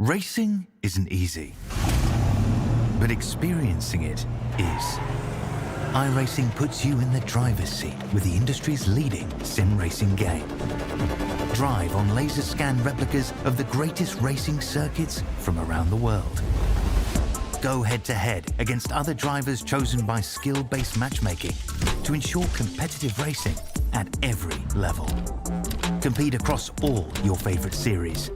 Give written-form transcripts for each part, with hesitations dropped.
Racing isn't easy, but experiencing it is. iRacing puts you in the driver's seat with the industry's leading sim racing game. Drive on laser scan replicas of the greatest racing circuits from around the world. Go head-to-head against other drivers chosen by skill-based matchmaking to ensure competitive racing at every level. Compete across all your favorite series.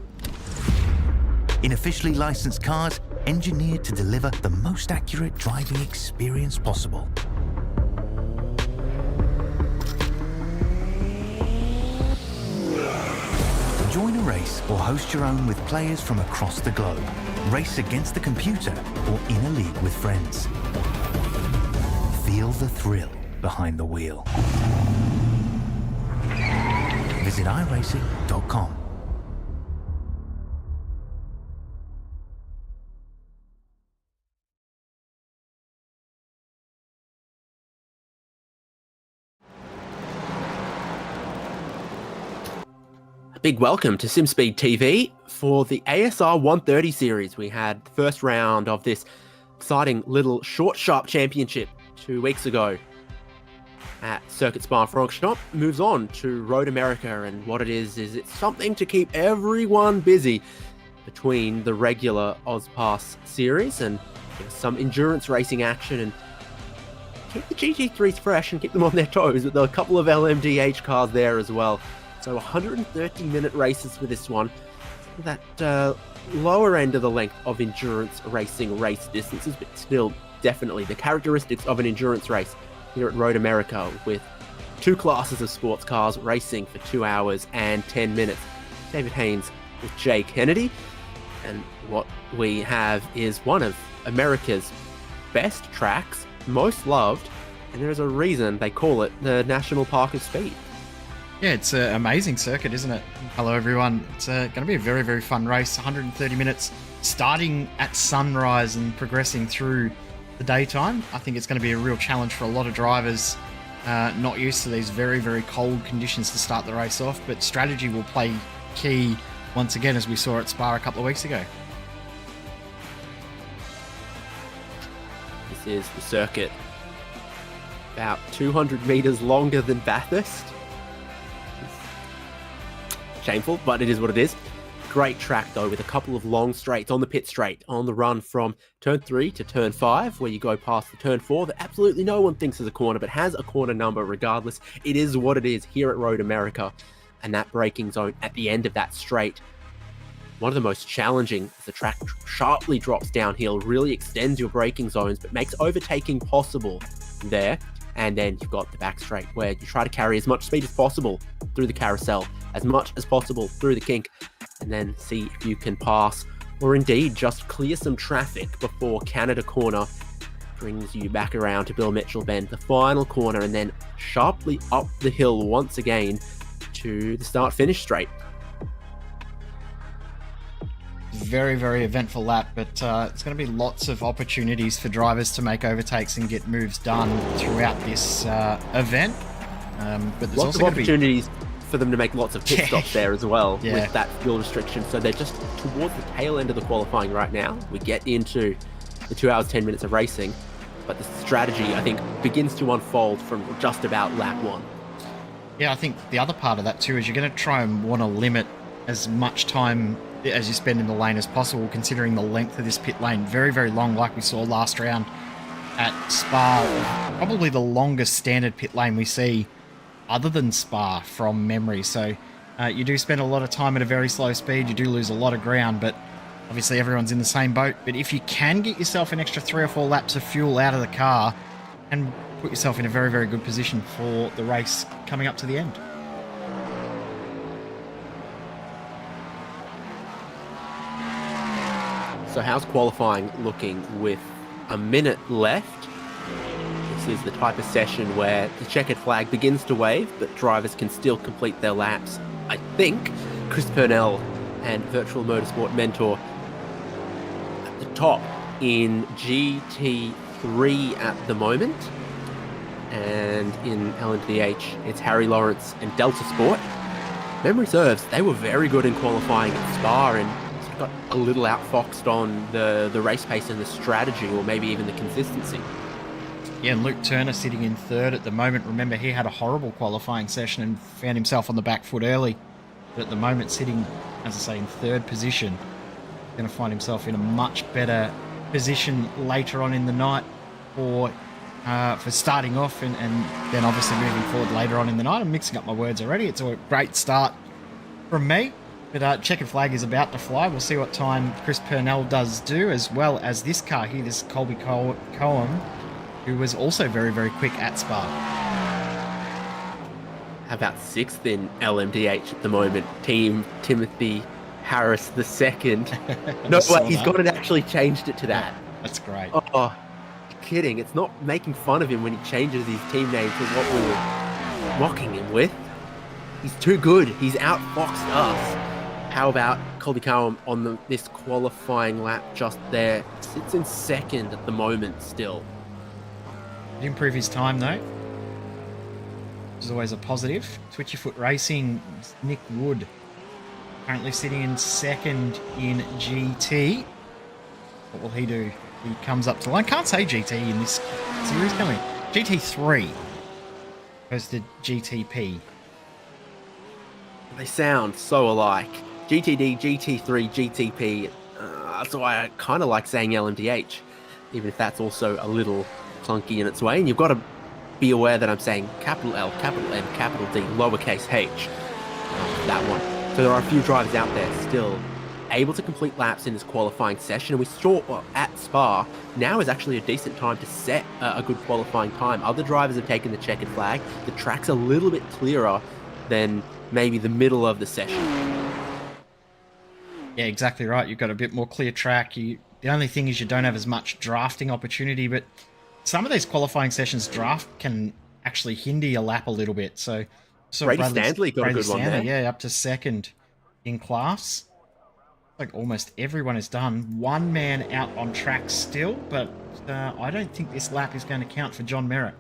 In officially licensed cars, engineered to deliver the most accurate driving experience possible. Join a race or host your own with players from across the globe. Race against the computer or in a league with friends. Feel the thrill behind the wheel. Visit iRacing.com. Big welcome to SimSpeed TV for the ASR 130 series. We had the first round of this exciting little short sharp championship 2 weeks ago at Circuit Spa-Francorchamps. Moves on to Road America, and what it is it's something to keep everyone busy between the regular AUSPASS series and some endurance racing action and keep the GT3s fresh and keep them on their toes with a couple of LMDH cars there as well. So 130-minute races for this one. That lower end of the length of endurance racing race distances, but still definitely the characteristics of an endurance race here at Road America, with 2 classes of sports cars racing for 2 hours and 10 minutes. David Haynes with Jay Kennedy. And what we have is one of America's best tracks, most loved, and there's a reason they call it the National Park of Speed. Yeah, it's an amazing circuit, isn't it? Hello, everyone. It's going to be a very, very fun race. 130 minutes, starting at sunrise and progressing through the daytime. I think it's going to be a real challenge for a lot of drivers not used to these very, very cold conditions to start the race off. But strategy will play key once again, as we saw at Spa a couple of weeks ago. This is the circuit, about 200 meters longer than Bathurst. Shameful, but it is what it is. Great track though, with a couple of long straights on the pit straight on the run from turn 3 to turn 5, where you go past the turn 4 that absolutely no one thinks is a corner, but has a corner number regardless. It is what it is here at Road America, and that braking zone at the end of that straight, one of the most challenging, as the track sharply drops downhill, really extends your braking zones, but makes overtaking possible there. And then you've got the back straight, where you try to carry as much speed as possible through the carousel, as much as possible through the kink, and then see if you can pass, or indeed just clear some traffic before Canada Corner brings you back around to Bill Mitchell Bend, the final corner, and then sharply up the hill once again to the start-finish straight. Very, very eventful lap, but it's going to be lots of opportunities for drivers to make overtakes and get moves done throughout this event. But there's lots also of opportunities for them to make lots of pit stops there as well, Yeah. with that fuel restriction. So they're just towards the tail end of the qualifying right now. We get into the 2 hours, 10 minutes of racing, but the strategy, I think, begins to unfold from just about lap 1. Yeah, I think the other part of that too is you're going to try and want to limit as much time as you spend in the lane as possible, considering the length of this pit lane. Very, very long, like we saw last round at Spa. Probably the longest standard pit lane we see other than Spa from memory. So you do spend a lot of time at a very slow speed. You do lose a lot of ground, but obviously everyone's in the same boat. But if you can get yourself an extra 3 or 4 laps of fuel out of the car and put yourself in a very, very good position for the race coming up to the end. So how's qualifying looking with a minute left? This is the type of session where the checkered flag begins to wave, but drivers can still complete their laps. I think Chris Purnell and Virtual Motorsport Mentor at the top in GT3 at the moment. And in LMDH, it's Harry Lawrence and Delta Sport. Memory serves, they were very good in qualifying at Spa and got a little outfoxed on the race pace and the strategy, or maybe even the consistency. Yeah, and Luke Turner sitting in third at the moment. Remember, he had a horrible qualifying session and found himself on the back foot early. But at the moment, sitting, as I say, in third position, going to find himself in a much better position later on in the night for starting off and then obviously moving forward later on in the night. I'm mixing up my words already. It's a great start from me. But checkered flag is about to fly. We'll see what time Chris Purnell does do, as well as this car here, this Colby Cohen, who was also very, very quick at Spa. How about 6th in LMDH at the moment? Team Timothy Harris II. No, wait, he's got it, actually changed it to that. Yeah, that's great. Oh, you're kidding. It's not making fun of him when he changes his team name to what we were mocking him with. He's too good. He's outfoxed us. How about Colby Cowan on this qualifying lap just there? Sits in 2nd at the moment still. Did improve his time though, which is always a positive. Twitchy Foot Racing, Nick Wood, currently sitting in 2nd in GT. What will he do? He comes up to line. Can't say GT in this series, can we? GT3 opposed to GTP. They sound so alike. GTD, GT3, GTP. That's why I kind of like saying LMDH, even if that's also a little clunky in its way. And you've got to be aware that I'm saying capital L, capital M, capital D, lowercase h. That one. So there are a few drivers out there still able to complete laps in this qualifying session. And we saw at Spa, now is actually a decent time to set a good qualifying time. Other drivers have taken the checkered flag. The track's a little bit clearer than maybe the middle of the session. Yeah, exactly right. You've got a bit more clear track. The only thing is you don't have as much drafting opportunity, but some of these qualifying sessions draft can actually hinder your lap a little bit. So Brady Stanley got a good one there. Yeah, up to 2nd in class. Like almost everyone is done. One man out on track still, but I don't think this lap is going to count for John Merritt.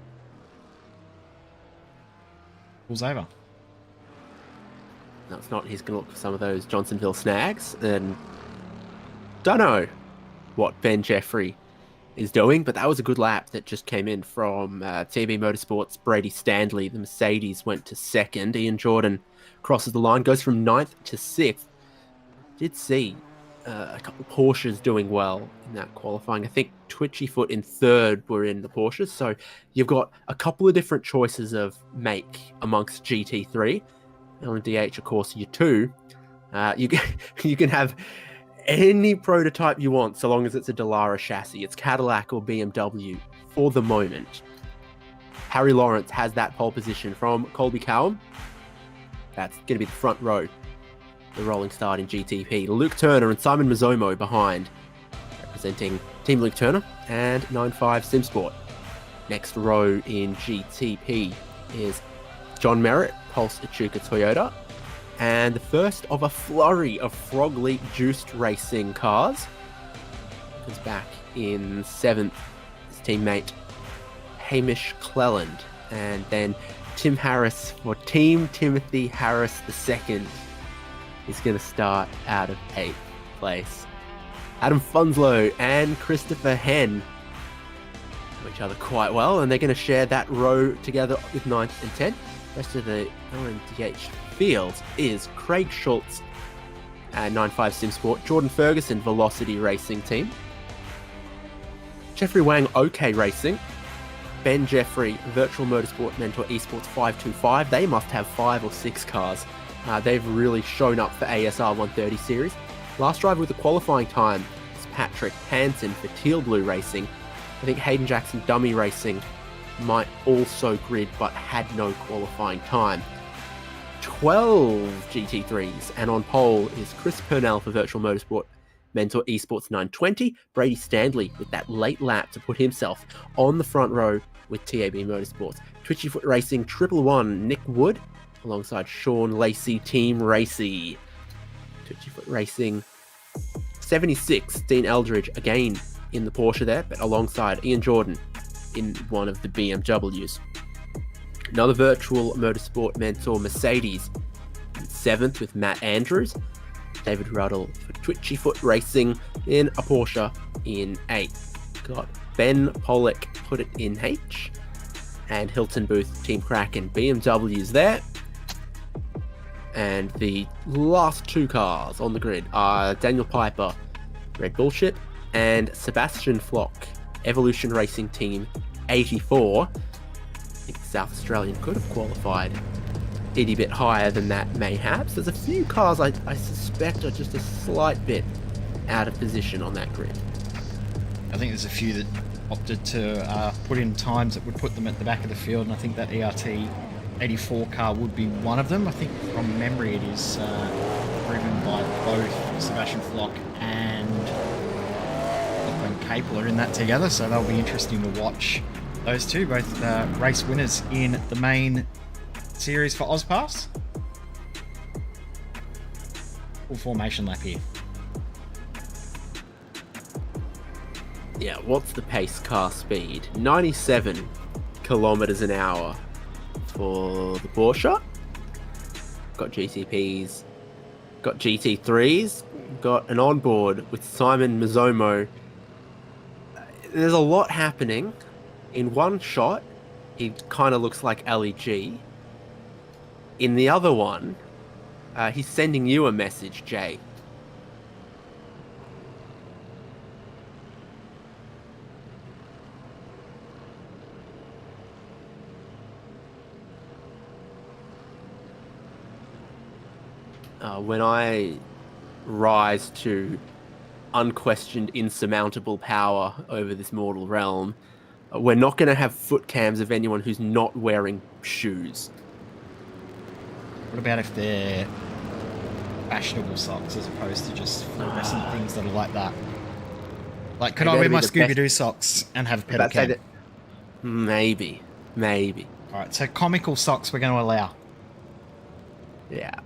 Pulls over. No, it's not. He's going to look for some of those Johnsonville snags. And don't know what Ben Jeffrey is doing, but that was a good lap that just came in from TB Motorsports' Brady Stanley. The Mercedes went to 2nd. Ian Jordan crosses the line, goes from 9th to 6th. Did see a couple of Porsches doing well in that qualifying. I think Twitchy Foot in 3rd were in the Porsches. So you've got a couple of different choices of make amongst GT3. LMDH, of course, your 2. You can have any prototype you want, so long as it's a Dallara chassis. It's Cadillac or BMW for the moment. Harry Lawrence has that pole position from Colby Cowan. That's going to be the front row. The rolling start in GTP. Luke Turner and Simon Mazzomo behind, representing Team Luke Turner and 9.5 SimSport. Next row in GTP is John Merritt, Pulse Echuca Toyota, and the first of a flurry of Frog Leap Juiced Racing cars. Comes back in 7th, his teammate Hamish Cleland, and then Tim Harris for Team Timothy Harris II is going to start out of 8th place. Adam Funslow and Christopher Henn know each other quite well, and they're going to share that row together with 9th and 10th. Rest of the LMDH field is Craig Schultz at 9.5 SimSport, Jordan Ferguson, Velocity Racing Team, Jeffrey Wang, OK Racing, Ben Jeffrey, Virtual Motorsport Mentor Esports 525. They must have 5 or 6 cars. They've really shown up for ASR 130 series. Last driver with the qualifying time is Patrick Hansen for Teal Blue Racing. I think Hayden Jackson Dummy Racing might also grid, but had no qualifying time. 12 GT3s, and on pole is Chris Purnell for Virtual Motorsport Mentor Esports 920. Brady Stanley with that late lap to put himself on the front row with TAB Motorsports. Twitchy Foot Racing 111, Nick Wood alongside Sean Lacey, Team Racy. Twitchy Foot Racing 76, Dean Eldridge again in the Porsche there, but alongside Ian Jordan in one of the BMWs. Another Virtual Motorsport Mentor Mercedes in 7th with Matt Andrews. David Ruddle for Twitchy Foot Racing in a Porsche in 8th. Got Ben Pollock put it in H. And Hilton Booth, Team Kraken, BMWs there. And the last 2 cars on the grid are Daniel Piper, Red Bull Ship, and Sebastian Flock, Evolution Racing Team 84. I think the South Australian could have qualified a itty bit higher than that, mayhaps. There's a few cars I suspect are just a slight bit out of position on that grid. I think there's a few that opted to put in times that would put them at the back of the field, and I think that ERT 84 car would be one of them. I think from memory it is driven by both Sebastian Flock and Lachlan Capel are in that together, so that'll be interesting to watch those two, both race winners in the main series for AUSPASS. Full formation lap here. Yeah, what's the pace car speed? 97 kilometers an hour for the Porsche. Got GTPs, got GT3s, got an onboard with Simon Mizomo. There's a lot happening. In one shot, he kind of looks like LEG. In the other one, he's sending you a message, Jay. When I rise to unquestioned, insurmountable power over this mortal realm, we're not going to have foot cams of anyone who's not wearing shoes. What about if they're fashionable socks as opposed to just fluorescent things that are like that? Like, could I wear my Scooby-Doo socks and have pedal cam? Maybe. Alright, so comical socks we're going to allow. Yeah.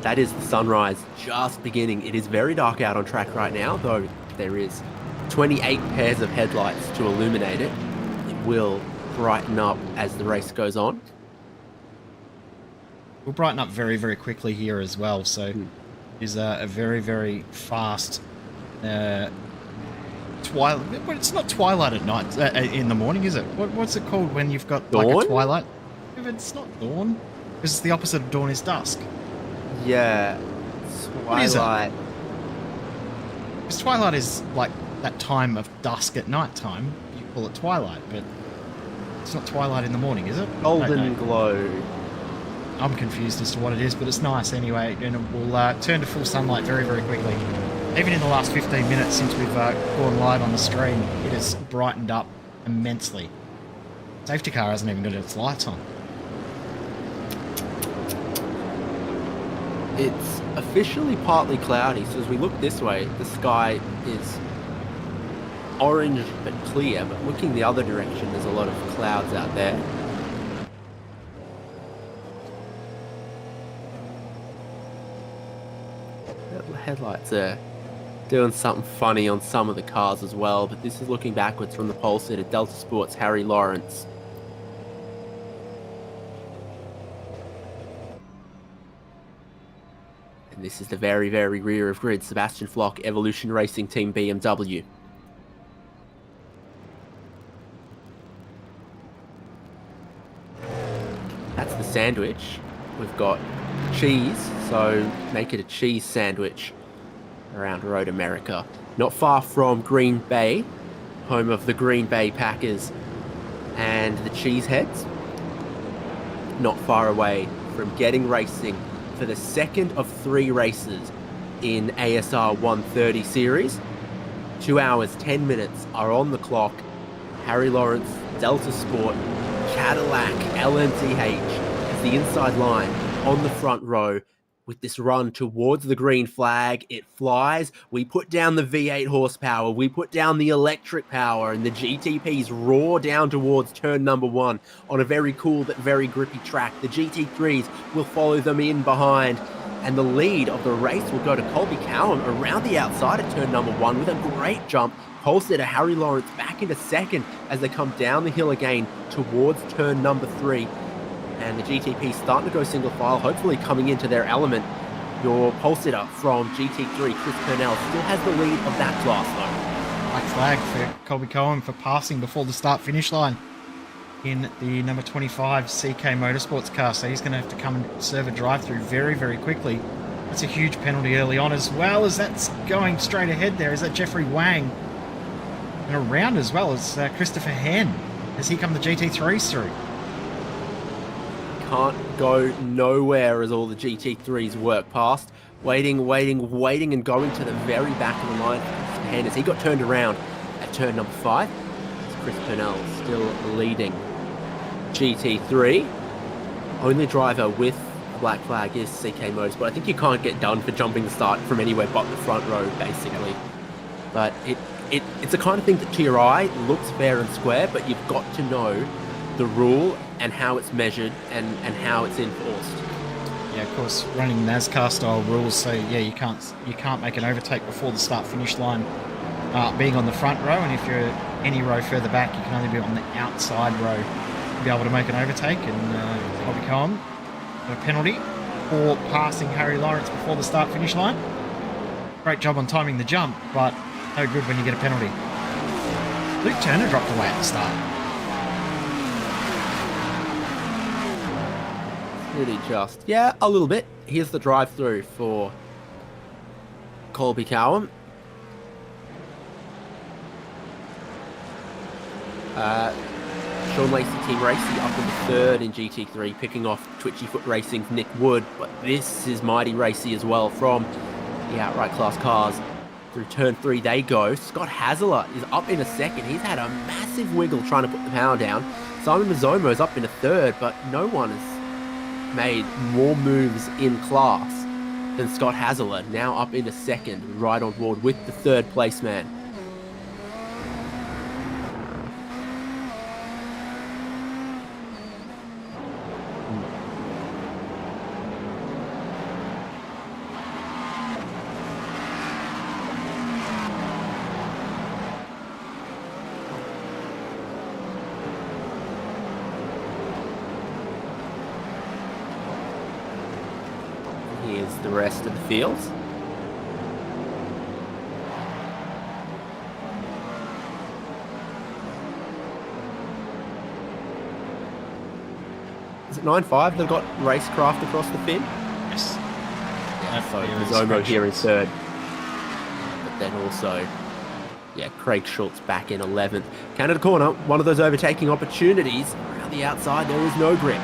That is the sunrise just beginning. It is very dark out on track right now, though there is 28 pairs of headlights to illuminate it. It will brighten up as the race goes on. We'll brighten up very, very quickly here as well. So it's a very, very fast twilight. Well, it's not twilight at night in the morning, is it? What's it called when you've got dawn? Like a twilight? If it's not dawn, because it's the opposite of dawn is dusk. Yeah, twilight. Because twilight is like that time of dusk at night time. You call it twilight, but it's not twilight in the morning, is it? Golden glow. I'm confused as to what it is, but it's nice anyway, and we'll turn to full sunlight very, very quickly. Even in the last 15 minutes since we've gone live on the stream, it has brightened up immensely. Safety car hasn't even got its lights on. It's officially partly cloudy, so as we look this way, the sky is orange but clear, but looking the other direction, there's a lot of clouds out there. The headlights are doing something funny on some of the cars as well, but this is looking backwards from the pole sitter, Delta Sports' Harry Lawrence. And this is the very, very rear of grid, Sebastian Flock, Evolution Racing Team BMW. That's the sandwich. We've got cheese, so make it a cheese sandwich around Road America. Not far from Green Bay, home of the Green Bay Packers and the Cheeseheads. Not far away from getting racing for the second of 3 races in ASR 130 series. 2 hours, 10 minutes are on the clock. Harry Lawrence, Delta Sport, Cadillac, LMDH is the inside line on the front row. With this run towards the green flag, it flies. We put down the V8 horsepower. We put down the electric power, and the GTPs roar down towards turn number 1 on a very cool but very grippy track. The GT3s will follow them in behind, and the lead of the race will go to Colby Cowan around the outside of turn number 1 with a great jump. Pole sitter Harry Lawrence back into second as they come down the hill again towards turn number 3. And the GTP starting to go single file, hopefully coming into their element. Your pole sitter from GT3, Chris Purnell, still has the lead of that class though. Black flag for Colby Cohen for passing before the start-finish line in the number 25 CK Motorsports car. So he's going to have to come and serve a drive-through very, very quickly. That's a huge penalty early on, as well as that's going straight ahead there. Is that Jeffrey Wang? And around as well as Christopher Hen as he come the GT3s through. Can't go nowhere as all the GT3s work past. Waiting, and going to the very back of the line for Christopher Hen as he got turned around at turn number 5. As Chris Purnell still leading GT3. Only driver with a black flag is CK Motorsport. I think you can't get done for jumping the start from anywhere but the front row, basically. But it's the kind of thing that to your eye looks fair and square, but you've got to know the rule and how it's measured and how it's enforced. Yeah, of course, running NASCAR style rules, so yeah, you can't make an overtake before the start finish line being on the front row, and if you're any row further back, you can only be on the outside row to be able to make an overtake. And Bobby Cohen got a penalty for passing Harry Lawrence before the start finish line. Great job on timing the jump, but no good when you get a penalty. Luke Turner dropped away at the start. Really just, yeah, a little bit. Here's the drive-through for Colby Cowan. Sean Lacey Team Racing up in the 3rd in GT3, picking off Twitchy Foot Racing's Nick Wood. But this is mighty racy as well from the outright class cars. Through turn 3 they go. Scott Hazler is up in a 2nd. He's had a massive wiggle trying to put the power down. Simon Mazzomo's up in a 3rd, but no one has made more moves in class than Scott Hazler, now up into 2nd, right on board with the 3rd place man. Here's the rest of the fields. Is it 9.5 they've got racecraft across the fin? Yes. Yeah, so Zomo here in 3rd. But then also, yeah, Craig Schultz back in 11th. Canada corner, one of those overtaking opportunities. Around the outside, there is no grip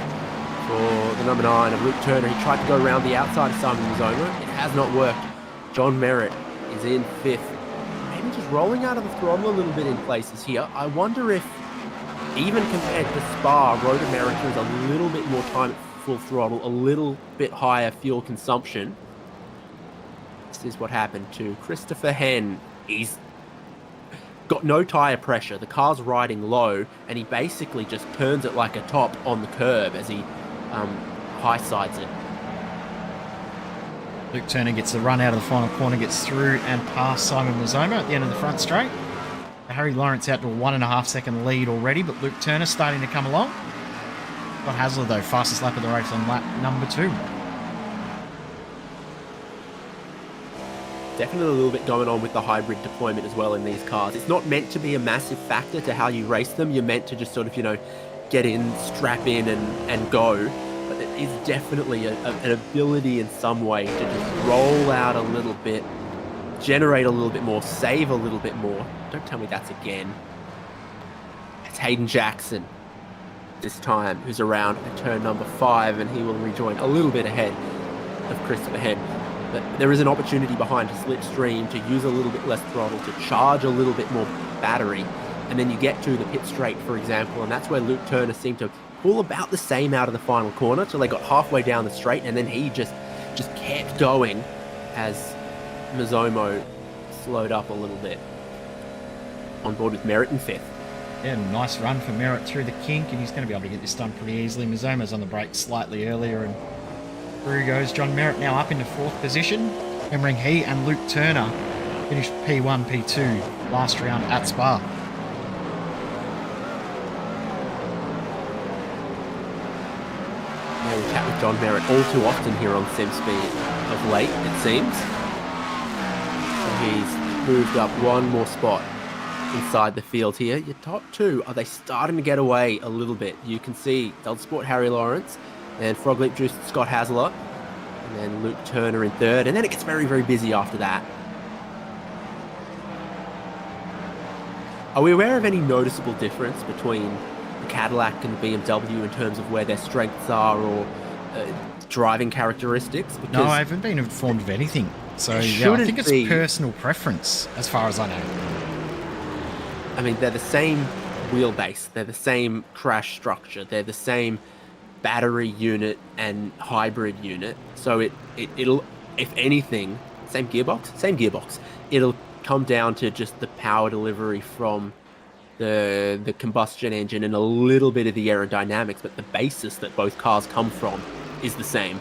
for the number 9 of Luke Turner. He tried to go around the outside of Simon Mazzomo. It has not worked. John Merritt is in 5th. Maybe just rolling out of the throttle a little bit in places here. I wonder if, even compared to Spa, Road America is a little bit more time at full throttle, a little bit higher fuel consumption. This is what happened to Christopher Hen. He's got no tyre pressure. The car's riding low, and he basically just turns it like a top on the curb as he high sides it. Luke Turner gets the run out of the final corner, gets through and past Simon Mazzomo at the end of the front straight. Harry Lawrence out to a 1.5 second lead already, but Luke Turner starting to come along. Scott Hazler, though, fastest lap of the race on lap number 2. Definitely a little bit going on with the hybrid deployment as well in these cars. It's not meant to be a massive factor to how you race them. You're meant to just sort of, get in, strap in and go. But it is definitely an ability in some way to just roll out a little bit, generate a little bit more, save a little bit more. Don't tell me that's again. It's Hayden Jackson this time, who's around at turn number 5, and he will rejoin a little bit ahead of Christopher Hen. But there is an opportunity behind to slipstream, to use a little bit less throttle, to charge a little bit more battery, and then you get to the pit straight, for example, and that's where Luke Turner seemed to pull about the same out of the final corner till they got halfway down the straight, and then he just kept going as Mazzomo slowed up a little bit. On board with Merritt in 5th. Yeah, nice run for Merritt through the kink, and he's going to be able to get this done pretty easily. Mazzomo's on the brakes slightly earlier, and through goes John Merritt now up into 4th position. Remembering he and Luke Turner finished P1, P2 last round at Spa. John Merritt all too often here on SimSpeed of late, it seems. So he's moved up one more spot inside the field here. Your top two, are they starting to get away a little bit? You can see Delta Sport Harry Lawrence and Frog Leap Juice Scott Hasler, and then Luke Turner in third, and then it gets very, very busy after that. Are we aware of any noticeable difference between the Cadillac and the BMW in terms of where their strengths are or driving characteristics? Because No, I haven't been informed of anything. So yeah, I think it's personal preference as far as I know. I mean, they're the same wheelbase, they're the same crash structure, they're the same battery unit and hybrid unit. So it'll, if anything, same gearbox. It'll come down to just the power delivery from the combustion engine and a little bit of the aerodynamics, but the basis that both cars come from is the same.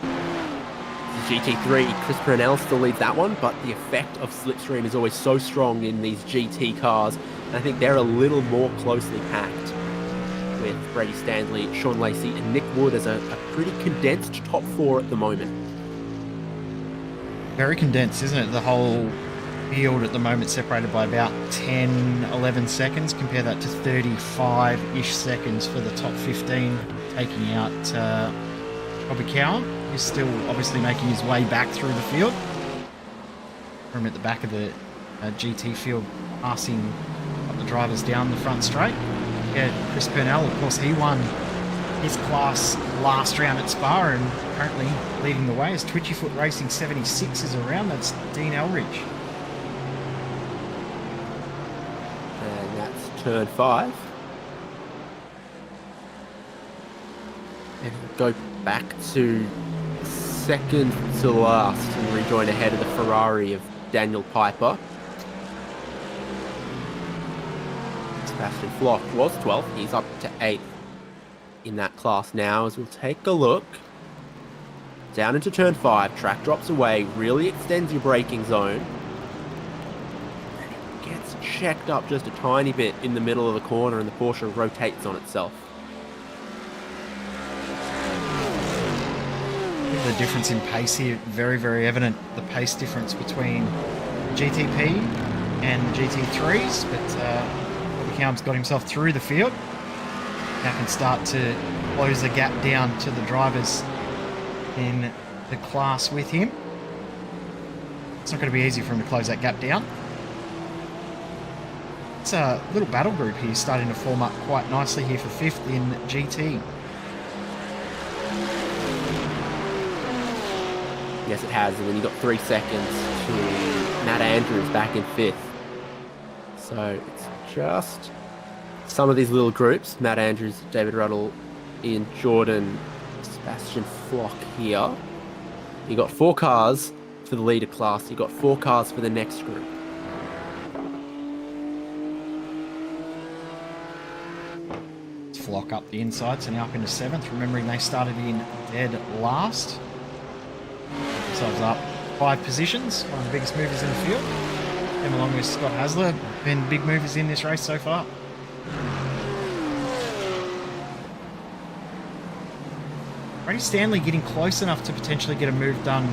The GT3, Chris Purnell still leads that one, but the effect of slipstream is always so strong in these GT cars, and I think they're a little more closely packed with Brady Stanley, Sean Lacey, and Nick Wood as a pretty condensed top four at the moment. Very condensed, isn't it? The whole field at the moment separated by about 10, 11 seconds. Compare that to 35-ish seconds for the top 15, taking out Bobby Cowan, who's still obviously making his way back through the field. From at the back of the GT field, passing up the drivers down the front straight. Yeah, Chris Purnell, of course, he won his class last round at Spa and currently leading the way as Twitchyfoot Racing 76 is around. That's Dean Elridge. And that's turn 5. And go back to second to last and rejoin ahead of the Ferrari of Daniel Piper. Sebastian Flock was 12th. He's up to 8th in that class now, as we'll take a look. Down into turn 5, track drops away, really extends your braking zone. And it gets checked up just a tiny bit in the middle of the corner and the Porsche rotates on itself. The difference in pace here, very, very evident. The pace difference between GTP and the GT3s, but Bobby Cowan's got himself through the field. Now can start to close the gap down to the drivers in the class with him. It's not going to be easy for him to close that gap down. It's a little battle group here starting to form up quite nicely here for 5th in GT. Yes, it has, and then you've got 3 seconds to Matt Andrews back in 5th. So it's just some of these little groups. Matt Andrews, David Ruddle, Ian Jordan, Sebastian Flock here. You got 4 cars for the leader class. You got 4 cars for the next group. Flock up the inside, so now up into 7th. Remembering they started in dead last. Themselves up 5 positions. One of the biggest movers in the field. Them along with Scott Hasler, been big movers in this race so far. Brady Stanley getting close enough to potentially get a move done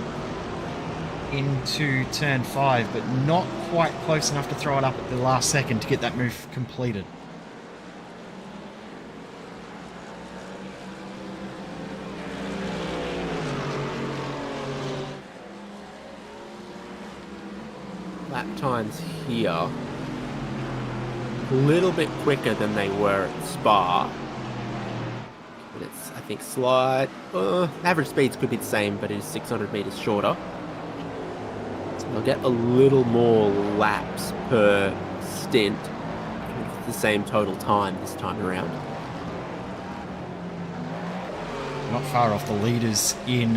into turn 5, but not quite close enough to throw it up at the last second to get that move completed. Lap times here a little bit quicker than they were at Spa. But it's, I think, slight. Average speeds could be the same, but it is 600 meters shorter. So they'll get a little more laps per stint with the same total time this time around. Not far off the leaders in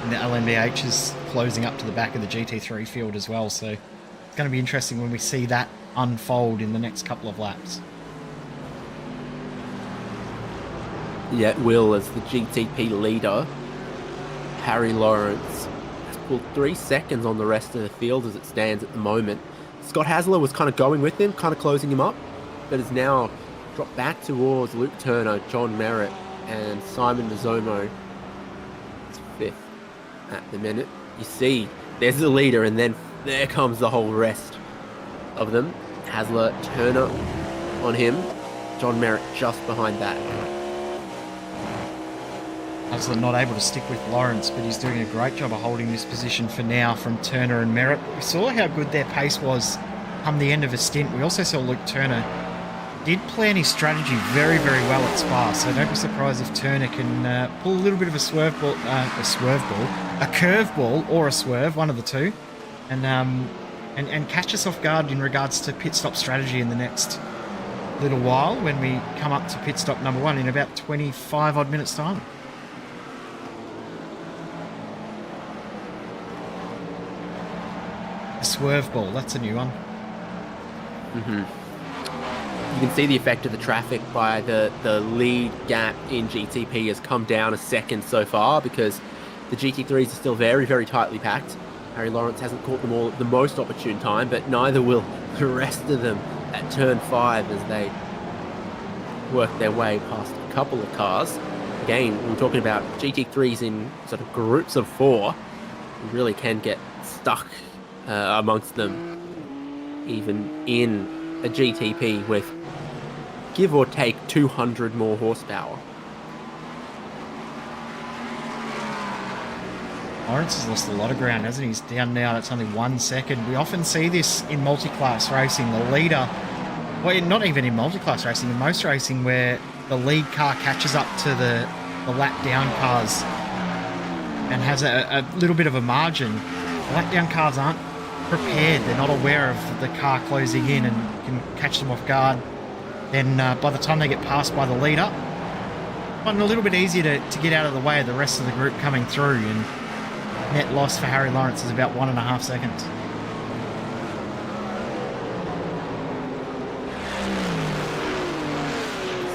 the LMDH is closing up to the back of the GT3 field as well, so it's going to be interesting when we see that unfold in the next couple of laps. Yeah, it will, as the GTP leader, Harry Lawrence, has pulled 3 seconds on the rest of the field as it stands at the moment. Scott Hasler was kind of going with him, kind of closing him up, but has now dropped back towards Luke Turner, John Merritt, and Simon Mazomo is 5th at the minute. You see, there's the leader, and then there comes the whole rest of them. Hasler, Turner on him. John Merritt just behind that. Hasler not able to stick with Lawrence, but he's doing a great job of holding this position for now from Turner and Merritt. We saw how good their pace was come the end of a stint. We also saw Luke Turner did plan his strategy very, very well at Spa, so don't be surprised if Turner can pull a little bit of a curve ball or a swerve, one of the two, and catch us off guard in regards to pit stop strategy in the next little while when we come up to pit stop number 1 in about 25 odd minutes time. A swerve ball, that's a new one. You can see the effect of the traffic by the lead gap in GTP has come down a second so far, because the GT3s are still very, very tightly packed. Harry Lawrence hasn't caught them all at the most opportune time, but neither will the rest of them at turn 5 as they work their way past a couple of cars. Again, we're talking about GT3s in sort of groups of 4. You really can get stuck amongst them, even in a GTP with give or take 200 more horsepower. Lawrence has lost a lot of ground, hasn't he? He's down now. That's only 1 second. We often see this in multi-class racing. The leader, well, not even in multi-class racing, in most racing, where the lead car catches up to the lap down cars and has a little bit of a margin. The lap down cars aren't prepared. They're not aware of the car closing in and can catch them off guard. Then by the time they get passed by the leader, finding a little bit easier to get out of the way of the rest of the group coming through, and net loss for Harry Lawrence is about 1.5 seconds.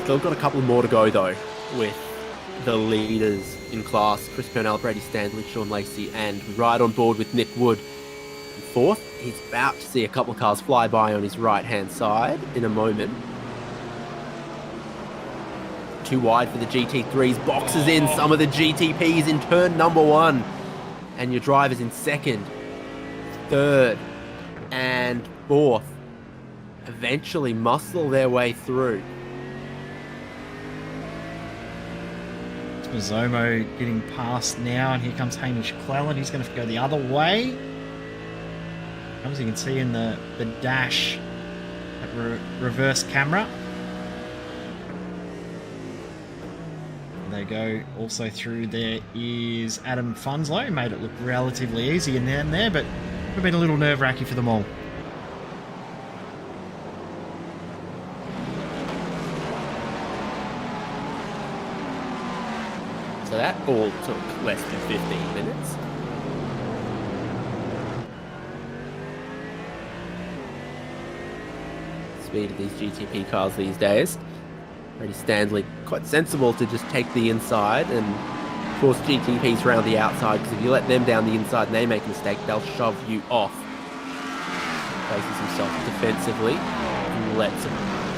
Still got a couple more to go though, with the leaders in class: Chris Purnell, Brady Stanley, Sean Lacey, and right on board with Nick Wood in 4th. He's about to see a couple of cars fly by on his right hand side in a moment. Too wide for the GT3s, boxes in some of the GTPs in turn number 1. And your drivers in 2nd, 3rd, and 4th eventually muscle their way through. It's Mazomo getting past now, and here comes Hamish Cleland. He's going to go the other way. As you can see in the dash, that reverse camera. They go also through. There is Adam Funslow, made it look relatively easy in there, but it would have been a little nerve-wracking for them all. So that all took less than 15 minutes. Speed of these GTP cars these days. Brady Stanley, quite sensible to just take the inside and force GTPs around the outside, because if you let them down the inside and they make a mistake, they'll shove you off. Places himself defensively and lets a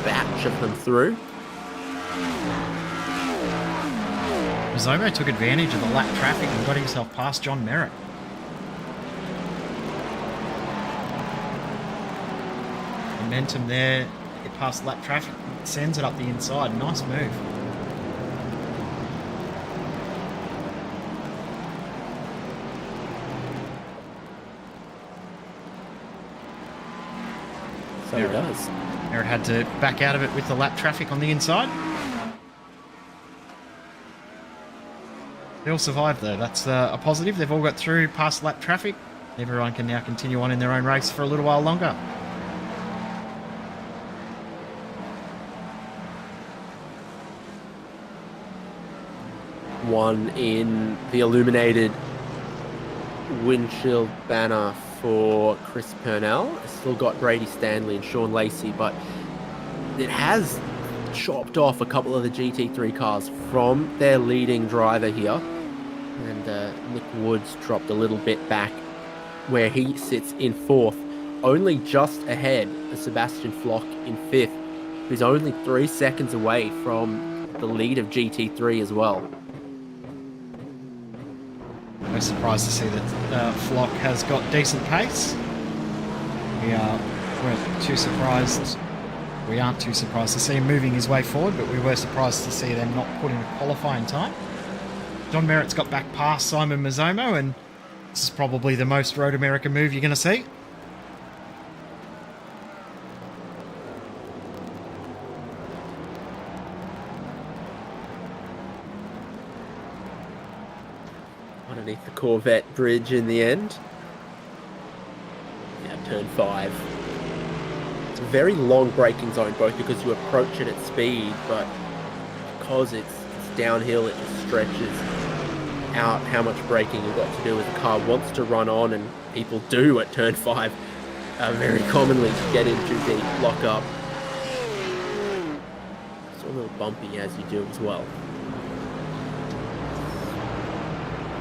batch of them through. Mazomo took advantage of the lap traffic and got himself past John Merritt. Momentum there, get past lap traffic, sends it up the inside. Nice move. So it does. Merritt had to back out of it with the lap traffic on the inside. They all survived though. That's a positive. They've all got through past lap traffic. Everyone can now continue on in their own race for a little while longer. One in the illuminated windshield banner for Chris Purnell. It's still got Brady Stanley and Sean Lacey, but it has chopped off a couple of the GT3 cars from their leading driver here. And Nick Woods dropped a little bit back where he sits in 4th, only just ahead of Sebastian Flock in 5th, who's only 3 seconds away from the lead of GT3 as well. We're surprised to see that Flock has got decent pace. Weren't too surprised. We aren't too surprised to see him moving his way forward, but we were surprised to see them not put in a qualifying time. John Merritt's got back past Simon Mazzomo, and this is probably the most Road America move you're going to see. Underneath the Corvette bridge in the end. Yeah, turn 5. It's a very long braking zone, both because you approach it at speed, but because it's downhill, it just stretches out how much braking you've got to do as the car wants to run on, and people do at turn 5 very commonly get into the lock-up. It's a little bumpy as you do as well.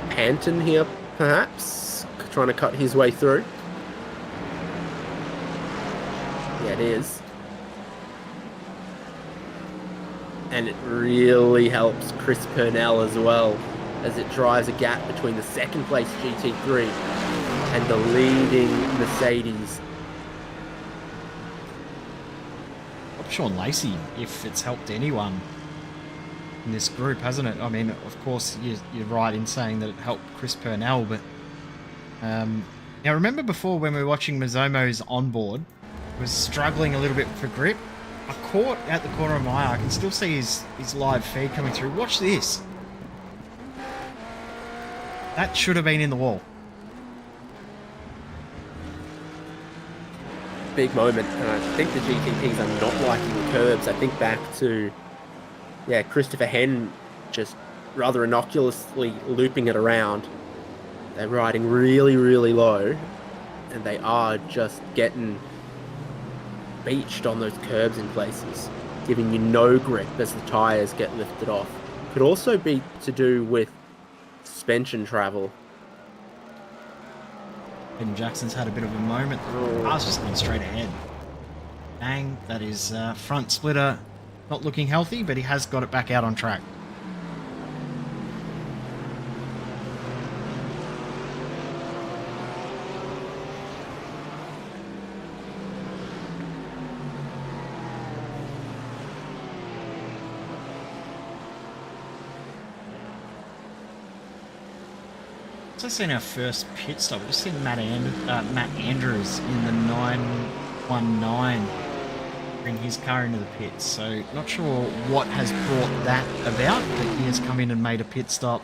Panton here, perhaps, trying to cut his way through. Yeah, it is. And it really helps Chris Purnell as well, as it drives a gap between the second place GT3 and the leading Mercedes. Sean Lacey, if it's helped anyone in this group, hasn't it? I mean, of course, you're right in saying that it helped Chris Purnell, but now remember before when we were watching Mazzomo's onboard, he was struggling a little bit for grip. I caught at the corner of my eye, I can still see his live feed coming through. Watch this. That should have been in the wall. Big moment, and I think the GTPs are not liking the curbs. I think back to, yeah, Christopher Henn just rather innocuously looping it around. They're riding really, really low, and they are just getting beached on those curbs in places, giving you no grip as the tyres get lifted off. Could also be to do with suspension travel. Ben Jackson's had a bit of a moment. Car's just gone straight ahead. Bang, that is front splitter. Not looking healthy, but he has got it back out on track. Also seen our first pit stop. We've just seen Matt Andrews in the 919 bring his car into the pits. So not sure what has brought that about, but he has come in and made a pit stop,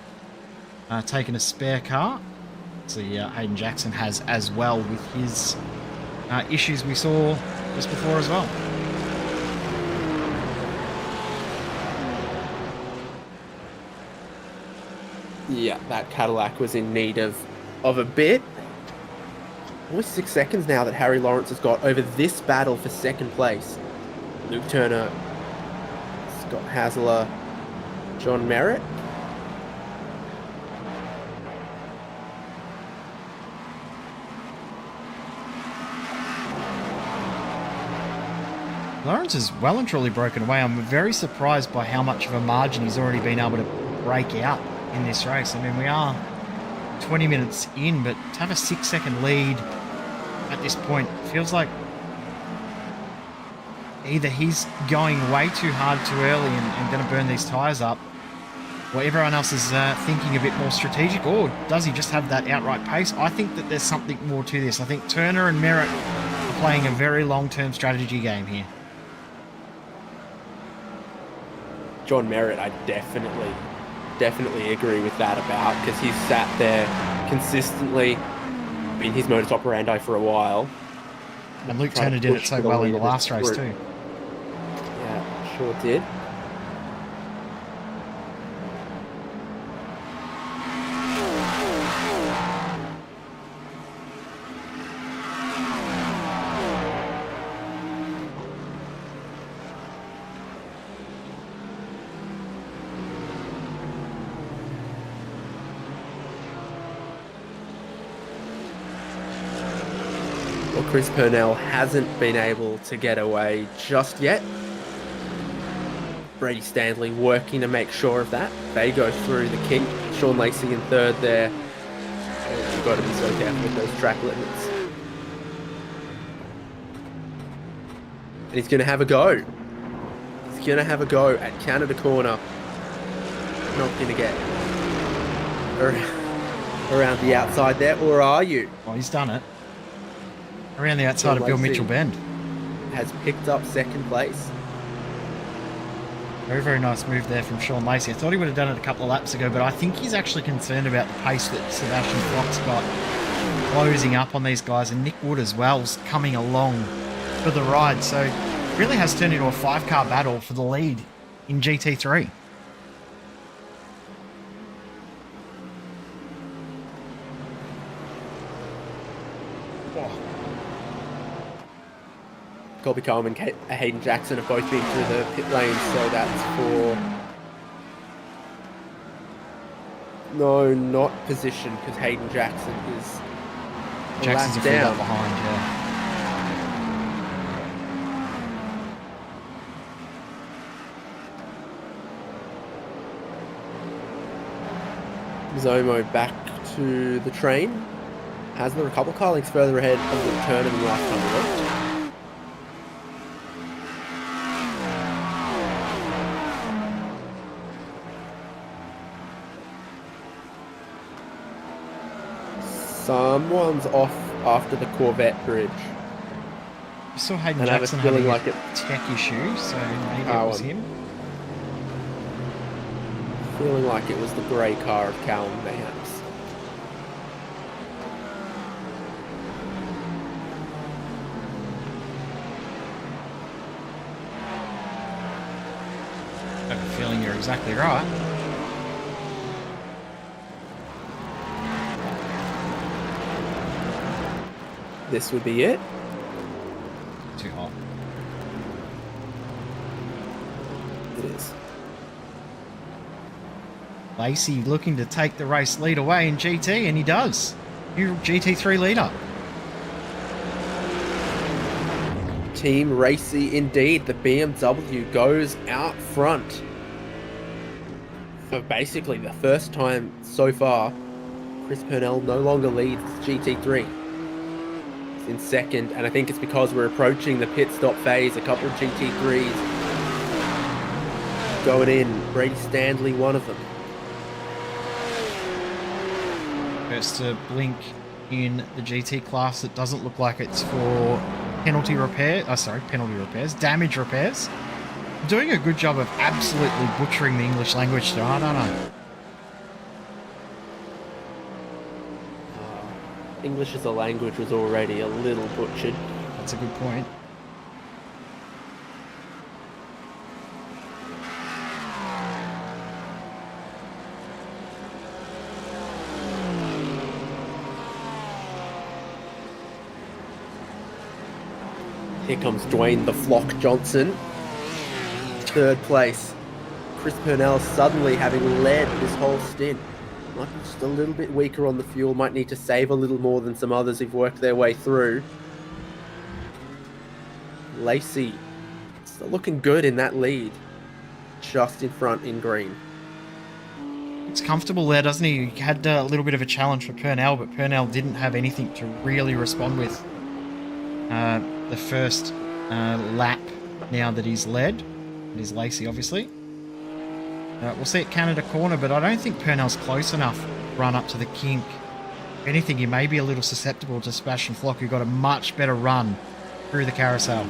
taken a spare car. So Hayden Jackson has as well with his issues we saw just before as well. Yeah, that Cadillac was in need of a bit. Almost 6 seconds now that Harry Lawrence has got over this battle for second place. Luke Turner, Scott Hasler, John Merritt. Lawrence is well and truly broken away. I'm very surprised by how much of a margin he's already been able to break out in this race. I mean, we are 20 minutes in, but to have a 6-second lead at this point feels like either he's going way too hard too early and going to burn these tyres up, or everyone else is thinking a bit more strategic, or does he just have that outright pace? I think that there's something more to this. I think Turner and Merritt are playing a very long-term strategy game here. John Merritt, I definitely agree with that about, because he's sat there consistently, been his modus operandi for a while. And Luke Turner did it so well in the last race too. Yeah, sure did. Well, Chris Purnell hasn't been able to get away just yet. Brady Stanley working to make sure of that. They go through the kink. Sean Lacey in third there. You've got to be so careful with those track limits. And he's going to have a go. He's going to have a go at Canada Corner. Not going to get around the outside there, or are you? Oh, he's done it. Around the outside of Bill Mitchell Bend. Has picked up second place. Very, very nice move there from Sean Lacey. I thought he would have done it a couple of laps ago, but I think he's actually concerned about the pace that Sebastian Flock's got closing up on these guys, and Nick Wood as well is coming along for the ride. So it really has turned into a 5-car battle for the lead in GT3. Colby Coleman and Hayden Jackson have both been through the pit lanes, so that's for... No, not position, because Hayden Jackson is Jackson's a full lap behind, yeah. Zomo back to the train. Hasler a couple car lengths further ahead of the turn in the last time we looked. Someone's off after the Corvette bridge. I saw Hayden and Jackson I have a feeling having like a tech issue, so maybe it was him. Feeling like it was the grey car of Callum, perhaps. I have a feeling you're exactly right. This would be it. Too hot. It is. Lacey looking to take the race lead away in GT, and he does. New GT3 leader. Team Racy indeed. The BMW goes out front. For basically the first time so far, Chris Purnell no longer leads GT3. He's in second, and I think it's because we're approaching the pit stop phase. A couple of GT3s going in. Brady Stanley, one of them. First to blink in the GT class. It doesn't look like it's for penalty repairs, damage repairs. Doing a good job of absolutely butchering the English language, so I don't know. English as a language was already a little butchered. That's a good point. Here comes Dwayne the Flock Johnson. Third place. Chris Purnell suddenly having led this whole stint. Might be just a little bit weaker on the fuel. Might need to save a little more than some others who've worked their way through. Lacey still looking good in that lead. Just in front in green. It's comfortable there, doesn't he? He had a little bit of a challenge for Purnell, but Purnell didn't have anything to really respond with. The first lap now that he's led. It is Lacey, obviously. We'll see at Canada Corner, but I don't think Purnell's close enough to run up to the kink. If anything, he may be a little susceptible to Sebastian Flock, who got a much better run through the carousel.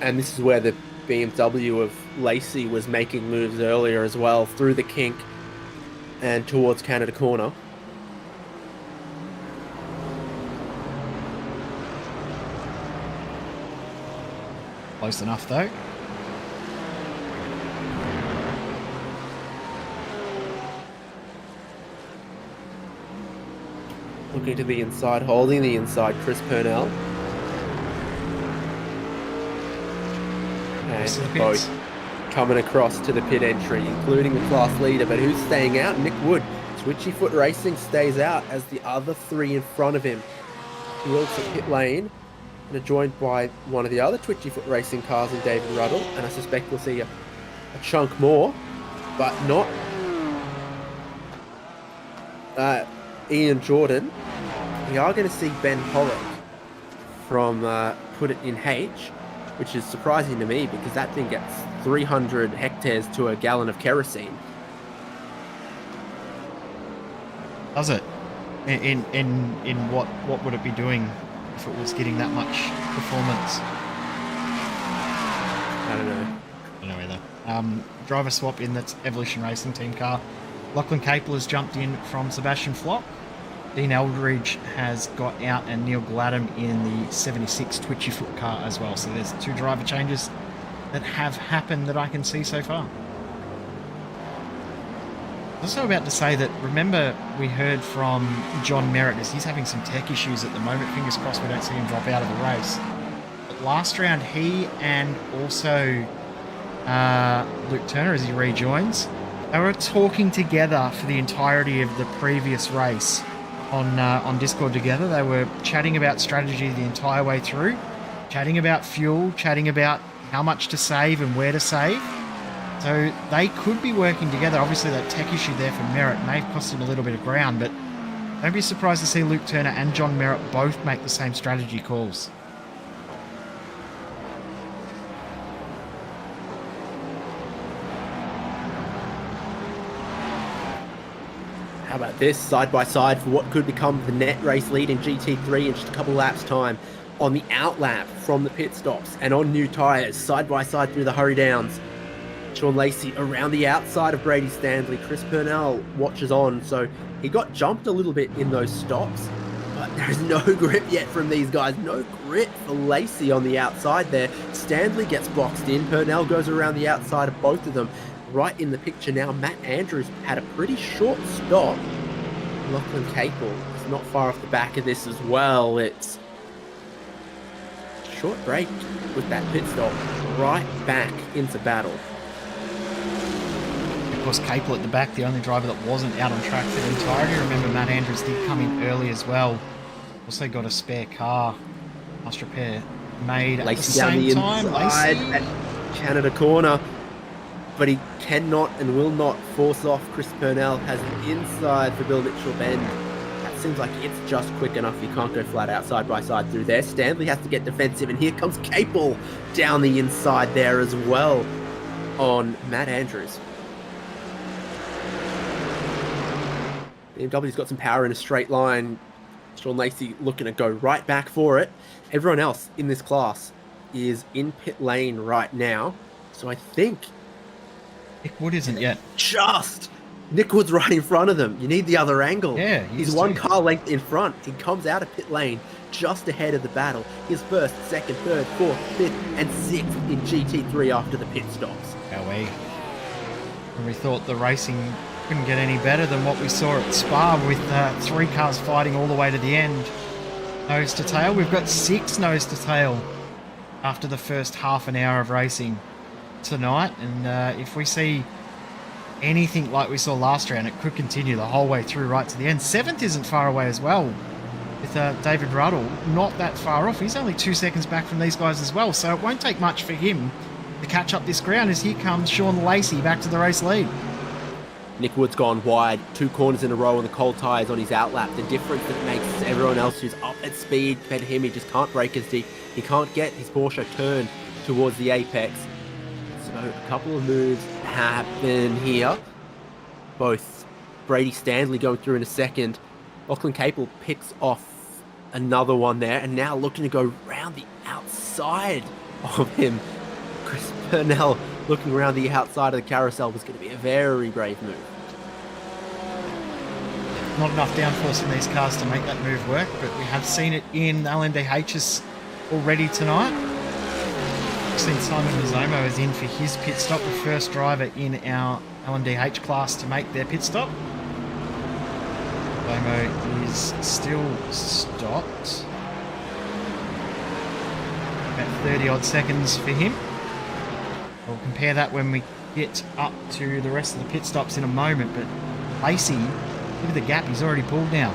And this is where the BMW of Lacey was making moves earlier as well, through the kink and towards Canada Corner. Close enough, though. Looking to the inside, holding the inside, Chris Purnell. And both coming across to the pit entry, including the class leader, but who's staying out? Nick Wood. Switchy Foot Racing stays out as the other three in front of him. Towards the pit lane. and are joined by one of the other Twitchy Foot racing cars in David Ruddle, and I suspect we'll see a chunk more, but not Ian Jordan. We are going to see Ben Pollock from Put It in H, which is surprising to me because that thing gets 300 hectares to a gallon of kerosene. Does it? In what would it be doing if it was getting that much performance? I don't know. I don't know either. Driver swap in that's Evolution Racing team car. Lachlan Capel has jumped in from Sebastian Flock. Dean Eldridge has got out, and Neil Gladham in the 76 Twitchy Foot car as well. So there's 2 driver changes that have happened that I can see so far. I was also about to say that, remember, we heard from John Merritt as he's having some tech issues at the moment. Fingers crossed we don't see him drop out of the race. But last round, he and also Luke Turner, as he rejoins, they were talking together for the entirety of the previous race on Discord together. They were chatting about strategy the entire way through, chatting about fuel, chatting about how much to save and where to save. So they could be working together. Obviously that tech issue there for Merritt may have cost him a little bit of ground, but don't be surprised to see Luke Turner and John Merritt both make the same strategy calls. How about this, side by side for what could become the net race lead in GT3 in just a couple laps time. On the outlap from the pit stops and on new tyres, side by side through the hurry downs. Sean Lacey around the outside of Brady Stanley. Chris Purnell watches on, so he got jumped a little bit in those stops, but there's no grip yet from these guys. No grip for Lacey on the outside there. Stanley gets boxed in. Purnell goes around the outside of both of them. Right in the picture now, Matt Andrews had a pretty short stop. Lachlan Capel is not far off the back of this as well. It's short break with that pit stop, right back into battle. Of course, Capel at the back, the only driver that wasn't out on track for the entirety. Remember, Matt Andrews did come in early as well. Also got a spare car. Last repair made at the same time. Lacey at Canada corner, but he cannot and will not force off. Chris Purnell has an inside for Bill Mitchell Bend. That seems like it's just quick enough. He can't go flat out side by side through there. Stanley has to get defensive, and here comes Capel down the inside there as well on Matt Andrews. BMW's got some power in a straight line. Sean Lacey looking to go right back for it. Everyone else in this class is in pit lane right now. So I think Nick Wood isn't yet. Just Nick Wood's right in front of them. You need the other angle. Yeah, he's one car length in front. He comes out of pit lane just ahead of the battle. He's first, second, third, fourth, fifth, and sixth in GT3 after the pit stops. And we thought the racing couldn't get any better than what we saw at Spa with 3 cars fighting all the way to the end. Nose to tail. We've got 6 nose to tail after the first half an hour of racing tonight, and if we see anything like we saw last round, it could continue the whole way through right to the end. 7th isn't far away as well, with David Ruddle not that far off. He's only 2 seconds back from these guys as well, so it won't take much for him to catch up this ground as here comes Sean Lacey back to the race lead. Nick Wood's gone wide, 2 corners in a row on the cold tyres on his outlap. The difference that makes everyone else who's up at speed compared to him, he just can't break his teeth. He can't get his Porsche turned towards the apex. So a couple of moves happen here. Both Brady Stanley going through in a second. Lachlan Capel picks off another one there, and now looking to go round the outside of him. Chris Purnell looking around the outside of the carousel was going to be a very brave move. Not enough downforce in these cars to make that move work, but we have seen it in LMDHs already tonight. We've seen Simon Mizomo is in for his pit stop, the first driver in our LMDH class to make their pit stop. Mizomo is still stopped. About 30 odd seconds for him. We'll compare that when we get up to the rest of the pit stops in a moment, but Lacey, look at the gap, he's already pulled now.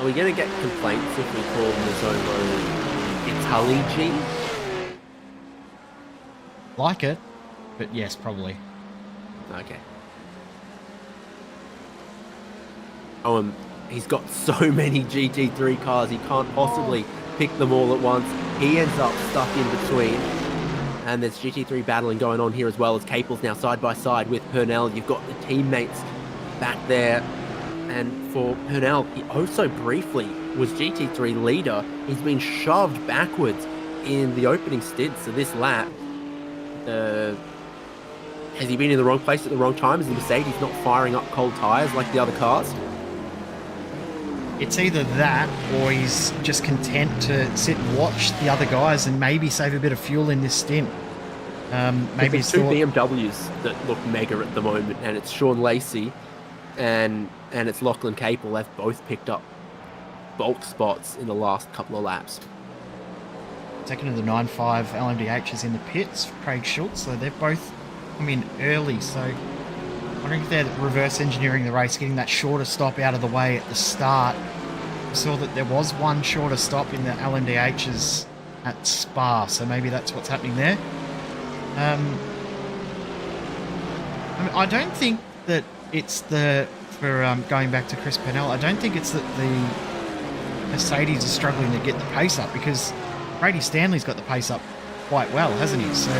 Are we going to get complaints if we call Mazzolo Italy G? Like it, but yes, probably. Okay. Oh, he's got so many GT3 cars, he can't possibly pick them all at once. He ends up stuck in between. And there's GT3 battling going on here as well, as Capel's now side by side with Purnell. You've got the teammates back there. And for Purnell, he so briefly was GT3 leader. He's been shoved backwards in the opening stint. So this lap, has he been in the wrong place at the wrong time? Is the Mercedes not firing up cold tyres like the other cars? It's either that or he's just content to sit and watch the other guys and maybe save a bit of fuel in this stint. Maybe it's two BMWs that look mega at the moment, and it's Sean Lacey and it's Lachlan Capel. They've both picked up bulk spots in the last couple of laps. Second of the 9.5 LMDH is in the pits, Craig Schultz, so they've both come in early. So I'm wondering if they're reverse engineering the race, getting that shorter stop out of the way at the start. We saw that there was one shorter stop in the LMDHs at Spa, so maybe that's what's happening there. I mean, I don't think that it's going back to Chris Purnell, I don't think it's that the Mercedes is struggling to get the pace up, because Brady Stanley's got the pace up quite well, hasn't he? So I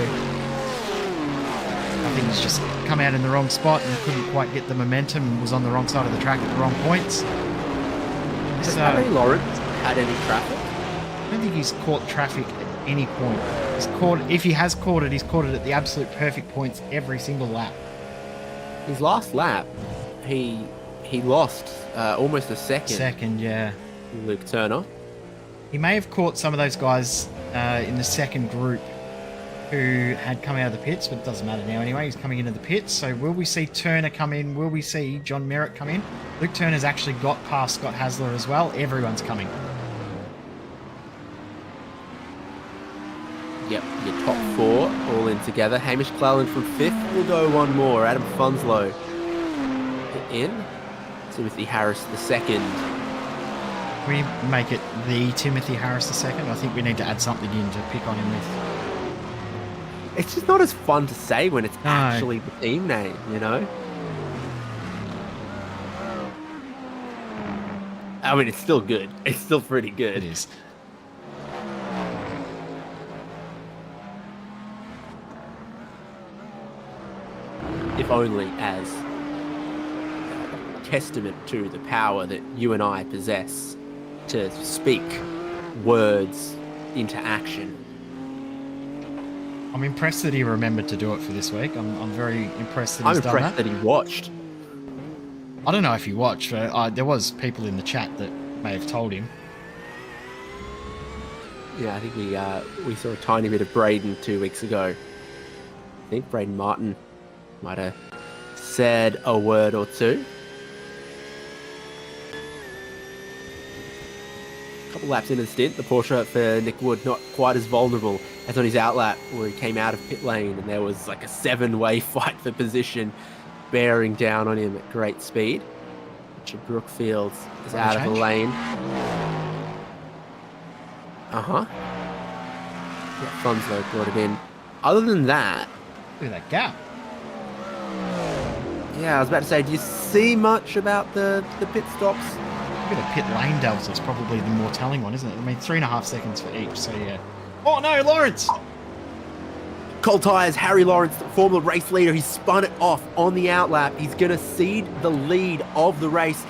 think he's just come out in the wrong spot and couldn't quite get the momentum and was on the wrong side of the track at the wrong points. Has Harry Lawrence had any traffic? I don't think he's caught traffic at any point. If he has caught it, he's caught it at the absolute perfect points every single lap. His last lap, he lost almost a second. Second, yeah. Luke Turner. He may have caught some of those guys in the second group who had come out of the pits, but it doesn't matter now anyway. He's coming into the pits. So will we see Turner come in? Will we see John Merritt come in? Luke Turner's actually got past Scott Hasler as well. Everyone's coming. Yep, your top four all in together. Hamish Cleland from fifth will go one more. Adam Funslow in. Timothy Harris the second. We make it the Timothy Harris the second. I think we need to add something in to pick on him with. It's just not as fun to say when it's actually the team name, you know? I mean, it's still good. It's still pretty good. It is. If only as testament to the power that you and I possess to speak words into action. I'm impressed that he remembered to do it for this week. I'm very impressed that he's done that. I'm impressed that he watched. I don't know if he watched, but there was people in the chat that may have told him. Yeah, I think we saw a tiny bit of Braden 2 weeks ago. I think Braden Martin might have said a word or two. A couple laps into the stint, the Porsche for Nick Wood not quite as vulnerable as on his outlap, where he came out of pit lane and there was like a 7-way fight for position bearing down on him at great speed. Richard Brookfield is out of the lane. Yeah, Funslow brought it in. Other than that... Look at that gap. Yeah, I was about to say, do you see much about the pit stops? A bit of pit lane delta is probably the more telling one, isn't it? I mean, 3.5 seconds for each, so yeah. Oh no, Lawrence! Cold tyres, Harry Lawrence, the former race leader, he's spun it off on the outlap. He's going to cede the lead of the race.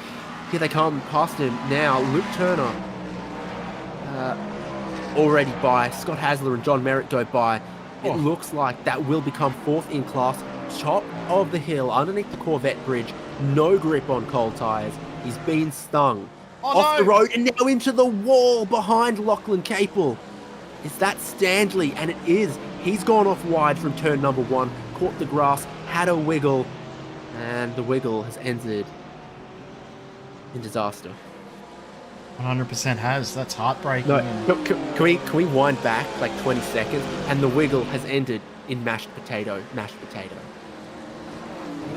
Here they come past him now. Luke Turner already by. Scott Hasler and John Merritt go by. It looks like that will become fourth in class. Top of the hill, underneath the Corvette bridge. No grip on cold tyres. He's been stung. Off the road and now into the wall behind Lachlan Capel. Is that Stanley? And it is. He's gone off wide from turn number 1, caught the grass, had a wiggle, and the wiggle has ended in disaster. 100% has. That's heartbreaking. No, can we wind back like 20 seconds? And the wiggle has ended in mashed potato.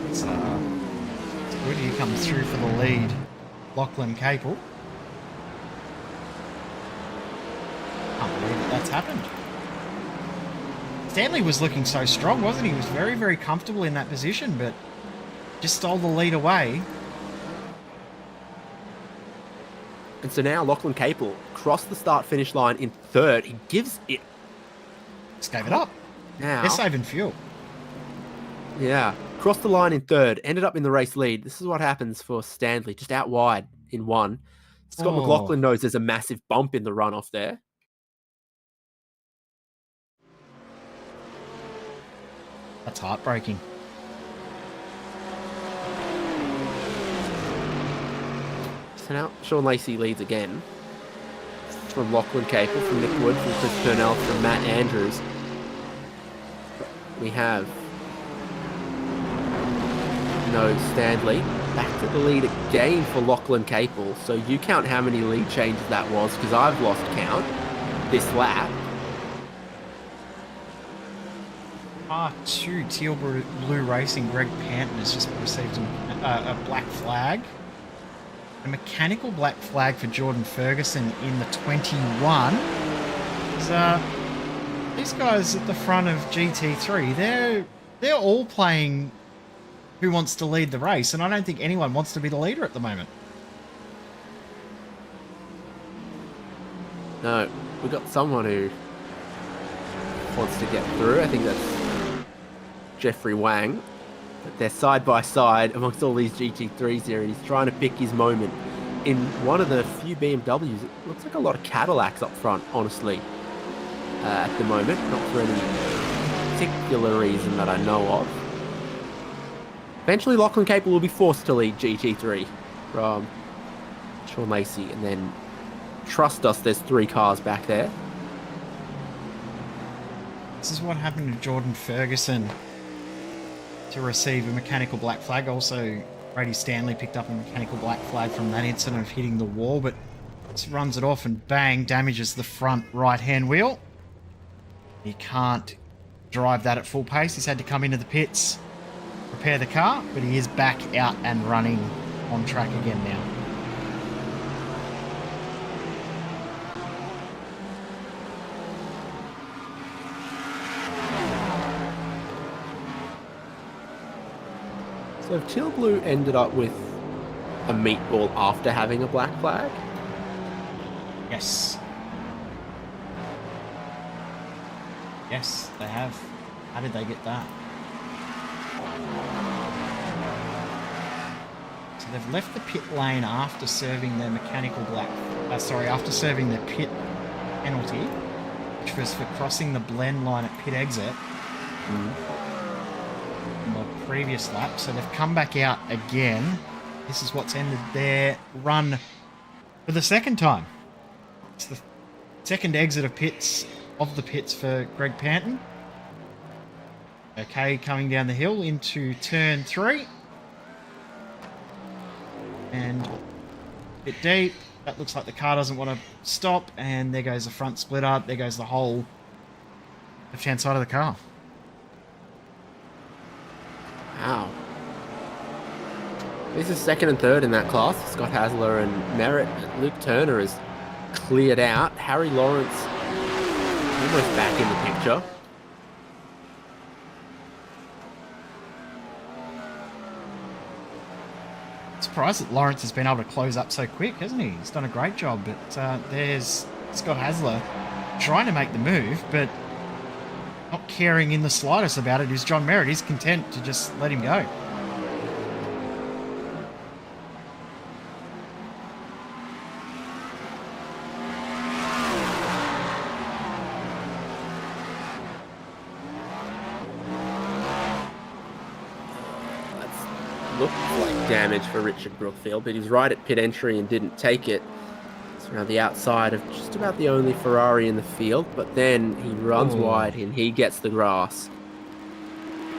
It's good. He comes through for the lead. Lachlan Capel. what's happened. Stanley was looking so strong, wasn't he? He was very, very comfortable in that position, but just stole the lead away. And so now Lachlan Capel crossed the start-finish line in third. He gives it... Just gave it up. Now... They're saving fuel. Yeah. Crossed the line in third. Ended up in the race lead. This is what happens for Stanley. Just out wide in one. Scott McLaughlin knows there's a massive bump in the runoff there. That's heartbreaking. So now Sean Lacey leads again. From Lachlan Capel, from Nick Wood, from Chris Purnell, from Matt Andrews. We have Stanley back to the lead again for Lachlan Capel. So you count how many lead changes that was, because I've lost count this lap. R2 Teal Blue Racing, Greg Panton has just received a black flag. A mechanical black flag for Jordan Ferguson in the 21. These guys at the front of GT3, they're all playing who wants to lead the race, and I don't think anyone wants to be the leader at the moment. No, we've got someone who wants to get through. I think that's Jeffrey Wang. But they're side by side amongst all these GT3s here, and he's trying to pick his moment in one of the few BMWs. It looks like a lot of Cadillacs up front, honestly, at the moment. Not for any particular reason that I know of. Eventually, Lachlan Capel will be forced to lead GT3 from Sean Lacey, and then trust us, there's 3 cars back there. This is what happened to Jordan Ferguson to receive a mechanical black flag. Also, Brady Stanley picked up a mechanical black flag from that incident of hitting the wall, but just runs it off and bang, damages the front right-hand wheel. He can't drive that at full pace. He's had to come into the pits, repair the car, but he is back out and running on track again now. So if Teal Blue ended up with a meatball after having a black flag? Yes. Yes, they have. How did they get that? So they've left the pit lane after serving their mechanical after serving their pit penalty, which was for crossing the blend line at pit exit. In the previous lap. So they've come back out again. This is what's ended their run for the second time. It's the second exit of the pits for Greg Panton. Okay, coming down the hill into turn 3. And a bit deep. That looks like the car doesn't want to stop. And there goes the front splitter. There goes the whole left-hand side of the car. Wow. This is second and third in that class. Scott Hasler and Merritt. Luke Turner is cleared out. Harry Lawrence almost back in the picture. Surprised that Lawrence has been able to close up so quick, hasn't he? He's done a great job, but there's Scott Hasler trying to make the move, but not caring in the slightest about it is John Merritt. He's content to just let him go. Looked like damage for Richard Brookfield, but he's right at pit entry and didn't take it. It's around the outside of just about the only Ferrari in the field, but then he runs wide and he gets the grass.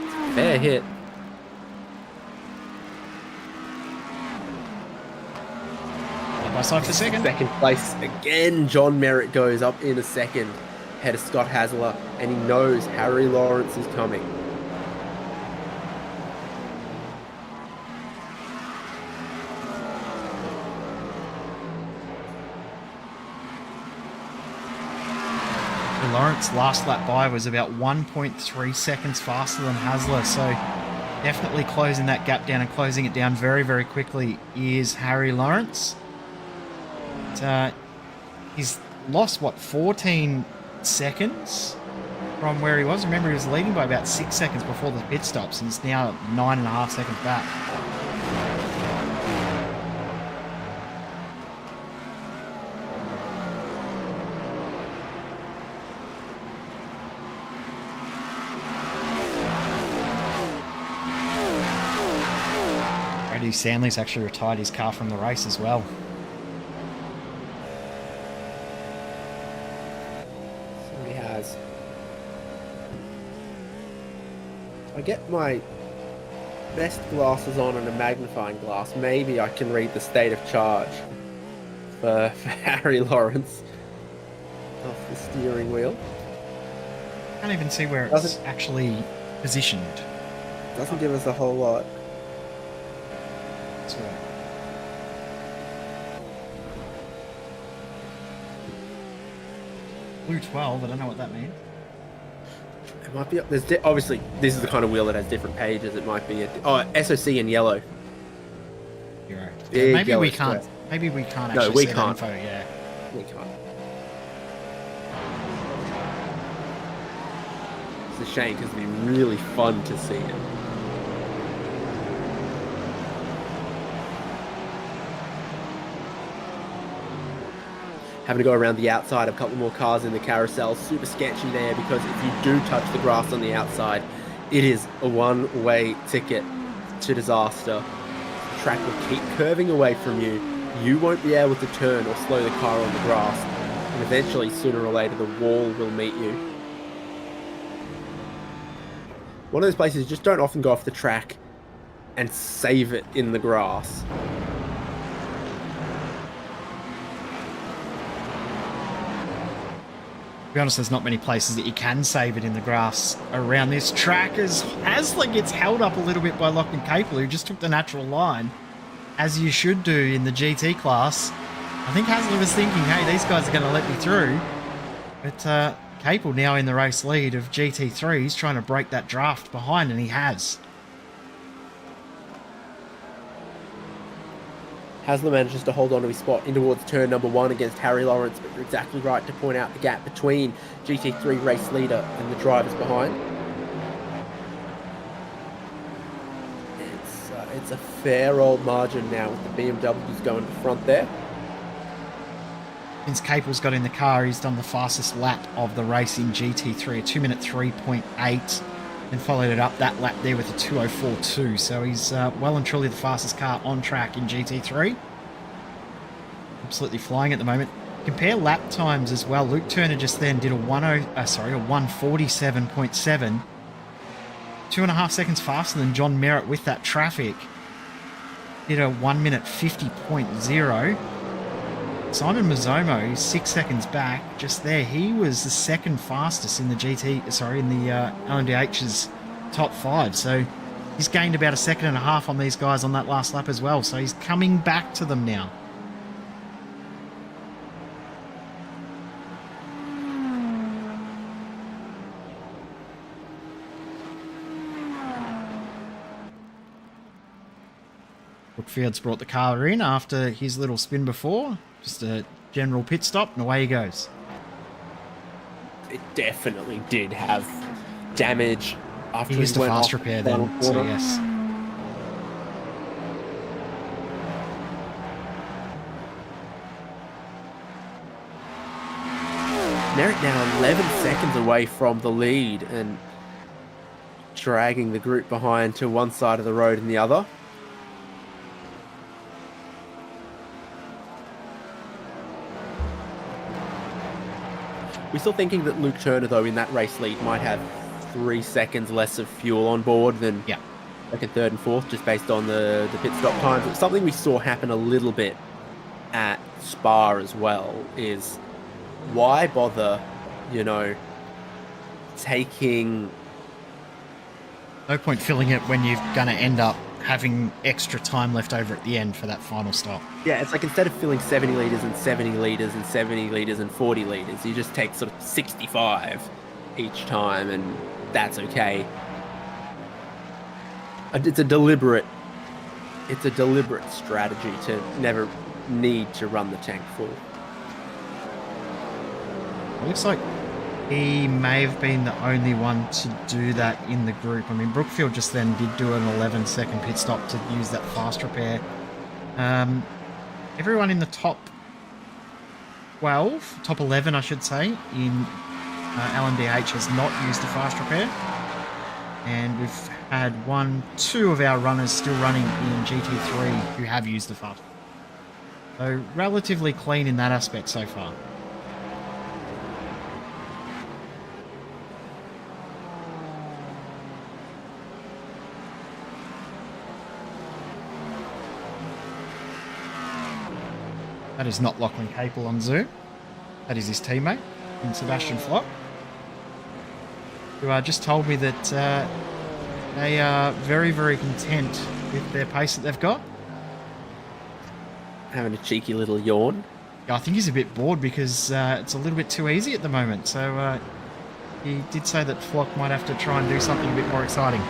It's a fair hit. By side for second. Second place again. John Merritt goes up in a second ahead of Scott Hasler, and he knows Harry Lawrence is coming. Lawrence last lap by was about 1.3 seconds faster than Hasler, so definitely closing that gap down and closing it down very, very quickly is Harry Lawrence. But, he's lost, what, 14 seconds from where he was? Remember, he was leading by about 6 seconds before the pit stops, and he's now 9.5 seconds back. Brady Sandley's actually retired his car from the race as well. He has. I get my best glasses on and a magnifying glass. Maybe I can read the state of charge for Harry Lawrence off the steering wheel. Can't even see where it's actually positioned. Doesn't give us a whole lot. That's right. Blue 12, I don't know what that means. It might be. There's obviously this is the kind of wheel that has different pages. It might be SOC in yellow. You're right. Big Maybe yellow we can't. square. Maybe we can't No, actually we see can't. that info. Yeah. We can't. It's a shame because it'd be really fun to see it. Having to go around the outside, a couple more cars in the carousel, super sketchy there because if you do touch the grass on the outside, it is a one-way ticket to disaster. The track will keep curving away from you. You won't be able to turn or slow the car on the grass, and eventually, sooner or later, the wall will meet you. One of those places, just don't often go off the track and save it in the grass. To be honest, there's not many places that you can save it in the grass around this track, as Hasler gets held up a little bit by Lachlan Capel, who just took the natural line, as you should do in the GT class. I think Hasler was thinking, hey, these guys are going to let me through. But Capel now in the race lead of GT3, he's trying to break that draft behind, and he has. Hasler manages to hold on to his spot in towards turn number 1 against Harry Lawrence, but you're exactly right to point out the gap between GT3 race leader and the drivers behind. It's a fair old margin now with the BMWs going to front there. Since Capel's got in the car, he's done the fastest lap of the race in GT3, a 2-minute 3.8, and followed it up that lap there with a 2:04.2. So he's well and truly the fastest car on track in GT3. Absolutely flying at the moment. Compare lap times as well. Luke Turner just then did a 1:47.7, 2.5 seconds faster than John Merritt with that traffic. Did a 1-minute 50.0. Simon Mazzomo, 6 seconds back, just there. He was the second fastest in the LMDH's top 5. So he's gained about 1.5 seconds on these guys on that last lap as well. So he's coming back to them now. Brookfield's brought the car in after his little spin before. Just a general pit stop, and away he goes. It definitely did have damage after He used a went fast off repair the then, final so corner. yes. Merritt now 11 seconds away from the lead and dragging the group behind to one side of the road and the other. We're still thinking that Luke Turner, though, in that race lead might have 3 seconds less of fuel on board than second, third, and fourth, just based on the pit stop times. It's something we saw happen a little bit at Spa as well, is why bother, taking... No point filling it when you're going to end up having extra time left over at the end for that final stop. Yeah, it's like instead of filling 70 litres and 70 litres and 70 litres and 40 litres, you just take sort of 65 each time, and that's okay. It's a deliberate strategy to never need to run the tank full. It looks like he may have been the only one to do that in the group. I mean, Brookfield just then did do an 11-second pit stop to use that fast repair. Everyone in the top 12, top 11, I should say, in LMDH has not used the fast repair. And we've had 2 of our runners still running in GT3 who have used the fast. So relatively clean in that aspect so far. That is not Lachlan Capel on Zoom. That is his teammate in Sebastian Flock, who just told me that they are very, very content with their pace that they've got. Having a cheeky little yawn. Yeah, I think he's a bit bored because it's a little bit too easy at the moment. So he did say that Flock might have to try and do something a bit more exciting.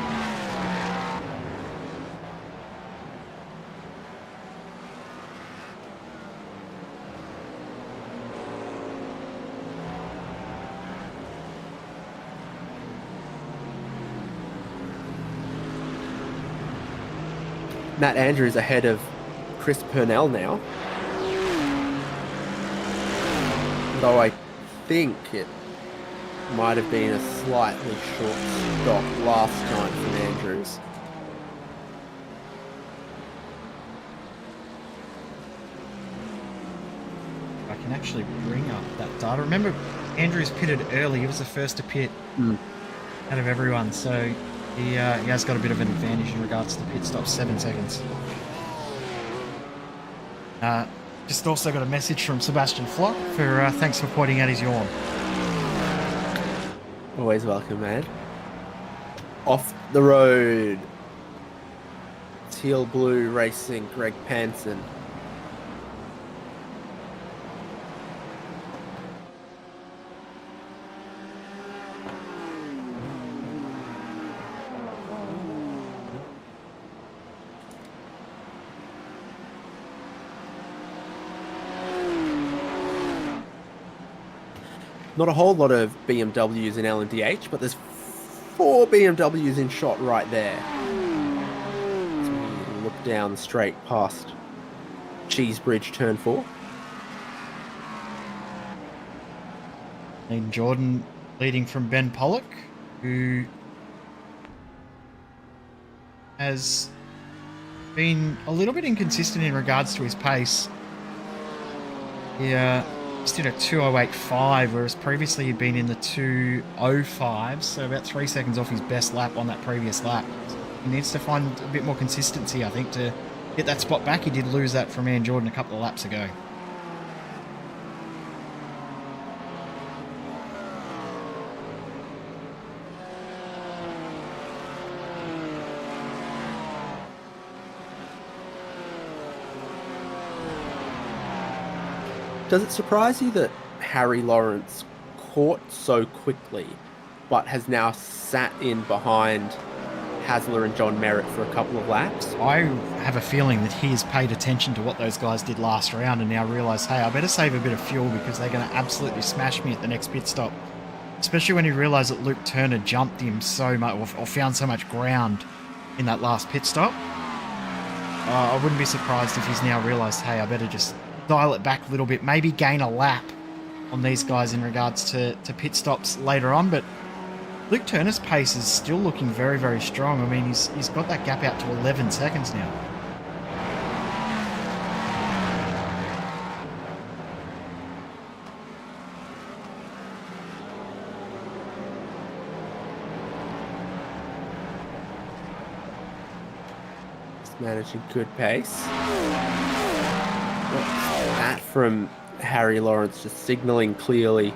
Matt Andrews ahead of Chris Purnell now. Though I think it might have been a slightly short stop last time from Andrews. I can actually bring up that data. Remember, Andrews pitted early. He was the first to pit out of everyone. So he has got a bit of an advantage in regards to the pit stop, 7 seconds. Just also got a message from Sebastian Flock for thanks for pointing out his yawn. Always welcome, man. Off the road. Teal Blue Racing, Greg Panson. Not a whole lot of BMWs in LMDH, but there's 4 BMWs in shot right there. So we look down straight past Cheesebridge turn 4. And Jordan leading from Ben Pollock, who has been a little bit inconsistent in regards to his pace. Yeah. Just did a 2:08.5, whereas previously he'd been in the 2:05, so about 3 seconds off his best lap on that previous lap. He needs to find a bit more consistency, I think, to get that spot back. He did lose that from Ian Jordan a couple of laps ago. Does it surprise you that Harry Lawrence caught so quickly, but has now sat in behind Hasler and John Merritt for a couple of laps? I have a feeling that he has paid attention to what those guys did last round and now realised, hey, I better save a bit of fuel because they're going to absolutely smash me at the next pit stop. Especially when he realised that Luke Turner jumped him so much, or found so much ground in that last pit stop. I wouldn't be surprised if he's now realised, hey, I better just dial it back a little bit, maybe gain a lap on these guys in regards to pit stops later on. But Luke Turner's pace is still looking very, very strong. I mean, he's got that gap out to 11 seconds now. He's managing good pace. That from Harry Lawrence, just signalling clearly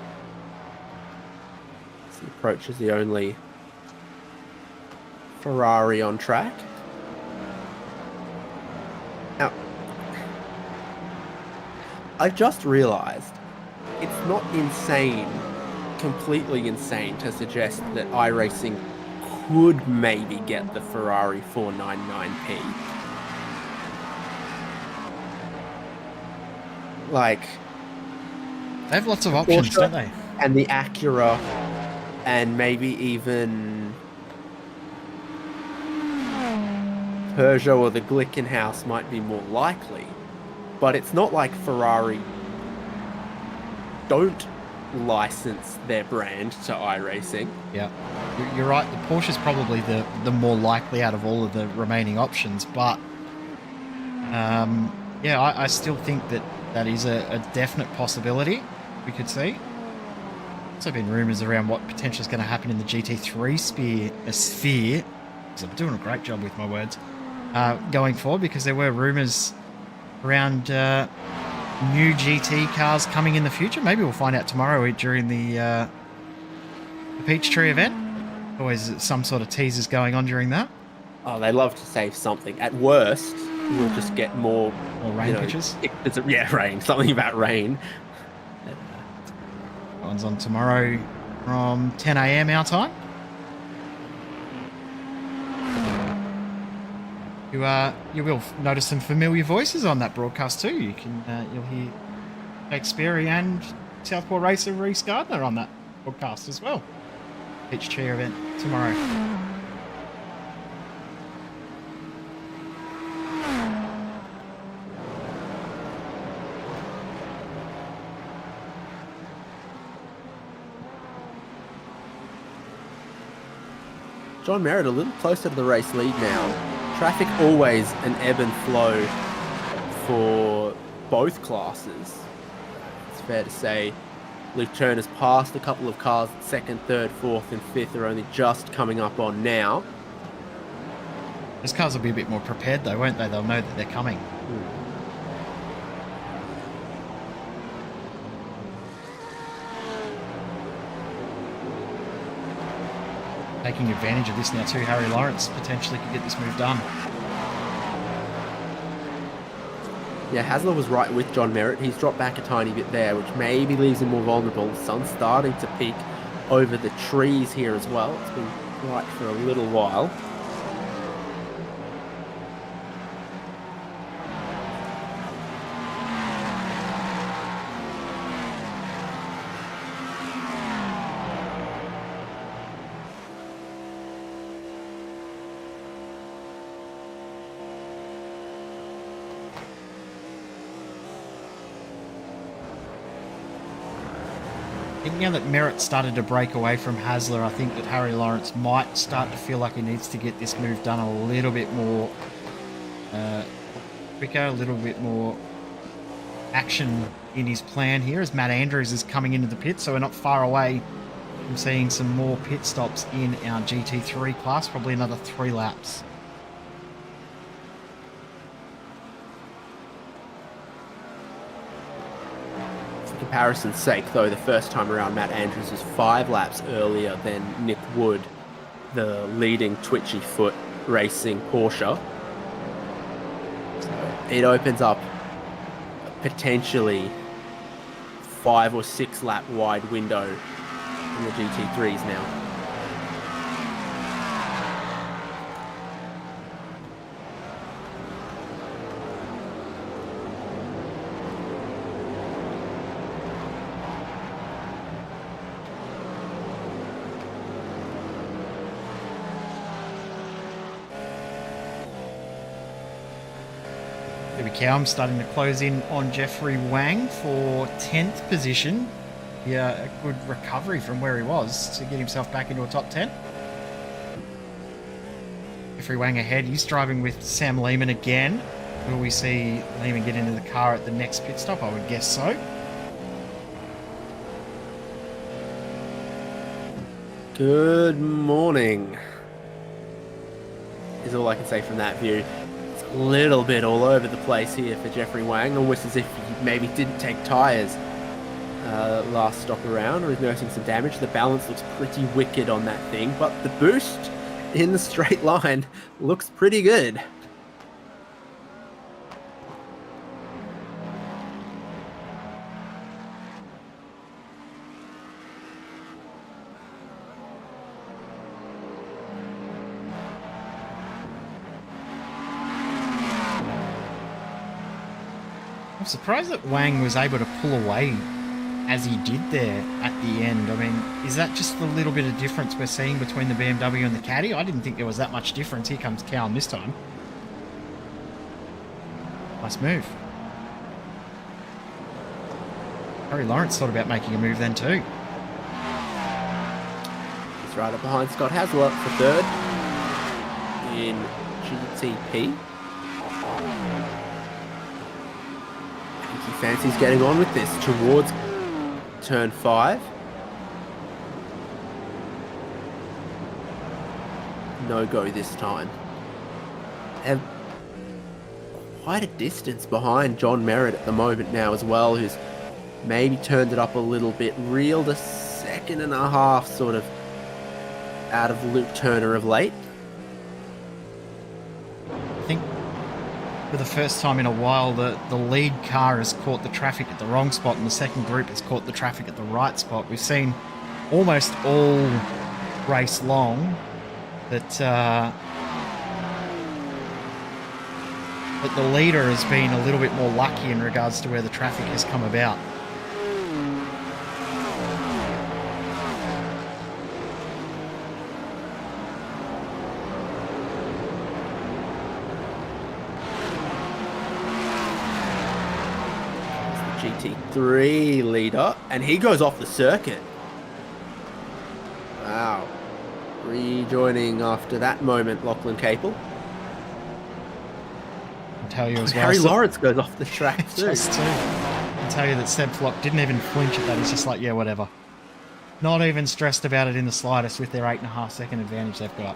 as he approaches the only Ferrari on track. I just realised it's not insane, completely insane, to suggest that iRacing could maybe get the Ferrari 499P. Like, They have lots of options, Porsche don't they? and the Acura, and maybe even Peugeot or the Glickenhaus might be more likely. But it's not like Ferrari don't license their brand to iRacing. Yeah, you're right. The Porsche's probably the more likely out of all of the remaining options, but yeah, I still think that is a definite possibility we could see. There's also been rumours around what potentially is going to happen in the GT3 sphere. Because I'm doing a great job with my words going forward, because there were rumours around new GT cars coming in the future. Maybe we'll find out tomorrow during the Peachtree event. Always some sort of teasers going on during that. Oh, they love to save something. At worst, we'll just get more rain pictures. Yeah, rain. Something about rain. That one's on tomorrow from 10 a.m. our time. You will notice some familiar voices on that broadcast too. You'll hear Jake Sperry and Southpaw racer Reese Gardner on that broadcast as well. Peachtree event tomorrow. John Merritt a little closer to the race lead now. Traffic always an ebb and flow for both classes. It's fair to say Luke Turner's passed a couple of cars that second, third, fourth and fifth are only just coming up on now. Those cars will be a bit more prepared though, won't they? They'll know that they're coming. Taking advantage of this now too, Harry Lawrence potentially could get this move done. Yeah, Hasler was right with John Merritt. He's dropped back a tiny bit there, which maybe leaves him more vulnerable. The sun's starting to peek over the trees here as well. It's been bright for a little while. I think now that Merritt started to break away from Hasler, I think that Harry Lawrence might start to feel like he needs to get this move done a little bit more quicker, a little bit more action in his plan here, as Matt Andrews is coming into the pit, so we're not far away from seeing some more pit stops in our GT3 class, probably another 3 laps. Comparison's sake, though, the first time around Matt Andrews was 5 laps earlier than Nick Wood, the leading twitchy foot racing Porsche. So it opens up potentially 5 or 6 lap wide window in the GT3s now. I'm starting to close in on Jeffrey Wang for 10th position. Yeah, a good recovery from where he was to get himself back into a top 10. Jeffrey Wang ahead. He's driving with Sam Lehman again. Will we see Lehman get into the car at the next pit stop? I would guess so. Good morning, is all I can say from that view. Little bit all over the place here for Jeffrey Wang, almost as if he maybe didn't take tyres last stop around, or is nursing some damage. The balance looks pretty wicked on that thing, but the boost in the straight line looks pretty good. I'm surprised that Wang was able to pull away as he did there at the end. I mean, is that just the little bit of difference we're seeing between the BMW and the Caddy? I didn't think there was that much difference. Here comes Callum this time. Nice move. Harry Lawrence thought about making a move then too. He's right up behind Scott Hasler for third in GTP. I think he fancies getting on with this towards turn 5. No go this time. And quite a distance behind John Merritt at the moment now as well, who's maybe turned it up a little bit, reeled a second and a half sort of out of Luke Turner of late. I think for the first time in a while, the lead car has caught the traffic at the wrong spot and the second group has caught the traffic at the right spot. We've seen almost all race long that the leader has been a little bit more lucky in regards to where the traffic has come about. GT3 leader, and he goes off the circuit. Wow. Rejoining after that moment, Lachlan Capel. I'll tell you as well. Harry Lawrence goes off the track too. Just too. I'll tell you that Seb Flock didn't even flinch at that. He's just like, yeah, whatever. Not even stressed about it in the slightest with their 8.5 second advantage they've got.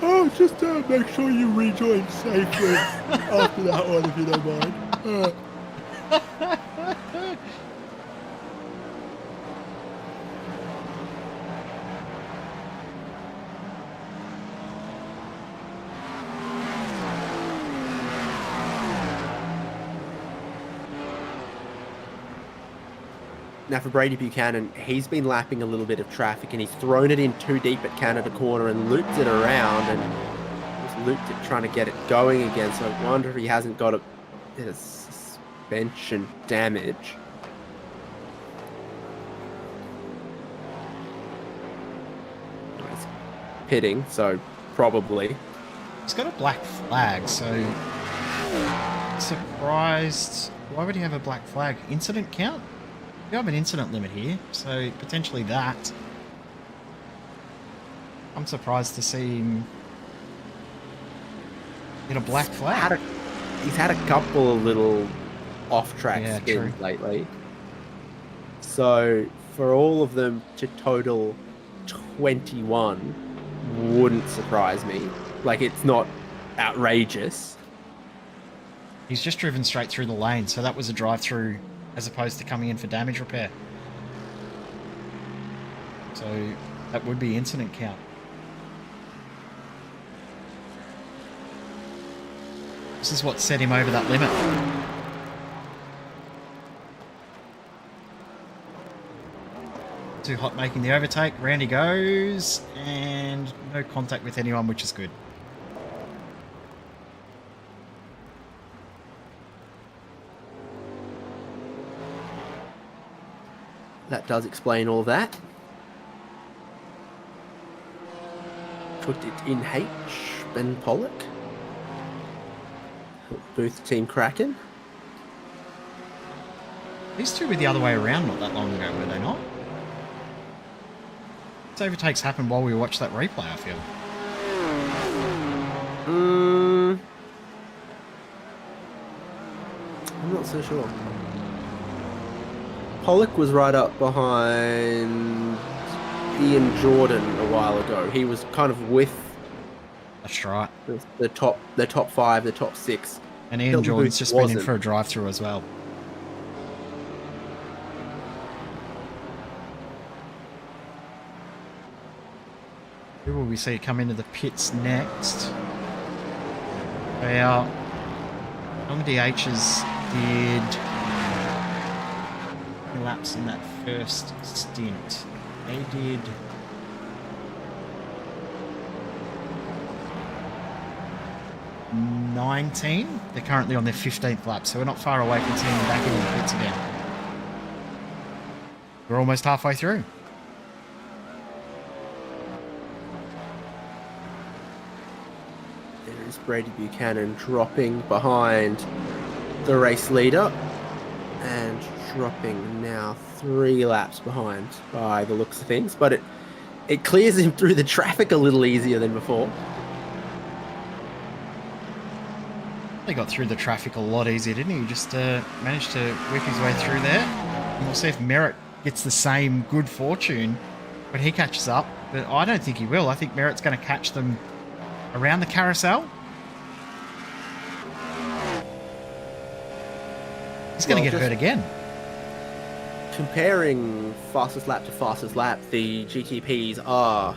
Oh, just make sure you rejoin safely after that one, if you don't mind. Now for Brady Buchanan, he's been lapping a little bit of traffic and he's thrown it in too deep at Canada Corner and looped it around and just looped it trying to get it going again. So I wonder if he hasn't got a bit of suspension damage. He's pitting, so probably. He's got a black flag, so surprised. Why would he have a black flag? Incident count? We have an incident limit here, so potentially that. I'm surprised to see him get a black flag. He's had a couple of little off-track Yeah, spins true. lately. So for all of them to total 21 wouldn't surprise me. Like, it's not outrageous. He's just driven straight through the lane, so that was a drive-through as opposed to coming in for damage repair. So that would be incident count. This is what set him over that limit. Too hot making the overtake. Round he goes, and no contact with anyone, which is good. That does explain all that. Put it in H, Ben Pollock. Booth Team Kraken. These two were the other way around not that long ago, were they not? These overtakes happened while we watched that replay, I feel. I'm not so sure. Pollock was right up behind Ian Jordan a while ago. He was kind of with That's right. the top 5, the top 6. And Ian Hilton Jordan's Booth just been in wasn't. for a drive-through as well. Who will we see come into the pits next? Well, LMDH's did laps in that first stint. They did 19. They're currently on their 15th lap, so we're not far away from seeing them back in the pits again. We're almost halfway through. There's Brady Buchanan dropping behind the race leader and dropping now 3 laps behind by the looks of things, but it clears him through the traffic a little easier than before. He got through the traffic a lot easier, didn't he? He just managed to whip his way through there. And we'll see if Merritt gets the same good fortune when he catches up, but I don't think he will. I think Merritt's going to catch them around the carousel. He's going to get hurt again. Comparing fastest lap to fastest lap, the GTPs are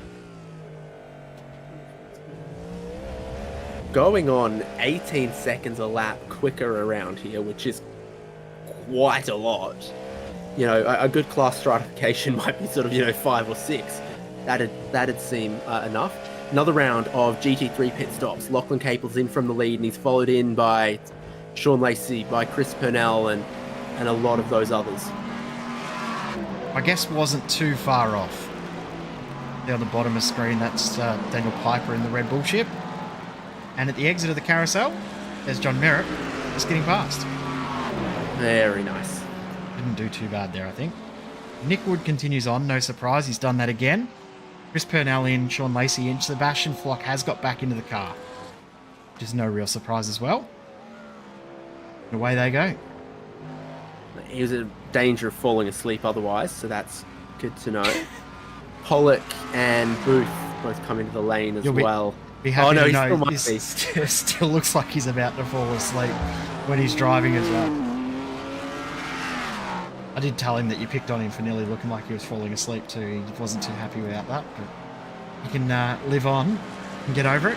going on 18 seconds a lap quicker around here, which is quite a lot. You know, a good class stratification might be sort of, you know, 5 or 6. That'd seem enough. Another round of GT3 pit stops. Lachlan Capel's in from the lead, and he's followed in by Sean Lacey, by Chris Purnell, and a lot of those others. I guess wasn't too far off. There on the bottom of the screen, that's Daniel Piper in the Red Bull ship. And at the exit of the carousel, there's John Merritt just getting past. Very nice. Didn't do too bad there, I think. Nick Wood continues on, no surprise, he's done that again. Chris Purnell in, Sean Lacey in. Sebastian Flock has got back into the car, which is no real surprise as well. And away they go. He was in danger of falling asleep otherwise, so that's good to know. Pollock and Booth both come into the lane as well. Be happy no, to he know still might this be. still looks like he's about to fall asleep when he's driving as well. I did tell him that you picked on him for nearly looking like he was falling asleep too. He wasn't too happy about that, but he can live on and get over it.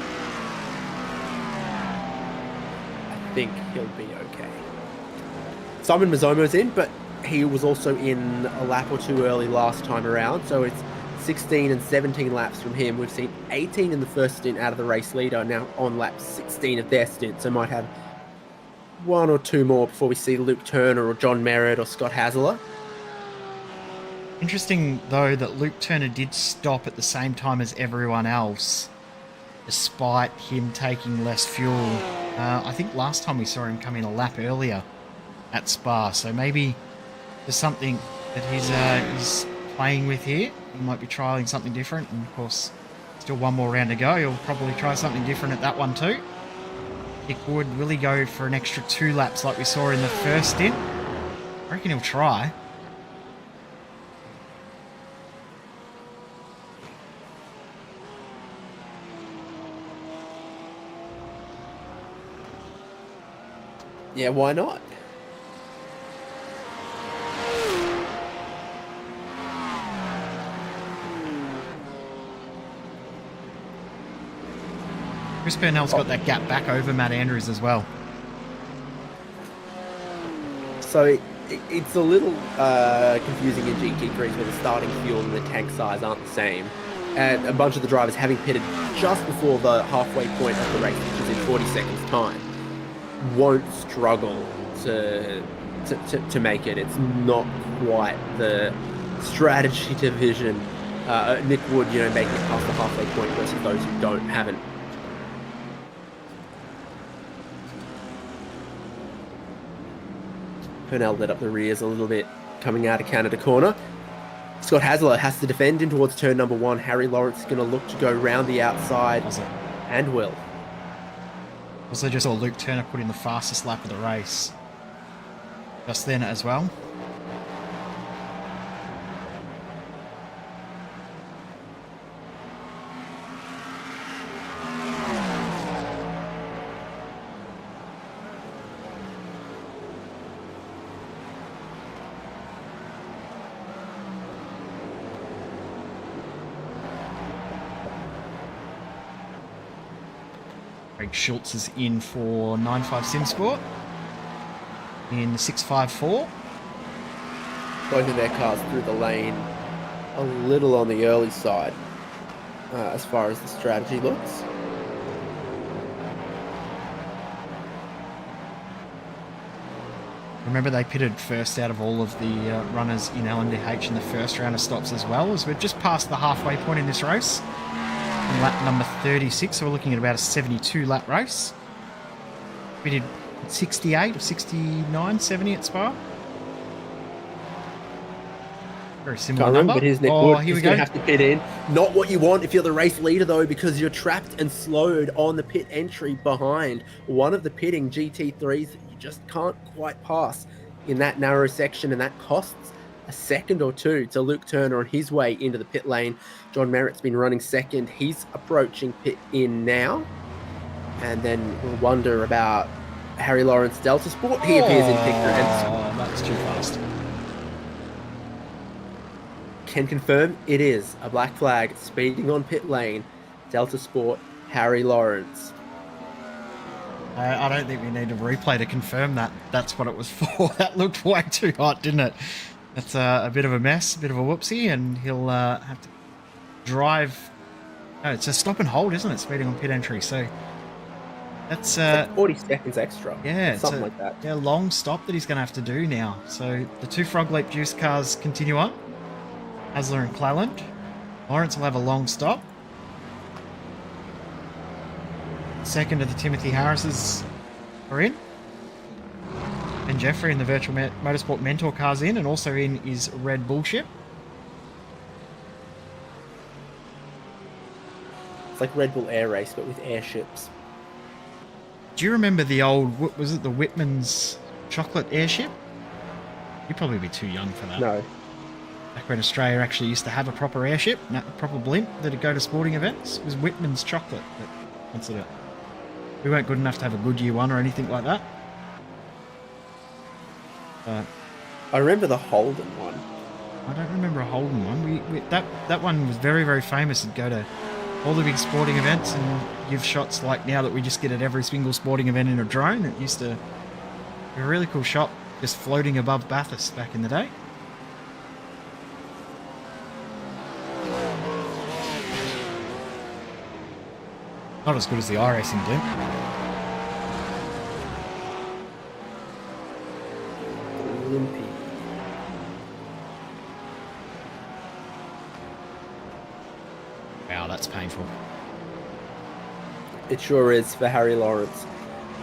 I think he'll be okay. Simon Mazzomo's in, but he was also in a lap or two early last time around, so it's 16 and 17 laps from him. We've seen 18 in the first stint out of the race leader, now on lap 16 of their stint, so might have 1 or 2 more before we see Luke Turner or John Merritt or Scott Hasler. Interesting, though, that Luke Turner did stop at the same time as everyone else, despite him taking less fuel. I think last time we saw him come in a lap earlier at Spa, so maybe there's something that he's playing with here. He might be trialling something different, and of course, still 1 more round to go. He'll probably try something different at that one too. Nick Wood, will he go for an extra 2 laps like we saw in the first stint? I reckon he'll try. Yeah, why not? Chris Purnell's got that gap back over Matt Andrews as well. So it's a little confusing in GT3s where the starting fuel and the tank size aren't the same. And a bunch of the drivers having pitted just before the halfway point of the race, which is in 40 seconds time, won't struggle to make it. It's not quite the strategy division. Nick Wood, you know, making it past the halfway point versus those who haven't. Purnell lit up the rears a little bit coming out of Canada corner. Scott Hasler has to defend in towards turn number 1. Harry Lawrence is going to look to go round the outside and will. Also just saw Luke Turner put in the fastest lap of the race just then as well. Craig Schultz is in for 95 Sim Sport in the 654. Both of their cars through the lane a little on the early side as far as the strategy looks. Remember, they pitted first out of all of the runners in LMDH in the first round of stops as well, as we're just past the halfway point in this race. On lap number 36, so we're looking at about a 72 lap race. We did 68 or 69, 70 at Spa. Very similar number. But isn't it Oh, good? here we He's going go. to have to pit in. Not what you want if you're the race leader, though, because you're trapped and slowed on the pit entry behind one of the pitting GT3s that you just can't quite pass in that narrow section, and that costs a second or two to Luke Turner on his way into the pit lane. John Merritt's been running second. He's approaching pit in now. And then we'll wonder about Harry Lawrence Delta Sport. He appears in picture and that's too fast. can confirm it is a black flag speeding on pit lane. Delta Sport, Harry Lawrence. I don't think we need a replay to confirm that. That's what it was for. That looked way too hot, didn't it? That's a bit of a mess, a bit of a whoopsie, and he'll have to drive. No, it's a stop and hold, isn't it? Speeding on pit entry. So that's Like 40 seconds extra. yeah, Something like that. Yeah, long stop that he's going to have to do now. So the two Frog Leap Juice cars continue on. Hasler and Cleland. Lawrence will have a long stop. Second of the Timothy Harrises are in. And Jeffrey and the Virtual Motorsport Mentor cars in, and also in is Red Bullship. It's like Red Bull Air Race, but with airships. Do you remember the old, was it the Whitman's chocolate airship? You'd probably be too young for that. No. Back when Australia actually used to have a proper airship, a proper blimp that'd go to sporting events, it was Whitman's chocolate that sponsored it. We weren't good enough to have a Goodyear one or anything like that. I remember the Holden one. I don't remember a Holden one. That one was very, very famous. It'd go to all the big sporting events and give shots like now that we just get at every single sporting event in a drone. It used to be a really cool shot just floating above Bathurst back in the day. Not as good as the iRacing blimp. Limpy. Wow, that's painful. It sure is for Harry Lawrence.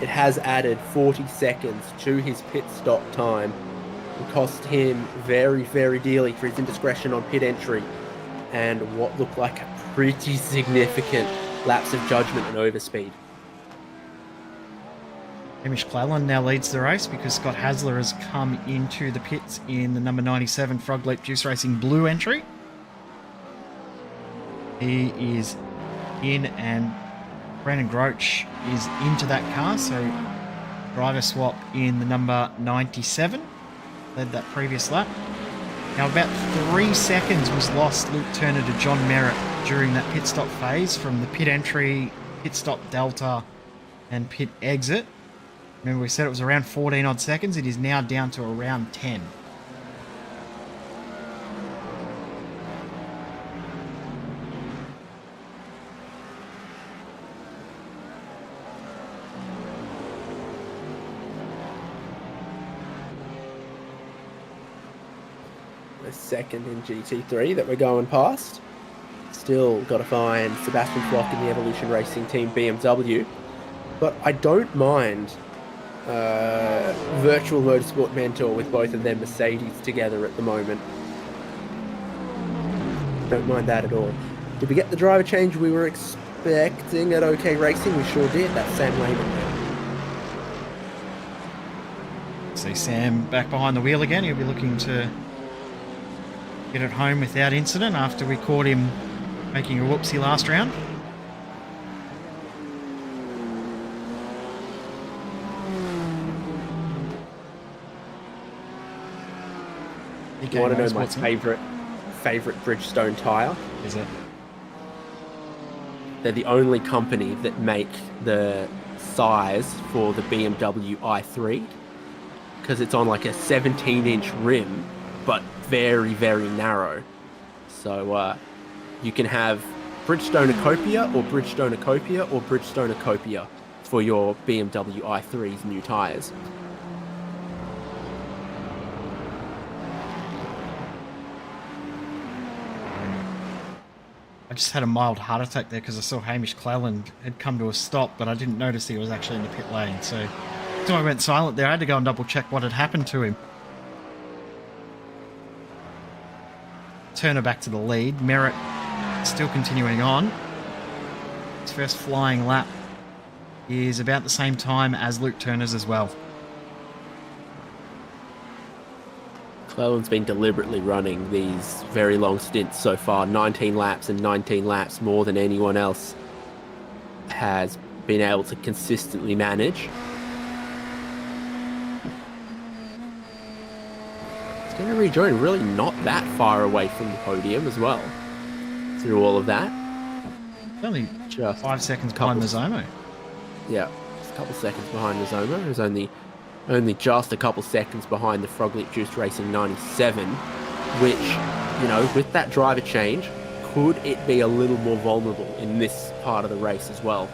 It has added 40 seconds to his pit stop time. It cost him very, very dearly for his indiscretion on pit entry and what looked like a pretty significant lapse of judgment and overspeed. Hamish Cleland now leads the race because Scott Hasler has come into the pits in the number 97 Frog Leap Juice Racing blue entry. He is in, and Brandon Groach is into that car, so driver swap in the number 97. Led that previous lap. Now about 3 seconds was lost, Luke Turner to John Merritt during that pit stop phase from the pit entry, pit stop delta, and pit exit. Remember we said it was around 14 odd seconds. It is now down to around 10. The second in GT3 that we're going past. Still got to find Sebastian Flock in the Evolution Racing Team BMW. But I don't mind Virtual Motorsport Mentor with both of them Mercedes together at the moment. Don't mind that at all. Did we get the driver change we were expecting at OK Racing? We sure did. That's Sam Lehman. See Sam back behind the wheel again. He'll be looking to get it home without incident after we caught him making a whoopsie last round. You want to know my favourite Bridgestone tyre? Is it? They're the only company that make the size for the BMW i3 because it's on like a 17-inch rim, but very, very narrow. So you can have Bridgestone Acopia or Bridgestone Acopia or Bridgestone Acopia for your BMW i3's new tyres. I just had a mild heart attack there because I saw Hamish Cleland had come to a stop, but I didn't notice he was actually in the pit lane. So I went silent there. I had to go and double check what had happened to him. Turner back to the lead. Merritt still continuing on. His first flying lap is about the same time as Luke Turner's as well. Cleland's been deliberately running these very long stints so far, 19 laps and 19 laps more than anyone else has been able to consistently manage. It's going to rejoin really not that far away from the podium as well through all of that. Only Just 5 seconds behind Mazomo. Yeah, just a couple seconds behind Mazomo, who's only just a couple seconds behind the Frog Leap Juiced Racing 97, which, you know, with that driver change, could it be a little more vulnerable in this part of the race as well?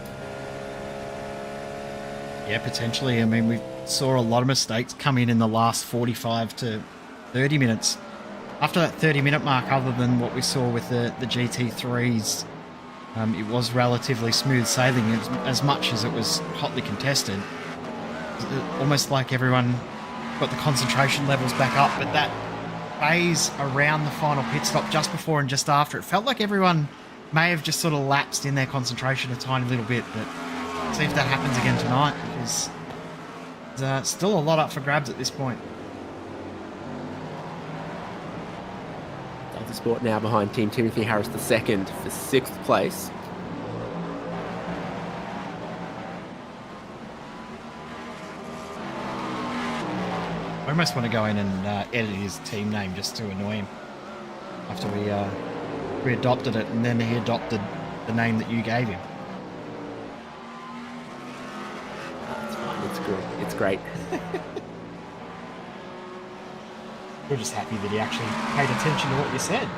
Yeah, potentially. I mean, we saw a lot of mistakes come in the last 45 to 30 minutes. After that 30-minute mark, other than what we saw with the GT3s, it was relatively smooth sailing as much as it was hotly contested. Almost like everyone got the concentration levels back up, but that phase around the final pit stop, just before and just after, it felt like everyone may have just sort of lapsed in their concentration a tiny little bit. But let's see if that happens again tonight, because there's still a lot up for grabs at this point. Delta Sport now behind Team Timothy Harris II for 6th place. I almost want to go in and edit his team name just to annoy him after we adopted it, and then he adopted the name that you gave him. It's fine. It's good. It's great. We're just happy that he actually paid attention to what you said.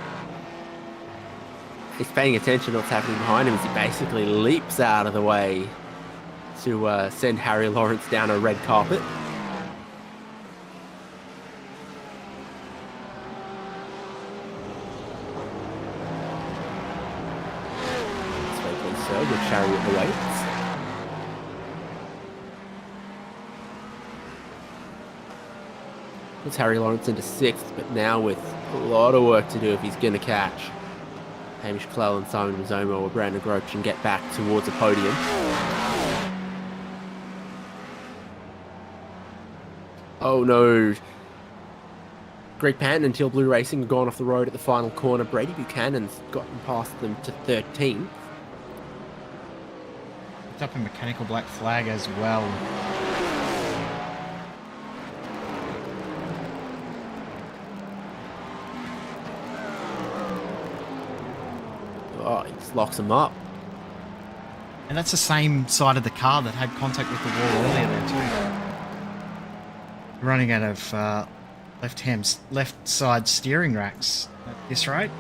He's paying attention to what's happening behind him as he basically leaps out of the way to send Harry Lawrence down a red carpet. Good chariot awaits. Puts Harry Lawrence into 6th, but now with a lot of work to do if he's going to catch Hamish Cleland, Simon Mazomo or Brandon Groach and get back towards the podium. Oh no. Greg Panton and Teal Blue Racing have gone off the road at the final corner. Brady Buchanan's gotten past them to 13th. Up a mechanical black flag as well. Oh, he just locks him up. And that's the same side of the car that had contact with the wall earlier there too. Running out of left side steering racks at this rate.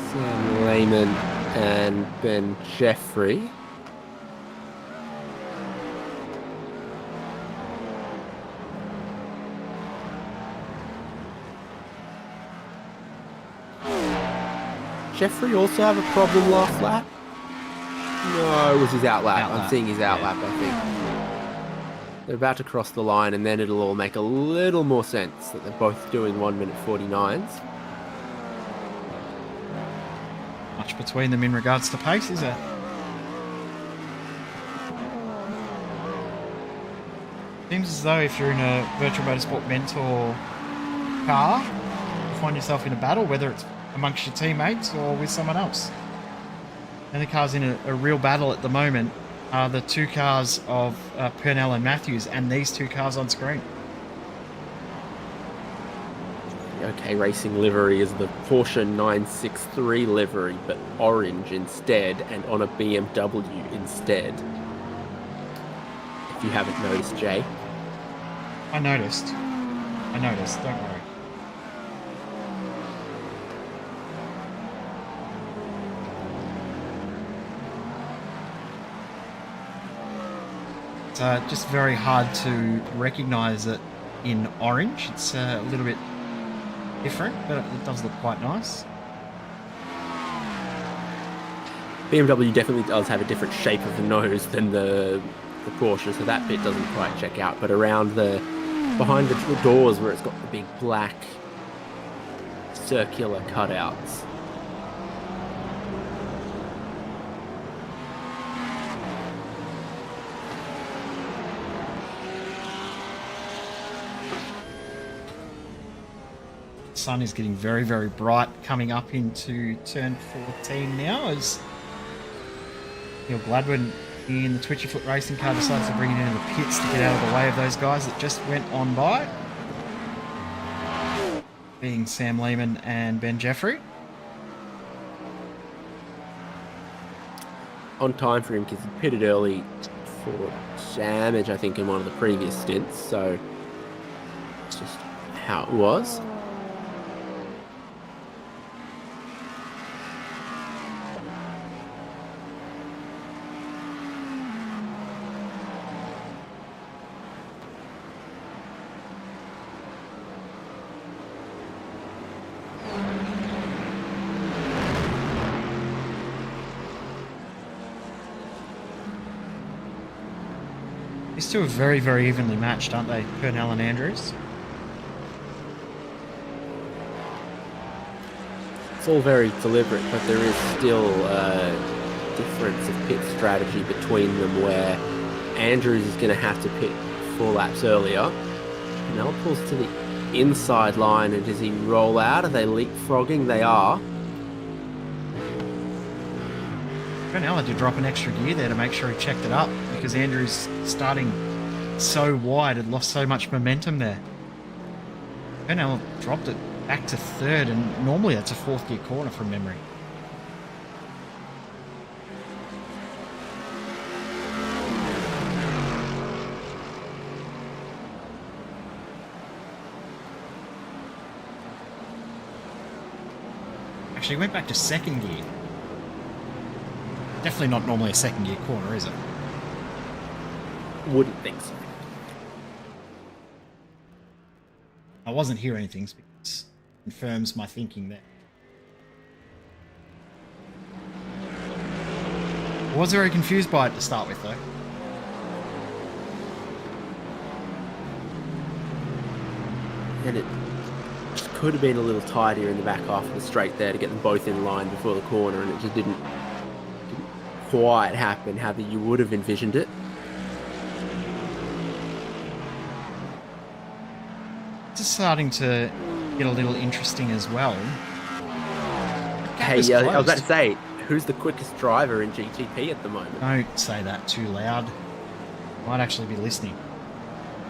Sam Lehman and Ben Jeffrey. Jeffrey also have a problem last lap? No, it was his outlap. I'm seeing his outlap, I think. They're about to cross the line and then it'll all make a little more sense that they're both doing 1:49s. Much between them in regards to pace, is there? Seems as though if you're in a Virtual Motorsport Mentor car, you find yourself in a battle, whether it's amongst your teammates or with someone else. And the cars in a real battle at the moment are the two cars of Purnell and Matthews and these two cars on screen. OK Racing livery is the Porsche 963 livery, but orange instead and on a BMW instead. If you haven't noticed, Jay. I noticed, don't worry. just very hard to recognise it in orange. It's a little bit different, but it does look quite nice. BMW definitely does have a different shape of the nose than the Porsche, so that bit doesn't quite check out. But around behind the doors where it's got the big black circular cutouts. Sun is getting very, very bright coming up into turn 14 now as Neil Gladwin in the Twitchy Foot racing car decides to bring it into the pits to get out of the way of those guys that just went on by, being Sam Lehman and Ben Jeffrey. On time for him because he pitted early for damage, I think, in one of the previous stints, so it's just how it was. These two are very, very evenly matched, aren't they, Purnell and Andrews? It's all very deliberate, but there is still a difference of pit strategy between them where Andrews is going to have to pit 4 laps earlier. Purnell pulls to the inside line, and does he roll out? Are they leapfrogging? They are. Purnell had to drop an extra gear there to make sure he checked it up because Andrews starting so wide had lost so much momentum there. Purnell dropped it back to third, and normally that's a 4th gear corner from memory. Actually, he went back to 2nd gear. Definitely not normally a 2nd gear corner, is it? Wouldn't think so. I wasn't hearing anything, so it confirms my thinking there. I was very confused by it to start with, though. And it just could have been a little tidier in the back half of the straight there to get them both in line before the corner, and it just didn't quite happen how you would have envisioned it. It's starting to get a little interesting as well. Hey, I was about to say, who's the quickest driver in GTP at the moment? Don't say that too loud. Might actually be listening.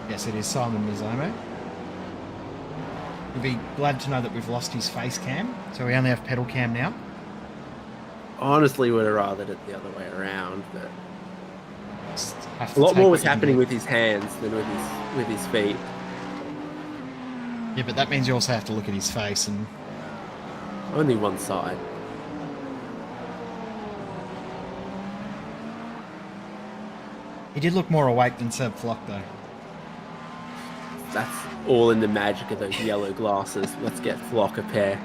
Yes, it is Simon Mizomo. You'll be glad to know that we've lost his face cam, so we only have pedal cam now. Honestly, would have rathered it the other way around, but A lot more was happening with his hands than with his feet. Yeah, but that means you also have to look at his face, and Only one side. he did look more awake than Seb Flock, though. That's all in the magic of those yellow glasses. Let's get Flock a pair.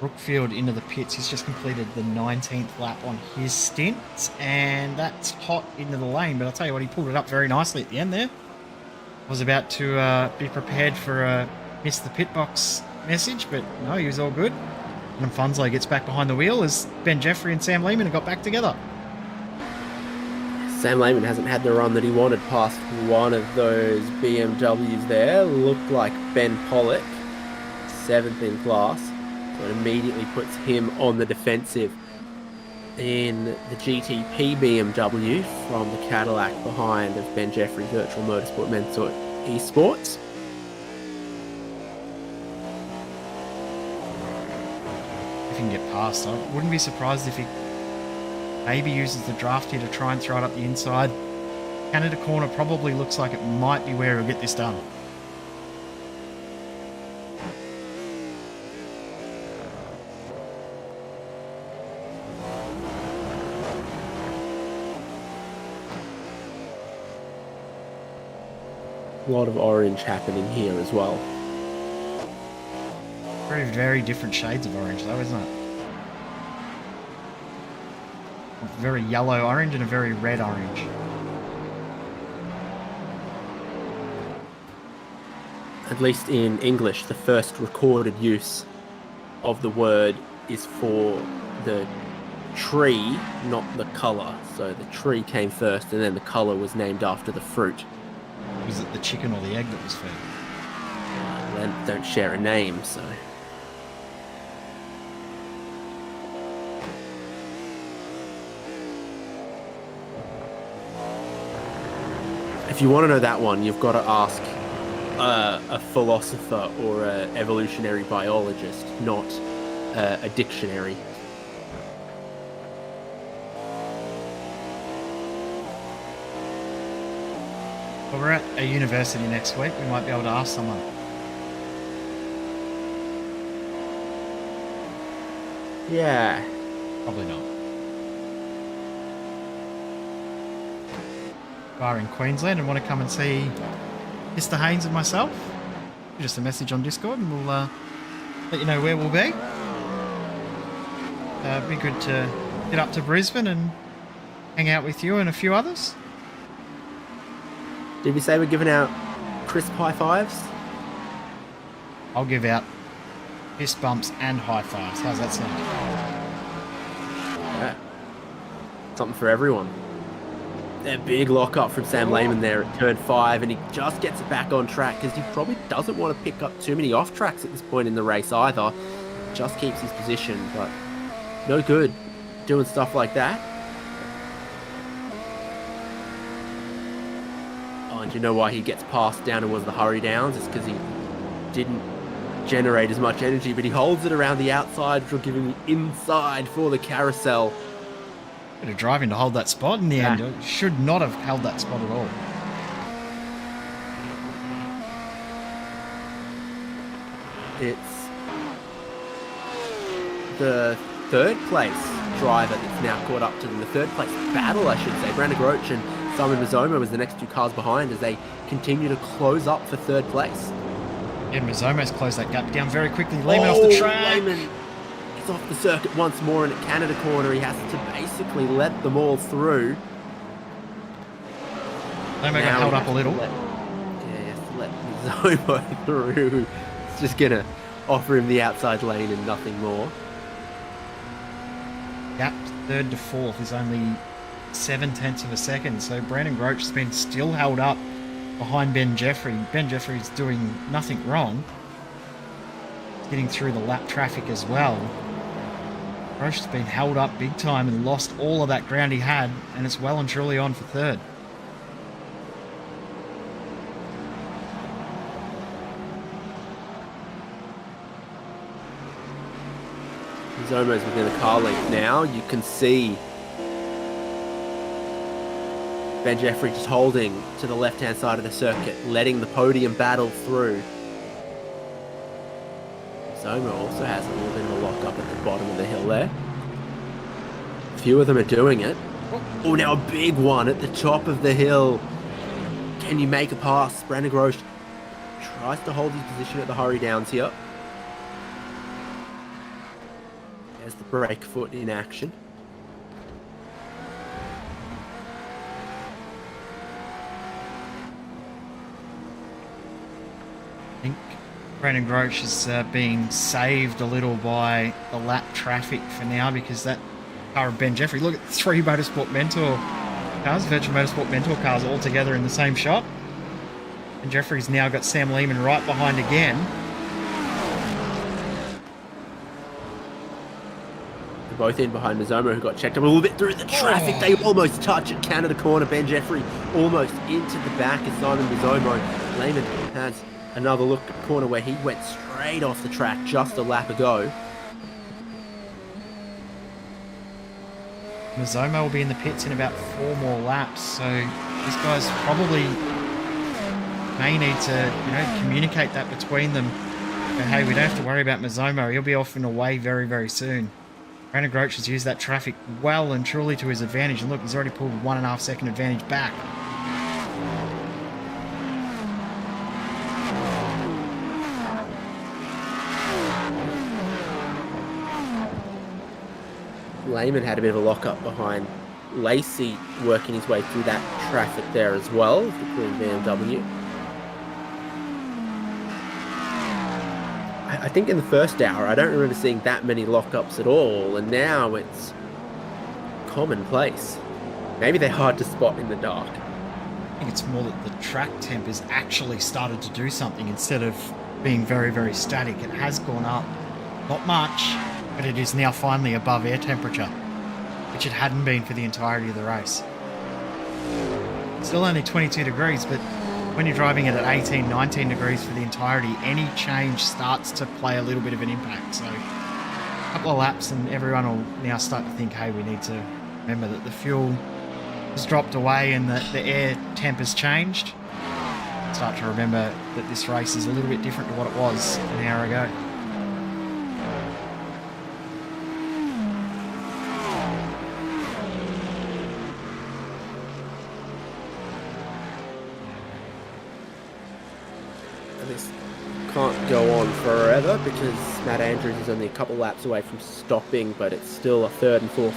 Brookfield into the pits. He's just completed the 19th lap on his stint, and that's hot into the lane. But I'll tell you what, he pulled it up very nicely at the end there. Was about to be prepared for a miss the pit box message, but no, he was all good. And Funzo gets back behind the wheel as Ben Jeffrey and Sam Lehman have got back together. Sam Lehman hasn't had the run that he wanted past one of those BMWs there. Looked like Ben Pollock, 7th in class. So it immediately puts him on the defensive in the GTP BMW from the Cadillac behind of Ben Jeffrey Virtual Motorsport Mentor Esports. If he can get past, I wouldn't be surprised if he maybe uses the draft here to try and throw it up the inside. Canada corner probably looks like it might be where he'll get this done. A lot of orange happening here as well. Very, very different shades of orange, though, isn't it? A very yellow orange and a very red orange. At least in English, the first recorded use of the word is for the tree, not the colour. So the tree came first and then the colour was named after the fruit. Was it the chicken or the egg that was fed? They don't share a name, so... If you want to know that one, you've got to ask a philosopher or an evolutionary biologist, not a dictionary. Well, we're at a university next week. We might be able to ask someone. Yeah. Probably not. If you are in Queensland and want to come and see Mr. Haynes and myself, just a message on Discord and we'll let you know where we'll be. It'd be good to get up to Brisbane and hang out with you and a few others. Did we say we're giving out crisp high fives? I'll give out fist bumps and high fives. How's that sound? Yeah. Something for everyone. A big lock up from Sam Lehman there at turn 5, and he just gets it back on track because he probably doesn't want to pick up too many off tracks at this point in the race either. Just keeps his position, but no good doing stuff like that. Oh, and you know why he gets passed down towards the hurry downs? It's because he didn't generate as much energy, but he holds it around the outside, which will give him the inside for the carousel. Bit of driving to hold that spot in the end. Should not have held that spot at all. It's the third place driver that's now caught up to them. The third place battle, I should say. Brandon Groach and Simon Mazzomo was the next two cars behind as they continue to close up for third place. Yeah, Mazzomo's closed that gap down very quickly. Lehman off the track. Lehman is off the circuit once more, and at Canada corner he has to basically let them all through. Lehman got held up a little. Let Mazzomo through. It's just going to offer him the outside lane and nothing more. Gap third to fourth is only 0.7 of a second, so Brandon Groach has been still held up behind Ben Jeffrey. Ben Jeffrey's doing nothing wrong. He's getting through the lap traffic as well. Groach has been held up big time and lost all of that ground he had, and it's well and truly on for third. He's almost within a car length now. You can see Ben Jeffrey just holding to the left-hand side of the circuit, letting the podium battle through. Zoma also has a little bit of a lock up at the bottom of the hill there. A few of them are doing it. Oh, now a big one at the top of the hill. Can you make a pass? Brandon Groach tries to hold his position at the hurry downs here. There's the brake foot in action. I think Brandon Groach is being saved a little by the lap traffic for now, because that car of Ben Jeffrey, look at 3 Motorsport Mentor cars, Virtual Motorsport Mentor cars all together in the same shot. And Jeffrey's now got Sam Lehman right behind again. They're both in behind Mazzomo, who got checked up a little bit through the traffic. They almost touch at Canada corner. Ben Jeffrey almost into the back of Simon Mazzomo. Lehman has another look at the corner where he went straight off the track just a lap ago. Mazzomo will be in the pits in about 4 more laps, so these guys probably may need to, communicate that between them. But hey, we don't have to worry about Mazzomo. He'll be off and away very, very soon. Brandon Groach has used that traffic well and truly to his advantage. And look, he's already pulled 1.5 second advantage back. Lehman had a bit of a lock-up behind Lacey, working his way through that traffic there as well, the Queen BMW. I think in the first hour, I don't remember seeing that many lockups at all, and now it's commonplace. Maybe they're hard to spot in the dark. I think it's more that the track temp has actually started to do something instead of being very, very static. It has gone up, not much, but it is now finally above air temperature, which it hadn't been for the entirety of the race. Still only 22 degrees, but when you're driving it at 18, 19 degrees for the entirety, any change starts to play a little bit of an impact. So a couple of laps and everyone will now start to think, hey, we need to remember that the fuel has dropped away and that the air temp has changed. Start to remember that this race is a little bit different to what it was an hour ago. This can't go on forever because Matt Andrews is only a couple laps away from stopping, but it's still a third and fourth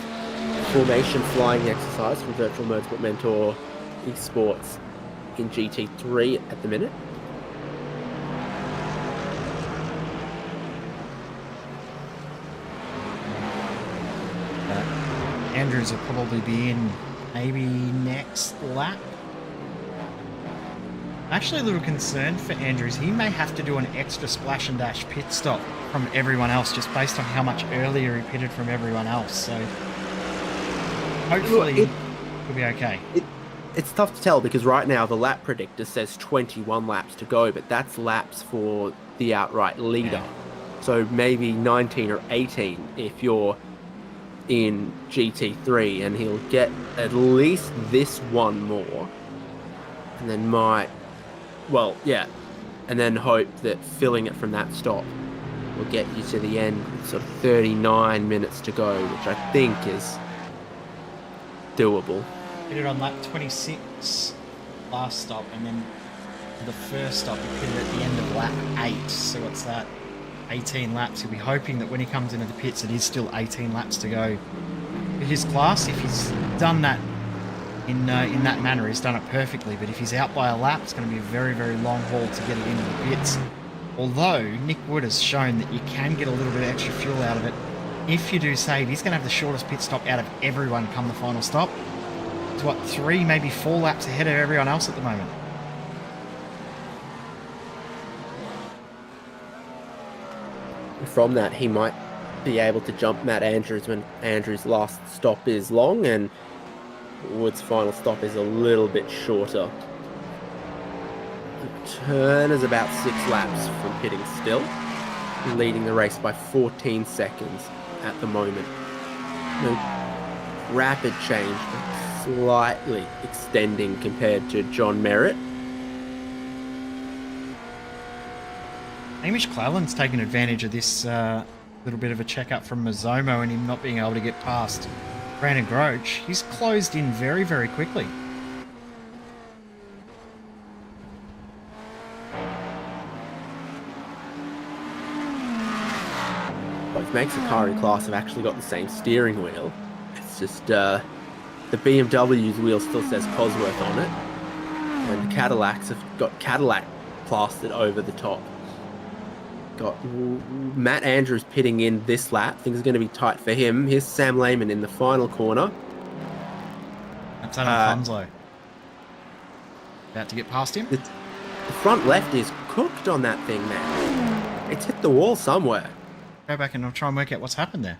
formation flying exercise from Virtual Motorsport Mentor Esports in GT3 at the minute. Andrews will probably be in maybe next lap. I'm actually a little concerned for Andrews. He may have to do an extra splash and dash pit stop from everyone else just based on how much earlier he pitted from everyone else. So hopefully he'll be okay. It's tough to tell because right now the lap predictor says 21 laps to go, but that's laps for the outright leader. So maybe 19 or 18 if you're in GT3, and he'll get at least this one more and then and then hope that filling it from that stop will get you to the end with sort of 39 minutes to go, which I think is doable. Pitted on lap 26 last stop, and then the first stop he pitted at the end of lap 8, so what's that, 18 laps. He'll be hoping that when he comes into the pits it is still 18 laps to go. For his class, if he's done that in that manner, he's done it perfectly, but if he's out by a lap, it's going to be a very, very long haul to get it into the pits. Although Nick Wood has shown that you can get a little bit of extra fuel out of it. If you do save, he's going to have the shortest pit stop out of everyone come the final stop. It's what, 3, maybe 4 laps ahead of everyone else at the moment. From that, he might be able to jump Matt Andrews when Andrews' last stop is long and Wood's final stop is a little bit shorter. The turn is about 6 laps from pitting still, leading the race by 14 seconds at the moment. No rapid change, but slightly extending compared to John Merritt. Hamish Cleland's taken advantage of this little bit of a check-up from Mazomo and him not being able to get past Brandon Groach. He's closed in very, very quickly. Both makes the car in class have actually got the same steering wheel. It's just the BMW's wheel still says Cosworth on it, and the Cadillacs have got Cadillac plastered over the top. Got Matt Andrews pitting in this lap. Things are going to be tight for him. Here's Sam Lehman in the final corner. That's Adam Funzlo. About to get past him. The front left is cooked on that thing, man. It's hit the wall somewhere. Go back and I'll try and work out what's happened there.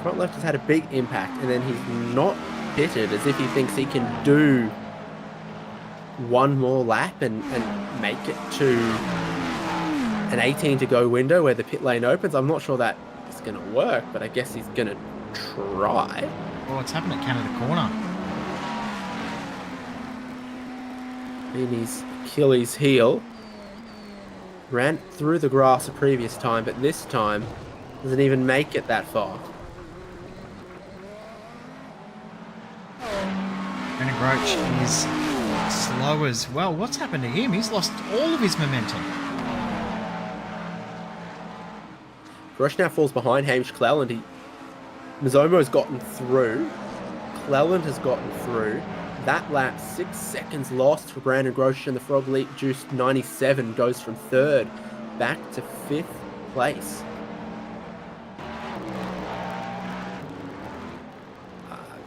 Front left has had a big impact, and then he's not pitted, as if he thinks he can do one more lap and make it to an 18 to go window where the pit lane opens. I'm not sure that is going to work, but I guess he's going to try. Oh, what's happened at Canada Corner? In his Achilles heel. Ran through the grass a previous time, but this time doesn't even make it that far. Brendan Groach is slow as well. What's happened to him? He's lost all of his momentum. Rush now falls behind Hamish Cleland. Mizomo's gotten through. Cleland has gotten through. That lap, 6 seconds lost for Brandon Grosh, and the Frog Leap Juiced 97 goes from 3rd back to 5th place.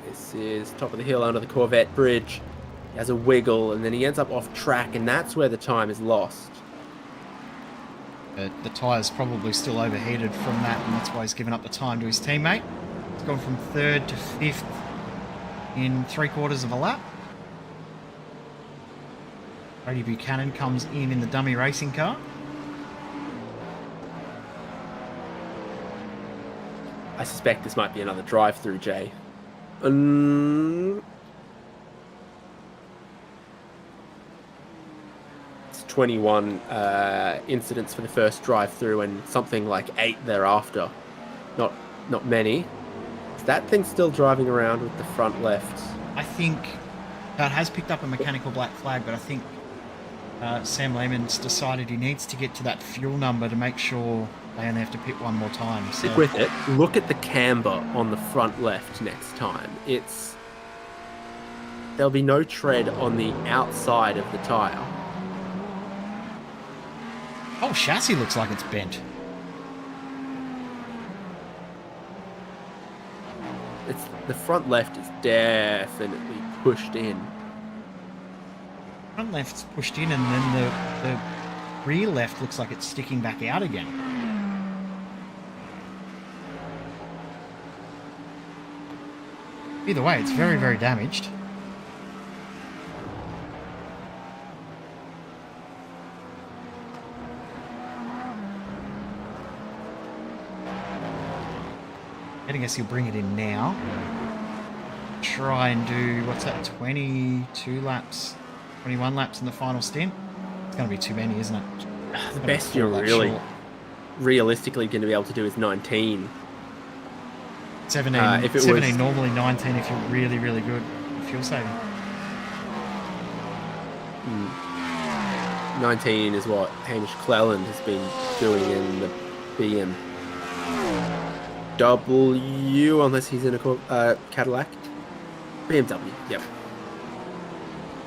This is top of the hill under the Corvette bridge. He has a wiggle, and then he ends up off track, and that's where the time is lost. The tyre's probably still overheated from that, and that's why he's given up the time to his teammate. He's gone from 3rd to 5th in 3/4 of a lap. Brady Buchanan comes in the dummy racing car. I suspect this might be another drive-through, Jay. It's 21 incidents for the first drive-through and something like 8 thereafter. Not many. Is that thing still driving around with the front left? I think that has picked up a mechanical black flag, but I think Sam Lehman's decided he needs to get to that fuel number to make sure they only have to pit one more time. So. Stick with it. Look at the camber on the front left next time. There'll be no tread on the outside of the tyre. Oh, chassis looks like it's bent. The front left is definitely pushed in. Front left's pushed in, and then the rear left looks like it's sticking back out again. Either way, it's very, very damaged. I guess he'll bring it in now. Try and do, what's that, 22 laps, 21 laps in the final stint? It's going to be too many, isn't it? The best you're really realistically going to be able to do is 19. 17, if it 17 was... normally 19 if you're really, really good at fuel saving. 19 is what Hamish Cleland has been doing in the BMW, unless he's in a Cadillac. BMW, yep.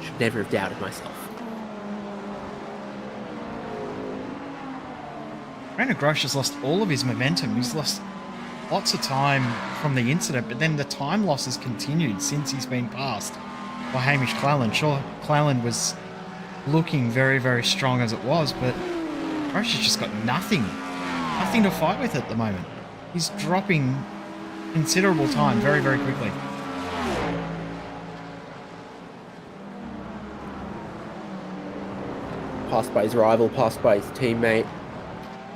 Should never have doubted myself. Brandon Grosh has lost all of his momentum. He's lost lots of time from the incident, but then the time loss has continued since he's been passed by Hamish Cleland. Sure, Cleland was looking very, very strong as it was, but Grosh has just got nothing to fight with at the moment. He's dropping considerable time very, very quickly. Passed by his rival, passed by his teammate.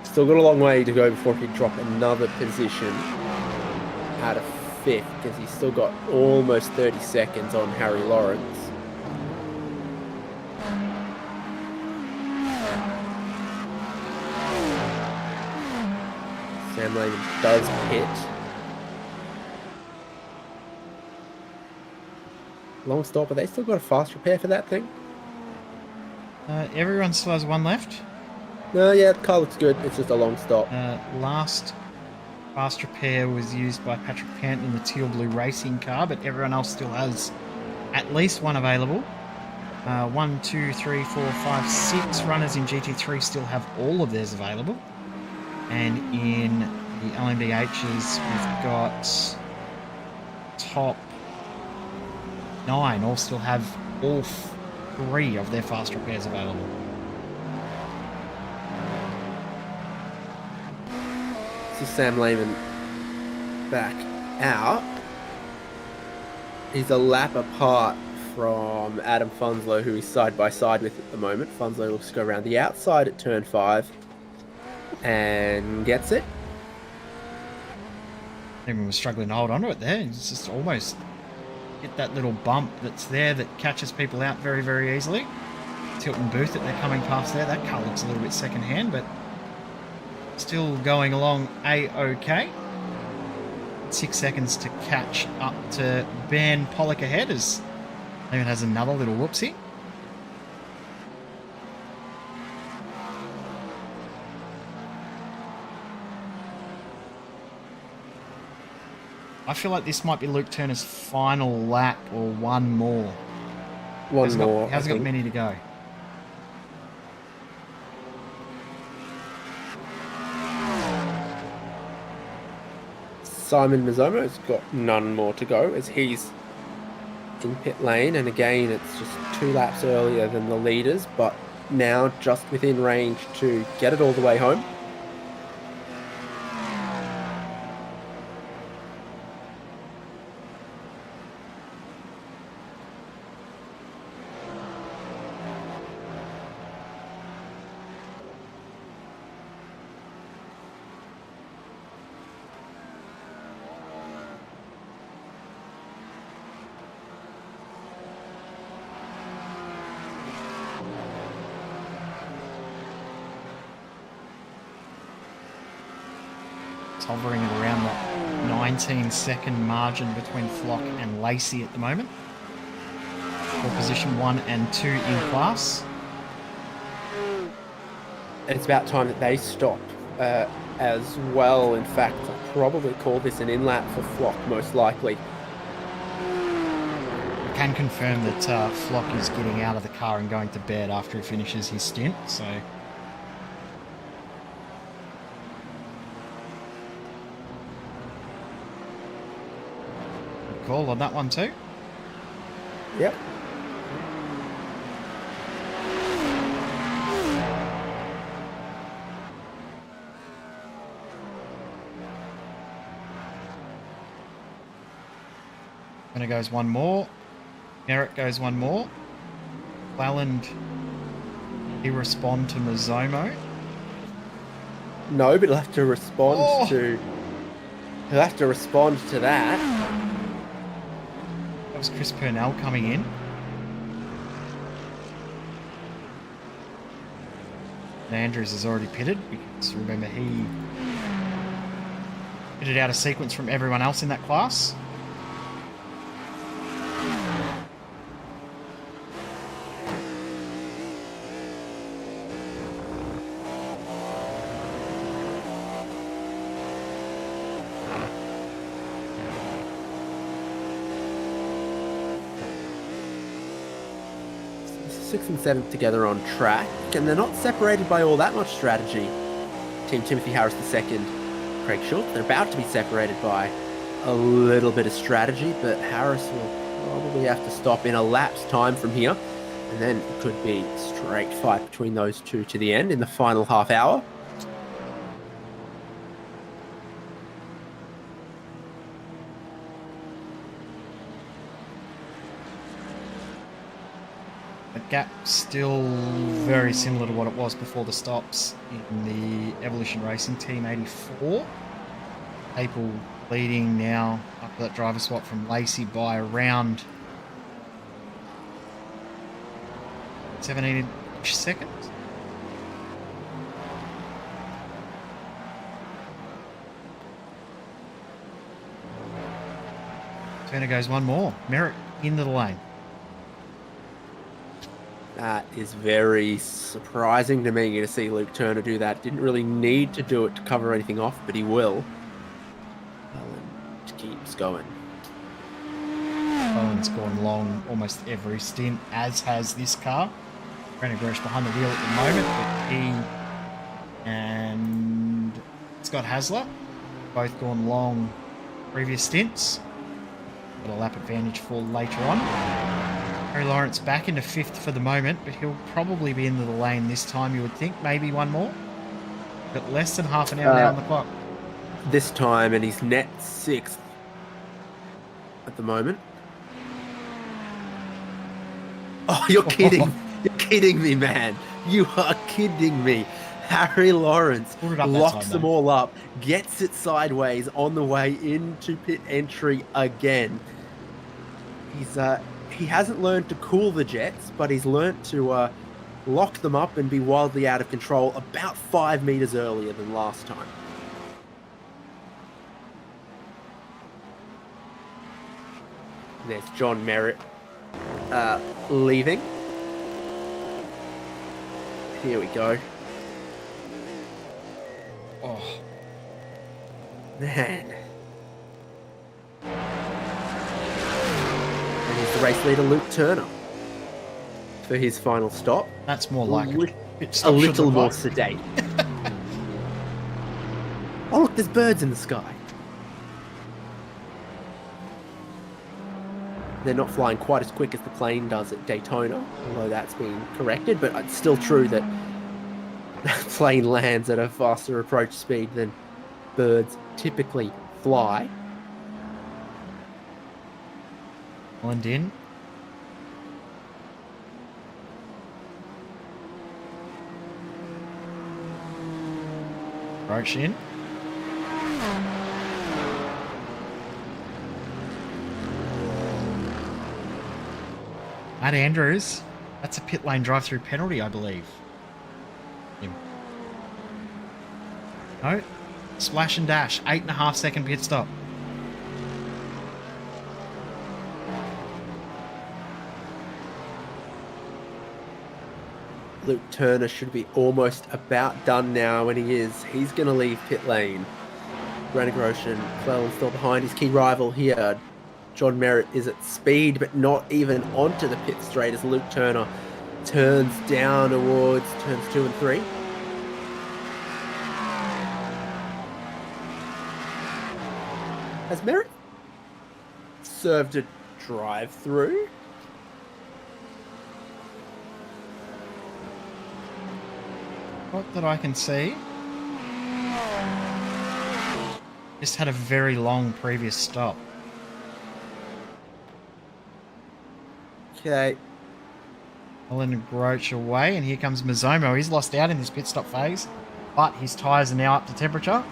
Still got a long way to go before he can drop another position out of 5th, because he's still got almost 30 seconds on Harry Lawrence. Sam Lehman does pit. Long stop, but they still got a fast repair for that thing? Everyone still has one left. No, yeah, the car looks good. It's just a long stop. Last fast repair was used by Patrick Pant in the teal blue racing car, but everyone else still has at least one available. 1, 2, 3, 4, 5, 6 runners in GT3 still have all of theirs available. And in the LMDHs, we've got top 9 all still have all 3 of their fast repairs available. This is Sam Lehman back out. He's a lap apart from Adam Funslow, who he's side by side with at the moment. Funslow looks to go around the outside at turn 5 and gets it. Everyone was struggling to hold on to it there. It's just almost hit that little bump that's there that catches people out very, very easily. Tilton Booth that they're coming past there. That car looks a little bit second-hand, but still going along A-OK. 6 seconds to catch up to Ben Pollock ahead as Even has another little whoopsie. I feel like this might be Luke Turner's final lap or one more. One more. He hasn't got many to go. Simon Mizomo's got none more to go as he's in pit lane, and again it's just 2 laps earlier than the leaders, but now just within range to get it all the way home. Hovering at around that 19-second margin between Flock and Lacey at the moment. For position 1 and 2 in class. And it's about time that they stop as well. In fact, I'll probably call this an in-lap for Flock, most likely. I can confirm that Flock is getting out of the car and going to bed after he finishes his stint, so... Call on that one too. Yep. And it goes one more. Merritt goes one more. Welland, he respond to Mizomo. No, but he'll have to respond to... He'll have to respond to that. That was Chris Purnell coming in. And Andrews is already pitted because remember he pitted out of sequence from everyone else in that class. Sixth and seventh together on track, and they're not separated by all that much strategy. Team Timothy Harris II, Craig Schultz, they're about to be separated by a little bit of strategy, but Harris will probably have to stop in a lap's time from here, and then it could be a straight fight between those two to the end in the final half hour. Gap still very similar to what it was before the stops in the Evolution Racing Team 84. Apel leading now after that driver swap from Lacey by around 17 seconds. Turner goes one more. Merritt into the lane. That is very surprising to me to see Luke Turner do that. Didn't really need to do it to cover anything off, but he will. Welland keeps going. Welland's gone long almost every stint, as has this car. Brandon Grosh behind the wheel at the moment, but he and Scott Hasler both gone long previous stints. Got a lap advantage for later on. Harry Lawrence back into 5th for the moment, but he'll probably be into the lane this time, you would think. Maybe one more. But less than half an hour now on the clock. This time, and he's net 6th at the moment. Oh, you're kidding. You're kidding me, man. You are kidding me. Harry Lawrence locks them all up, gets it sideways on the way into pit entry again. He hasn't learned to cool the jets, but he's learned to lock them up and be wildly out of control about 5 meters earlier than last time. There's John Merritt leaving. Here we go. Oh, Man. And here's the race leader, Luke Turner, for his final stop. that's more like Li- it. A little more sedate. Oh, look, there's birds in the sky. They're not flying quite as quick as the plane does at Daytona, although that's been corrected, but it's still true that the plane lands at a faster approach speed than birds typically fly. Blend in. Approach in. Matt Andrews, that's a pit lane drive-through penalty, I believe. Him. No, splash and dash, 8.5 second pit stop. Luke Turner should be almost about done now, and he is. He's going to leave pit lane. Brandon Grosjean, Clellan still behind his key rival here. John Merritt is at speed, but not even onto the pit straight as Luke Turner turns down towards turns 2 and 3. Has Merritt served a drive-through? Not that I can see. Just had a very long previous stop. Okay. Ellen Groach away, and here comes Mizomo. He's lost out in this pit stop phase, but his tyres are now up to temperature.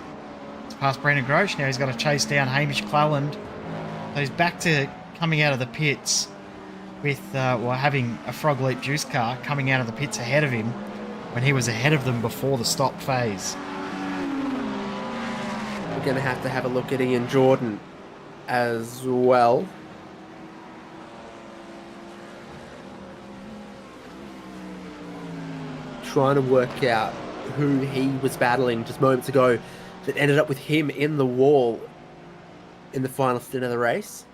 It's past Brandon Groach. Now he's got to chase down Hamish Cleland. So he's back to coming out of the pits with, having a Frog Leap juice car coming out of the pits ahead of him when he was ahead of them before the stop phase. We're going to have a look at Ian Jordan as well. Trying to work out who he was battling just moments ago that ended up with him in the wall in the final stint of the race.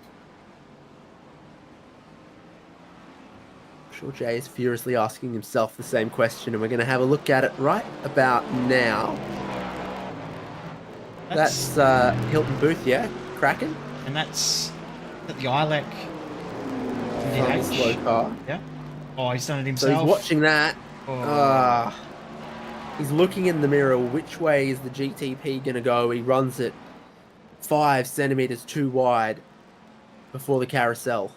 I'm sure Jay is furiously asking himself the same question, and we're going to have a look at it right about now. That's Hilton Booth, yeah? Kraken? And that's at the ILEC From the slow car. Yeah. Oh, he's done it So himself. he's watching that. Oh. He's looking in the mirror. Which way is the GTP going to go? He runs it 5 centimeters too wide before the carousel.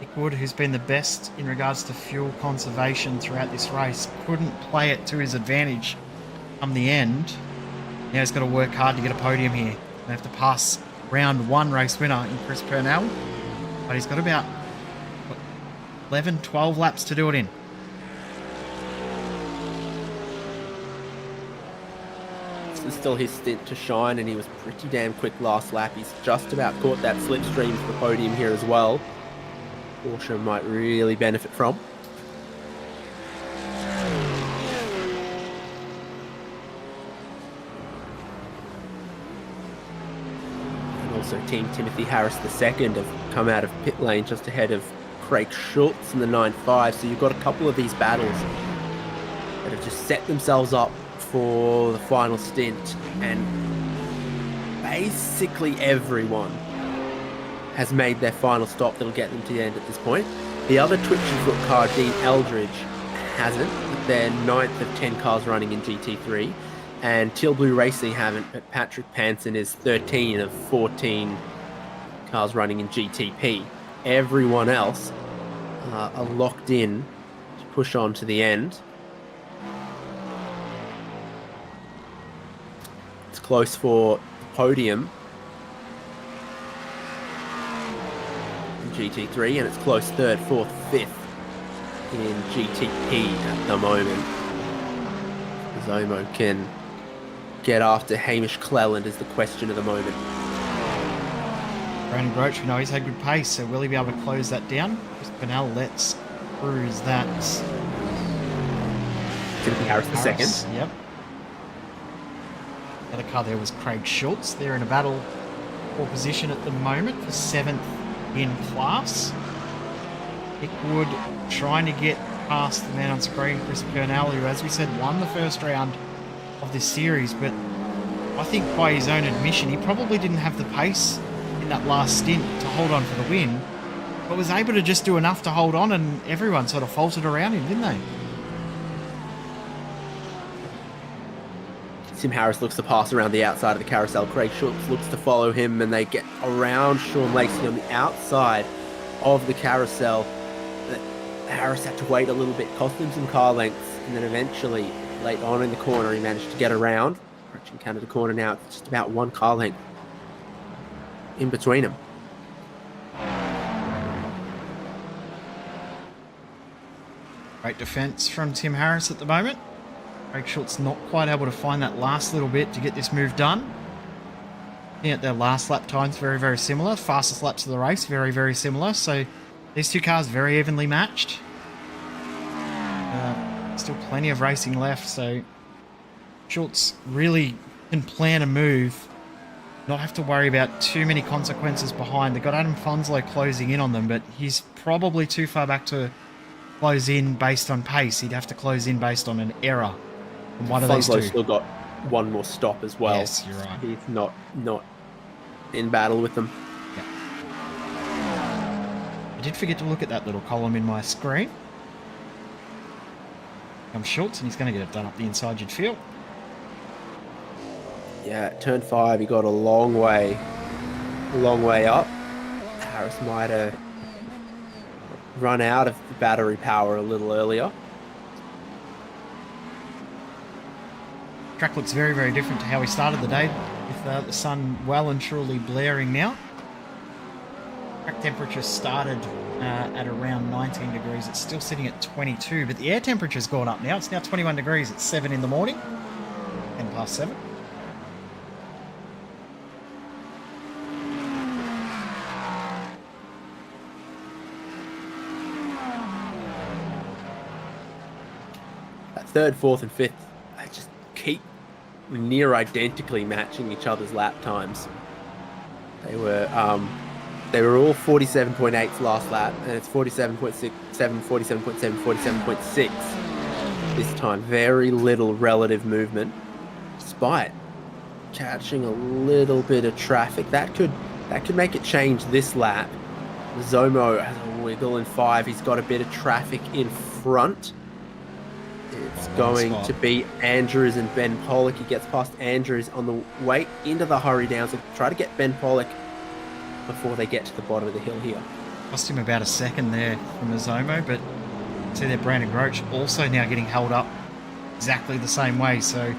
Nick Wood, who's been the best in regards to fuel conservation throughout this race, couldn't play it to his advantage come the end. Now he's got to work hard to get a podium here. They have to pass round 1 race winner in Chris Purnell, but he's got about 11, 12 laps to do it in. This is still his stint to shine, and he was pretty damn quick last lap. He's just about caught that slipstream for the podium here as well. Porsche might really benefit from. Also, Team Timothy Harris II have come out of pit lane just ahead of Craig Schultz in the 9.5. So you've got a couple of these battles that have just set themselves up for the final stint, and basically everyone has made their final stop that'll get them to the end at this point. The other twitchy foot car, Dean Eldridge, hasn't. They're 9th of 10 cars running in GT3. And Teal Blue Racing haven't, but Patrick Panson is 13 of 14 cars running in GTP. Everyone else are locked in to push on to the end. It's close for the podium in GT3, and it's close 3rd, 4th, 5th in GTP at the moment. Zomo can get after Hamish Cleland is the question of the moment. Brandon Groach, we know he's had good pace, so will he be able to close that down? Chris Purnell lets cruise that. Timothy Harris the second. Yep. The other car there was Craig Schultz. They're in a battle for position at the moment for 7th in class. Hickwood trying to get past the man on screen, Chris Purnell, who, as we said, won the first round of this series, but I think by his own admission, he probably didn't have the pace in that last stint to hold on for the win, but was able to just do enough to hold on, and everyone sort of faltered around him, didn't they? Tim Harris looks to pass around the outside of the carousel. Craig Schultz looks to follow him, and they get around Sean Lacey on the outside of the carousel. Harris had to wait a little bit, cost him some car lengths, and then eventually, late on in the corner, he managed to get around. Approaching Canada corner now, it's just about 1 car length in between them. Great defence from Tim Harris at the moment. Craig Schultz not quite able to find that last little bit to get this move done. Looking at their last lap times, very, very similar. Fastest laps of the race, very, very similar. So these two cars very evenly matched. Still plenty of racing left, so Schultz really can plan a move, not have to worry about too many consequences behind. They've got Adam Fonslow closing in on them, but he's probably too far back to close in based on pace. He'd have to close in based on an error from one of these two. Fonslow's still got one more stop as well. Yes, you're right. He's not in battle with them. Yep. I did forget to look at that little column in my screen. Comes Schultz, and he's going to get it done up the inside, you'd feel. Yeah, turn 5, he got a long way up. Harris might have run out of the battery power a little earlier. Track looks very, very different to how we started the day, with the sun well and truly blaring now. Track temperature started at around 19 degrees. It's still sitting at 22, but the air temperature's gone up now. It's now 21 degrees at 7 in the morning, 10 past 7. That 3rd, 4th, and 5th, they just keep near identically matching each other's lap times. They were all 47.8 last lap, and it's 47.6, 47.7, 47.6 this time. Very little relative movement, despite catching a little bit of traffic. That could make it change this lap. Zomo has a wiggle in 5. He's got a bit of traffic in front. It's going to be Andrews and Ben Pollock. He gets past Andrews on the way into the hurry down, so try to get Ben Pollock before they get to the bottom of the hill here. Cost him about a second there from Azomo, but see there Brandon Groach also now getting held up exactly the same way. So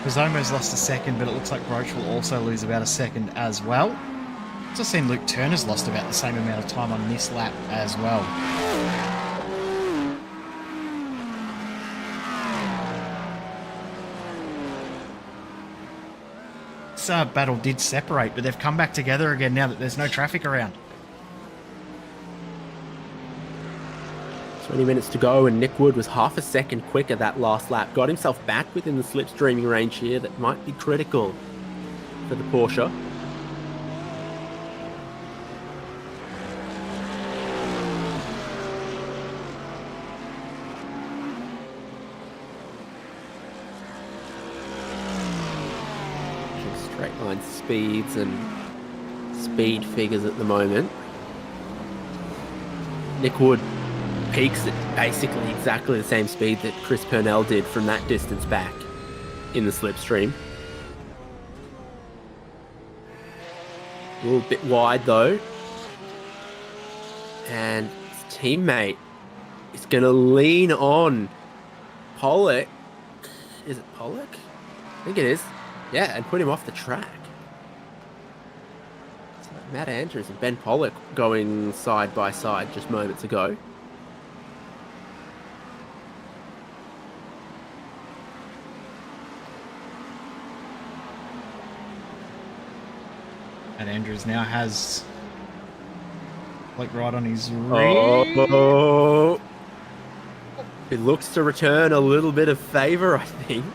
Azomo's lost a second, but it looks like Groach will also lose about a second as well. Also seen Luke Turner's lost about the same amount of time on this lap as well. Battle did separate, but they've come back together again now that there's no traffic around. 20 minutes to go, and Nick Wood was half a second quicker that last lap. Got himself back within the slipstreaming range here that might be critical for the Porsche. Straight line speeds and speed figures at the moment. Nick Wood peaks at basically exactly the same speed that Chris Purnell did from that distance back in the slipstream. A little bit wide though. And his teammate is going to lean on Pollock. Is it Pollock? I think it is. Yeah, and put him off the track. So Matt Andrews and Ben Pollock going side by side just moments ago. And Andrews now has Blake right on his rear. Oh, it looks to return a little bit of favour, I think.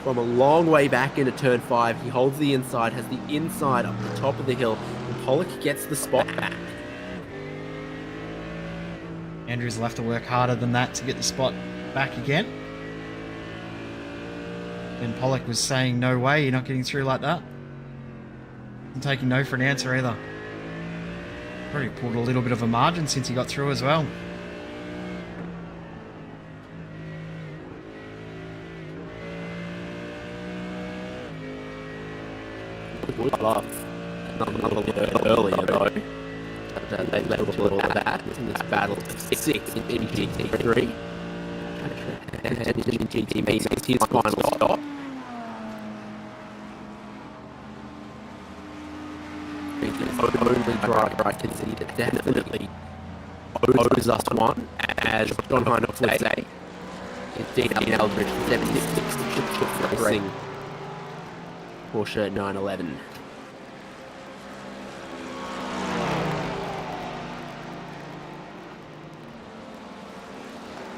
From a long way back into turn 5, he holds the inside, has the inside up the top of the hill, and Pollock gets the spot back. Andrews will have to work harder than that to get the spot back again. And Pollock was saying, no way, you're not getting through like that. And taking no for an answer either. Probably pulled a little bit of a margin since he got through as well. Another bit earlier though. They were a little bad in this battle. 6 in GT3. And in GT makes his final stop. Only driver I can see that definitely owes us one, as John Hinoff would say. It's Dean Eldridge, 76 racing Porsche 911.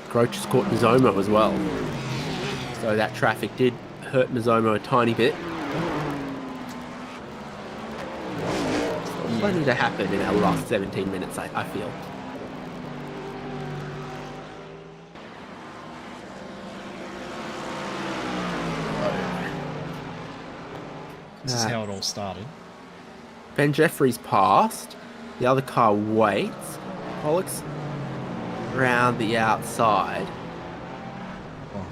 Groach has caught Mizomo as well. So that traffic did hurt Mizomo a tiny bit. It's likely to happen in our last 17 minutes, I feel. This is how it all started. Ben Jeffries passed. The other car waits. Pollock's around the outside. Oh.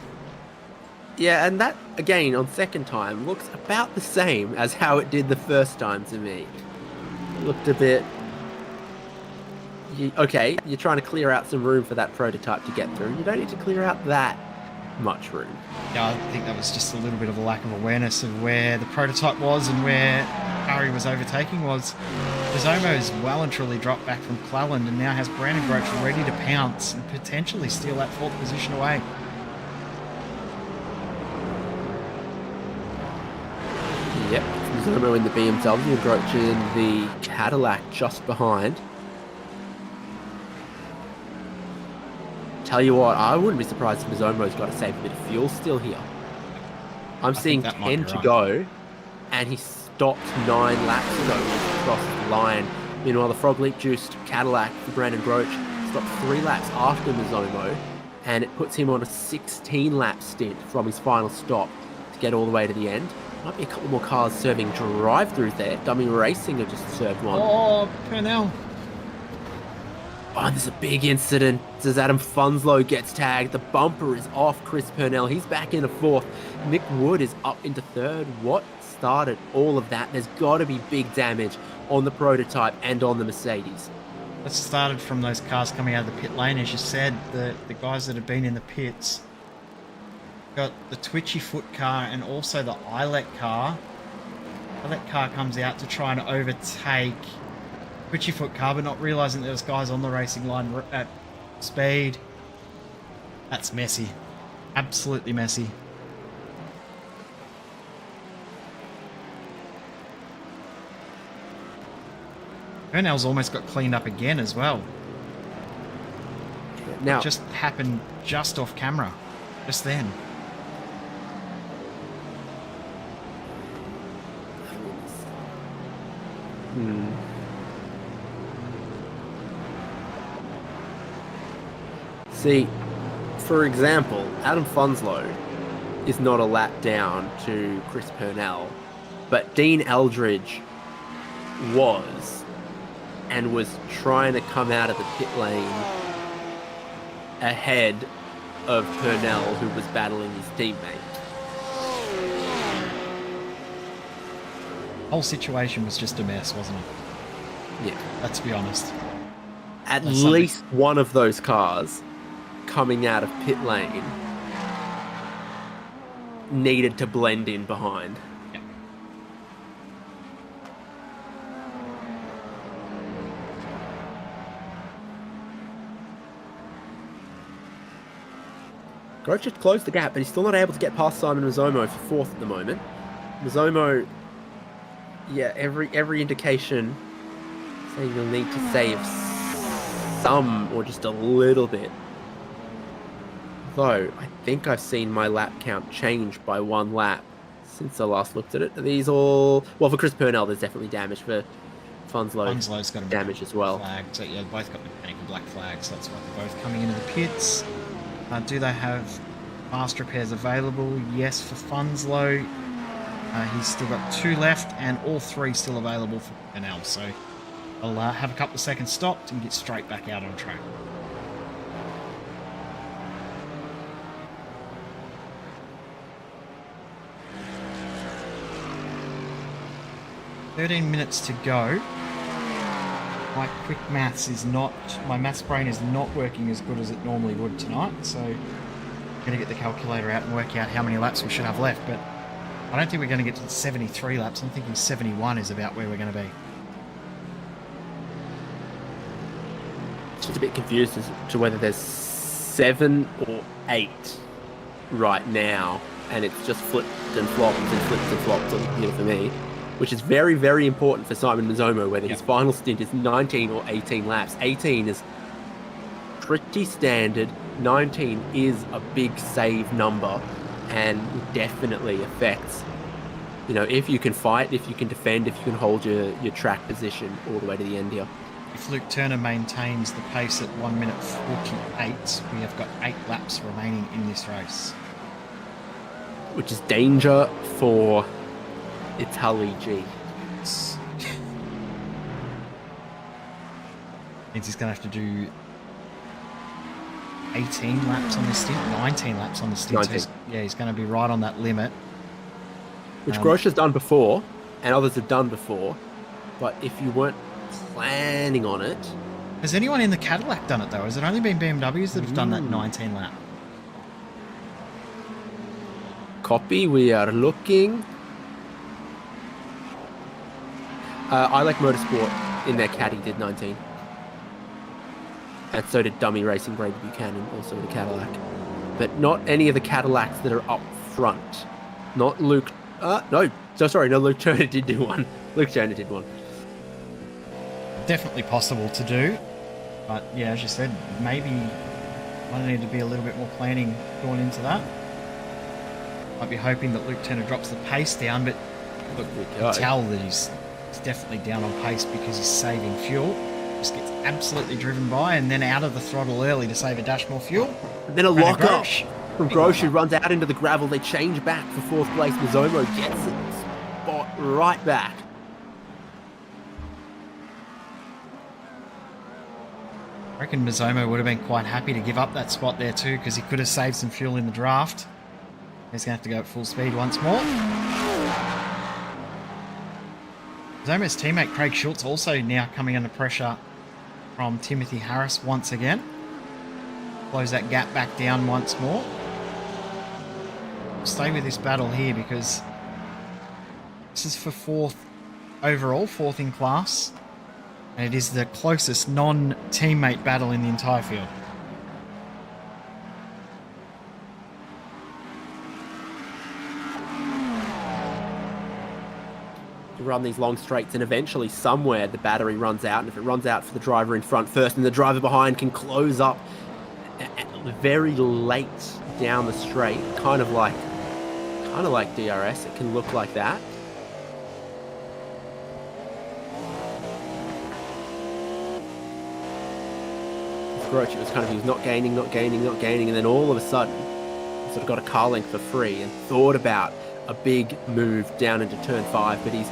Yeah, and that, again, on second time, looks about the same as how it did the first time to me. It looked a bit... Okay, you're trying to clear out some room for that prototype to get through. You don't need to clear out that much room. Yeah, I think that was just a little bit of a lack of awareness of where the prototype was and where Harry was overtaking was. Mizomo's well and truly dropped back from Cleland and now has Brandon Groach ready to pounce and potentially steal that 4th position away. Yep, Mizomo in the BMW, Groach in the Cadillac just behind. Tell you what, I wouldn't be surprised if Mizomo's got to save a bit of fuel still here. I'm seeing 10 to go, and he stopped 9 laps ago when he crossed the line. Meanwhile, the Frog Leap juiced Cadillac for Brandon Groach stopped 3 laps after Mizomo, and it puts him on a 16-lap stint from his final stop to get all the way to the end. Might be a couple more cars serving drive-throughs there. Dummy Racing have just served one. Oh, Purnell. Oh, there's a big incident as Adam Funslow gets tagged. The bumper is off Chris Purnell. He's back into 4th. Nick Wood is up into 3rd. What started all of that? There's got to be big damage on the prototype and on the Mercedes. It started from those cars coming out of the pit lane, as you said. The guys that have been in the pits. Got the Twitchy Foot car and also the ILEC car. ILEC car comes out to try and overtake Twitchy Foot car, but not realising there's guys on the racing line at speed. That's messy. Absolutely messy. Purnell's almost got cleaned up again as well. Now, it just happened just off camera. Just then. See, for example, Adam Funslow is not a lap down to Chris Purnell, but Dean Eldridge was, and was trying to come out of the pit lane ahead of Purnell, who was battling his teammate. The whole situation was just a mess, wasn't it? Yeah. Let's be honest. At least one of those cars coming out of pit lane needed to blend in behind. Yeah. Groach just closed the gap, but he's still not able to get past Simon Mizomo for 4th at the moment. Mizomo Yeah, every indication saying you'll need to save some or just a little bit. Though, I think I've seen my lap count change by 1 lap since I last looked at it. Are these all... Well, for Chris Purnell, there's definitely damage. For Funslow's got a damage as well. flag. So yeah, both got mechanical black flags. That's why they're both coming into the pits. Do they have fast repairs available? Yes, for Funslow. He's still got 2 left, and all 3 still available for Purnell. So I'll have a couple of seconds stopped and get straight back out on track. "13 minutes to go." My quick maths is not... My maths brain is not working as good as it normally would tonight, so I'm going to get the calculator out and work out how many laps we should have left, but I don't think we're going to get to 73 laps. I'm thinking 71 is about where we're going to be. Just a bit confused as to whether there's 7 or 8 right now, and it's just flipped and flopped and flipped and flopped on the computer for me, which is very, very important for Simon Mazzomo, whether his final stint is 19 or 18 laps. 18 is pretty standard. 19 is a big save number and definitely affects, you know, if you can fight, if you can defend, if you can hold your track position all the way to the end here. If Luke Turner maintains the pace at 1 minute 48, we have got 8 laps remaining in this race. Which is danger for Italy G. Means he's going to have to do 18 laps on this stint, 19 laps on the stint. So he's going to be right on that limit. Which Grosh has done before, and others have done before. But if you weren't planning on it... Has anyone in the Cadillac done it, though? Has it only been BMWs that have done that 19 lap? Copy, we are looking. I Like Motorsport in their Caddy did 19. And so did Dummy Racing, Grady Buchanan, also in a Cadillac. But not any of the Cadillacs that are up front. Not Luke... no, Luke Turner did do one. Luke Turner did one. Definitely possible to do. But yeah, as you said, maybe might need to be a little bit more planning going into that. Might be hoping that Luke Turner drops the pace down, but look, we can tell that he's definitely down on pace because he's saving fuel. Just gets absolutely driven by and then out of the throttle early to save a dash more fuel. And then a lock-up from Grosh, who runs out into the gravel. They change back for 4th place. Mazzomo gets it spot right back. I reckon Mazzomo would have been quite happy to give up that spot there too, because he could have saved some fuel in the draft. He's going to have to go at full speed once more. Mazzomo's teammate Craig Schultz also now coming under pressure from Timothy Harris once again. Close that gap back down once more. We'll stay with this battle here because this is for 4th overall, 4th in class. And it is the closest non-teammate battle in the entire field. You run these long straights and eventually somewhere the battery runs out, and if it runs out for the driver in front first, and the driver behind can close up very late down the straight, kind of like DRS, it can look like that. It was kind of, he was not gaining, and then all of a sudden, he sort of got a car length for free and thought about a big move down into turn 5, but he's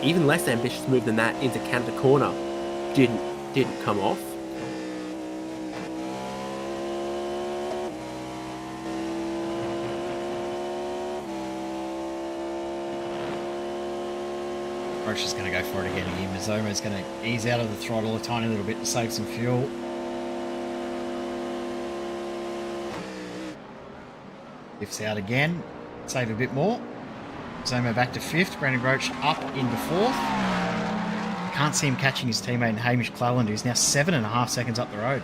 even less ambitious move than that into Canada corner didn't come off. Roche is going to go for it again here. Mazzomo's going to ease out of the throttle a tiny little bit to save some fuel. Lifts out again, save a bit more. Mazzomo back to 5th, Brandon Groach up into 4th. Can't see him catching his teammate Hamish Cleland, who's now 7.5 seconds up the road.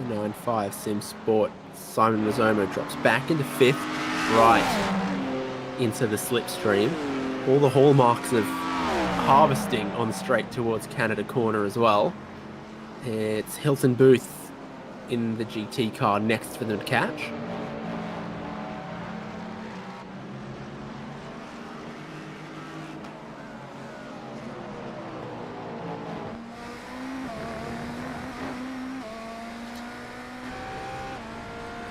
9.5 Sim Sport. Simon Mazzomo drops back into 5th, right into the slipstream. All the hallmarks of harvesting on the straight towards Canada Corner as well. It's Hilton Booth in the GT car next for them to catch.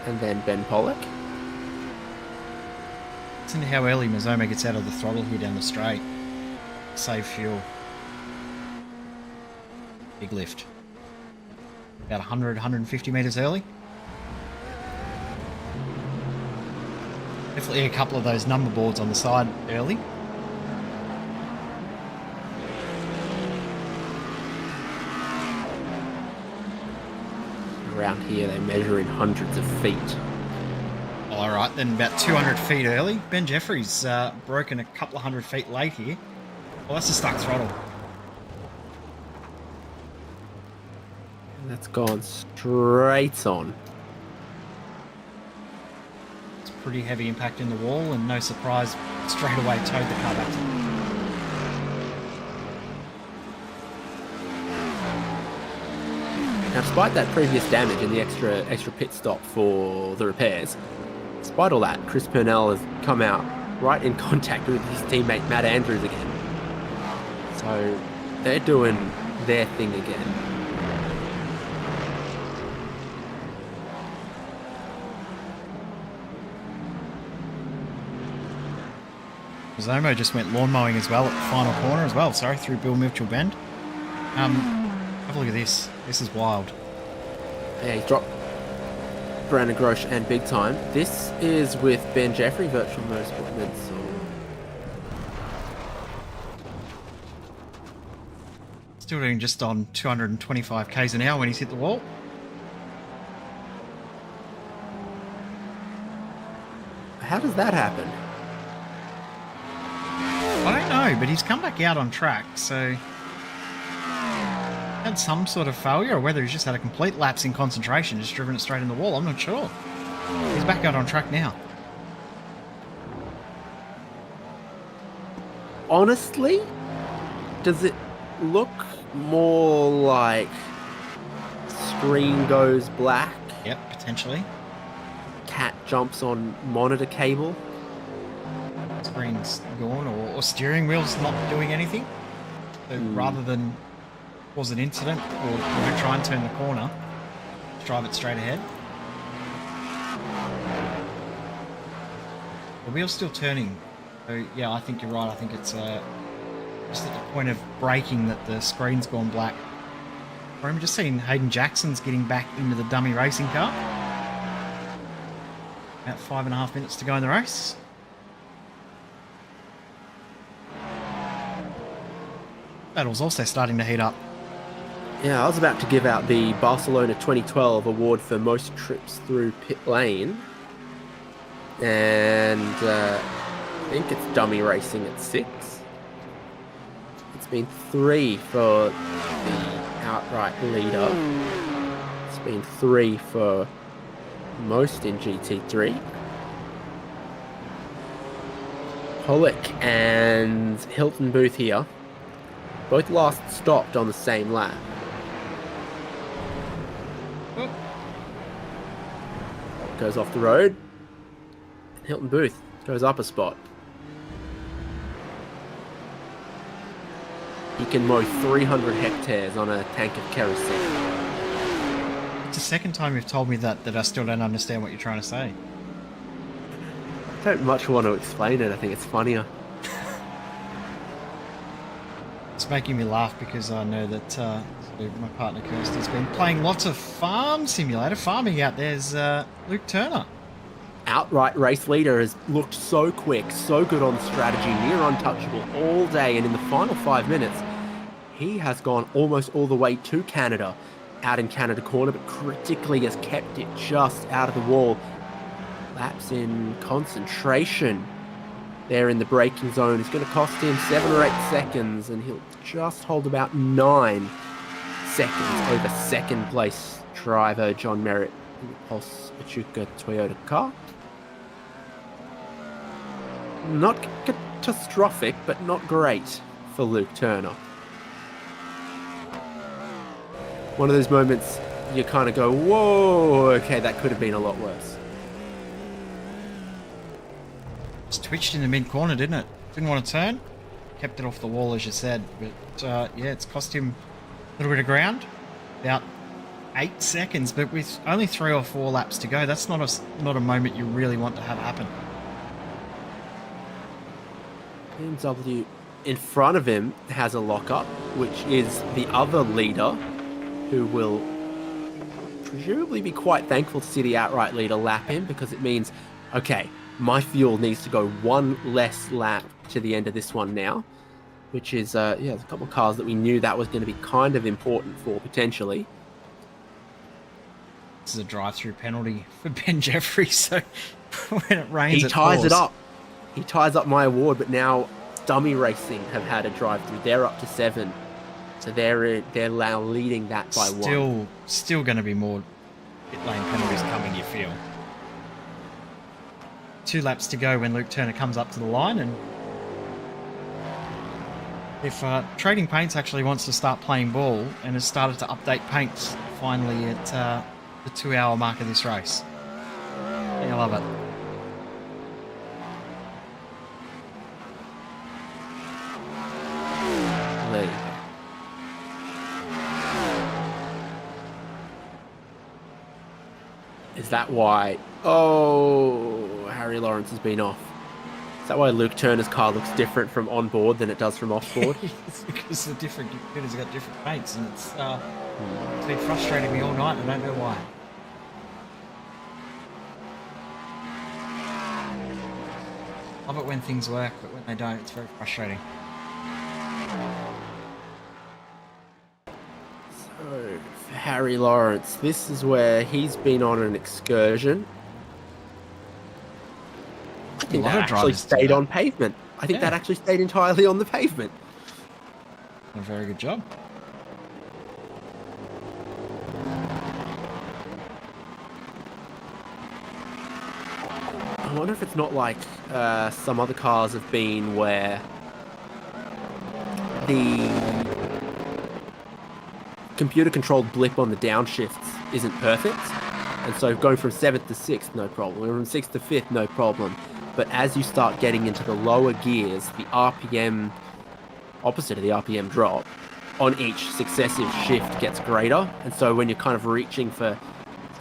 And then Ben Pollock. Listen to how early Mazzomo gets out of the throttle here down the straight. Save fuel. Big lift. About 100, 150 metres early. Definitely a couple of those number boards on the side early. Around here they measure in hundreds of feet. Alright, then about 200 feet early. Ben Jeffries broken a couple of 100 feet late here. Well, that's a stuck throttle. And that's gone straight on. It's pretty heavy impact in the wall, and no surprise, straight away towed the car back to them. Now, despite that previous damage and the extra pit stop for the repairs, despite all that, Chris Purnell has come out right in contact with his teammate Matt Andrews again. So they're doing their thing again. Zomo just went lawn mowing as well at the final corner as well, sorry, through Bill Mitchell Bend. Have a look at this. This is wild. Yeah, he's dropped Brandon Grosh and Big Time. This is with Ben Jeffrey, Virtual Motorsport Mentor. Still doing just on 225 k's an hour when he's hit the wall. How does that happen? I don't know, but he's come back out on track, so had some sort of failure, or whether he's just had a complete lapse in concentration, just driven it straight in the wall. I'm not sure. He's back out on track now. Honestly, does it look more like screen goes black? Yep, potentially. Cat jumps on monitor cable. Screen's gone, or steering wheel's not doing anything. So rather than cause an incident or try and turn the corner, drive it straight ahead. The wheel's still turning. So yeah, I think you're right. I think it's just at the point of braking that the screen's gone black. I'm just seeing Hayden Jackson's getting back into the dummy racing car. About 5.5 minutes to go in the race. Battle's also starting to heat up. Yeah, I was about to give out the Barcelona 2012 award for most trips through pit lane. And I think it's dummy racing at 6. It's been 3 for the outright leader. It's been 3 for most in GT3. Pollock and Hilton Booth here. Both last stopped on the same lap. Goes off the road. Hilton Booth goes up a spot. He can mow 300 hectares on a tank of kerosene. It's the second time you've told me that I still don't understand what you're trying to say. I don't much want to explain it. I think it's funnier. It's making me laugh because I know that my partner Kirsty's been playing lots of farm simulator. Farming out there's Luke Turner. Outright race leader has looked so quick, so good on strategy, near untouchable all day, and in the final 5 minutes, he has gone almost all the way to Canada, out in Canada Corner, but critically has kept it just out of the wall. Lapse in concentration there in the braking zone is going to cost him 7 or 8 seconds, and he'll just hold about 9 seconds over second place driver John Merritt in the Pulse Pachuca Toyota car. Not catastrophic, but not great for Luke Turner. One of those moments you kind of go, whoa, okay, that could have been a lot worse. It's twitched in the mid-corner, didn't it? Didn't want to turn. Kept it off the wall, as you said. But, yeah, it's cost him a little bit of ground. About 8 seconds, but with only 3 or 4 laps to go, that's not a moment you really want to have happen. BMW in front of him has a lockup, which is the other leader, who will presumably be quite thankful to see the outright leader lap him, because it means, okay, my fuel needs to go one less lap to the end of this one now, which is, yeah, there's a couple of cars that we knew that was going to be kind of important for, potentially. This is a drive-through penalty for Ben Jeffrey, so when it rains, he ties it up. He ties up my award, but now Dummy Racing have had a drive-through. They're up to 7. So they're now leading that by 1. Still going to be more pit lane penalties coming, you feel. 2 laps to go when Luke Turner comes up to the line, and if Trading Paints actually wants to start playing ball and has started to update paints finally at the 2-hour mark of this race. I love it. There you go. Is that why? Oh, Harry Lawrence has been off. Is that why Luke Turner's car looks different from on board than it does from off board? It's because the different computers have got different paints, and it's been frustrating me all night. I don't know why. Love it when things work, but when they don't, it's very frustrating. So, for Harry Lawrence, this is where he's been on an excursion. I think that actually stayed on pavement. I think that actually stayed entirely on the pavement. A very good job. I wonder if it's not like some other cars have been where the computer-controlled blip on the downshifts isn't perfect. And so going from 7th to 6th, no problem. From 6th to 5th, no problem. But as you start getting into the lower gears, the RPM, opposite of the RPM drop, on each successive shift gets greater. And so when you're kind of reaching for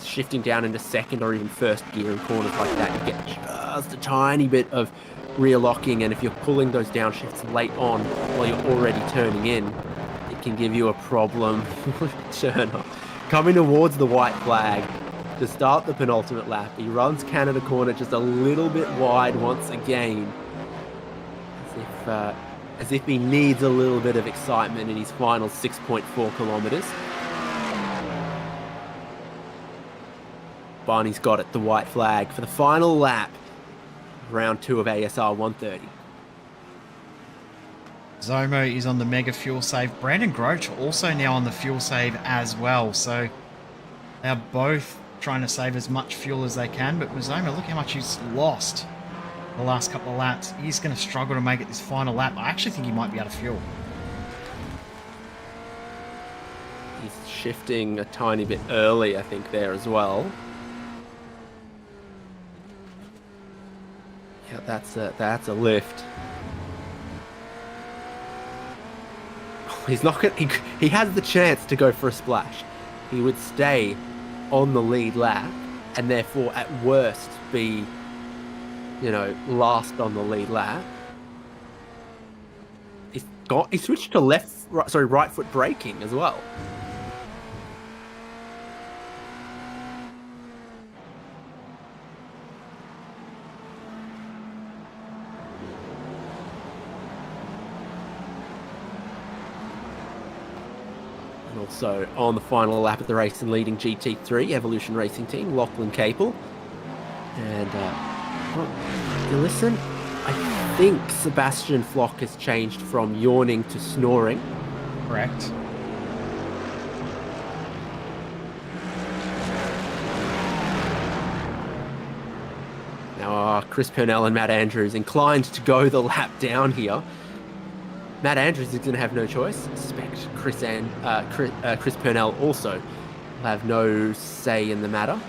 shifting down into 2nd or even 1st gear in corners like that, you get just a tiny bit of rear locking. And if you're pulling those downshifts late on while you're already turning in, it can give you a problem. Turner coming towards the white flag to start the penultimate lap. He runs Canada corner just a little bit wide once again, as if he needs a little bit of excitement in his final 6.4 kilometers. Barney's got it, the white flag for the final lap, round 2 of ASR 130. Zomo is on the mega fuel save. Brandon Groach also now on the fuel save as well. So they are both trying to save as much fuel as they can. But Zomo, look how much he's lost the last couple of laps. He's going to struggle to make it this final lap. I actually think he might be out of fuel. He's shifting a tiny bit early, I think, there as well. Yeah, that's a lift. He's not gonna, he has the chance to go for a splash. He would stay on the lead lap and therefore at worst be, you know, last on the lead lap. He switched to right foot braking as well. Also on the final lap of the race and leading GT3 Evolution Racing Team, Lachlan Capel. And well, you listen, I think Sebastian Flock has changed from yawning to snoring. Correct. Chris Purnell and Matt Andrews inclined to go the lap down here. Matt Andrews is going to have no choice. I suspect Chris Purnell also will have no say in the matter.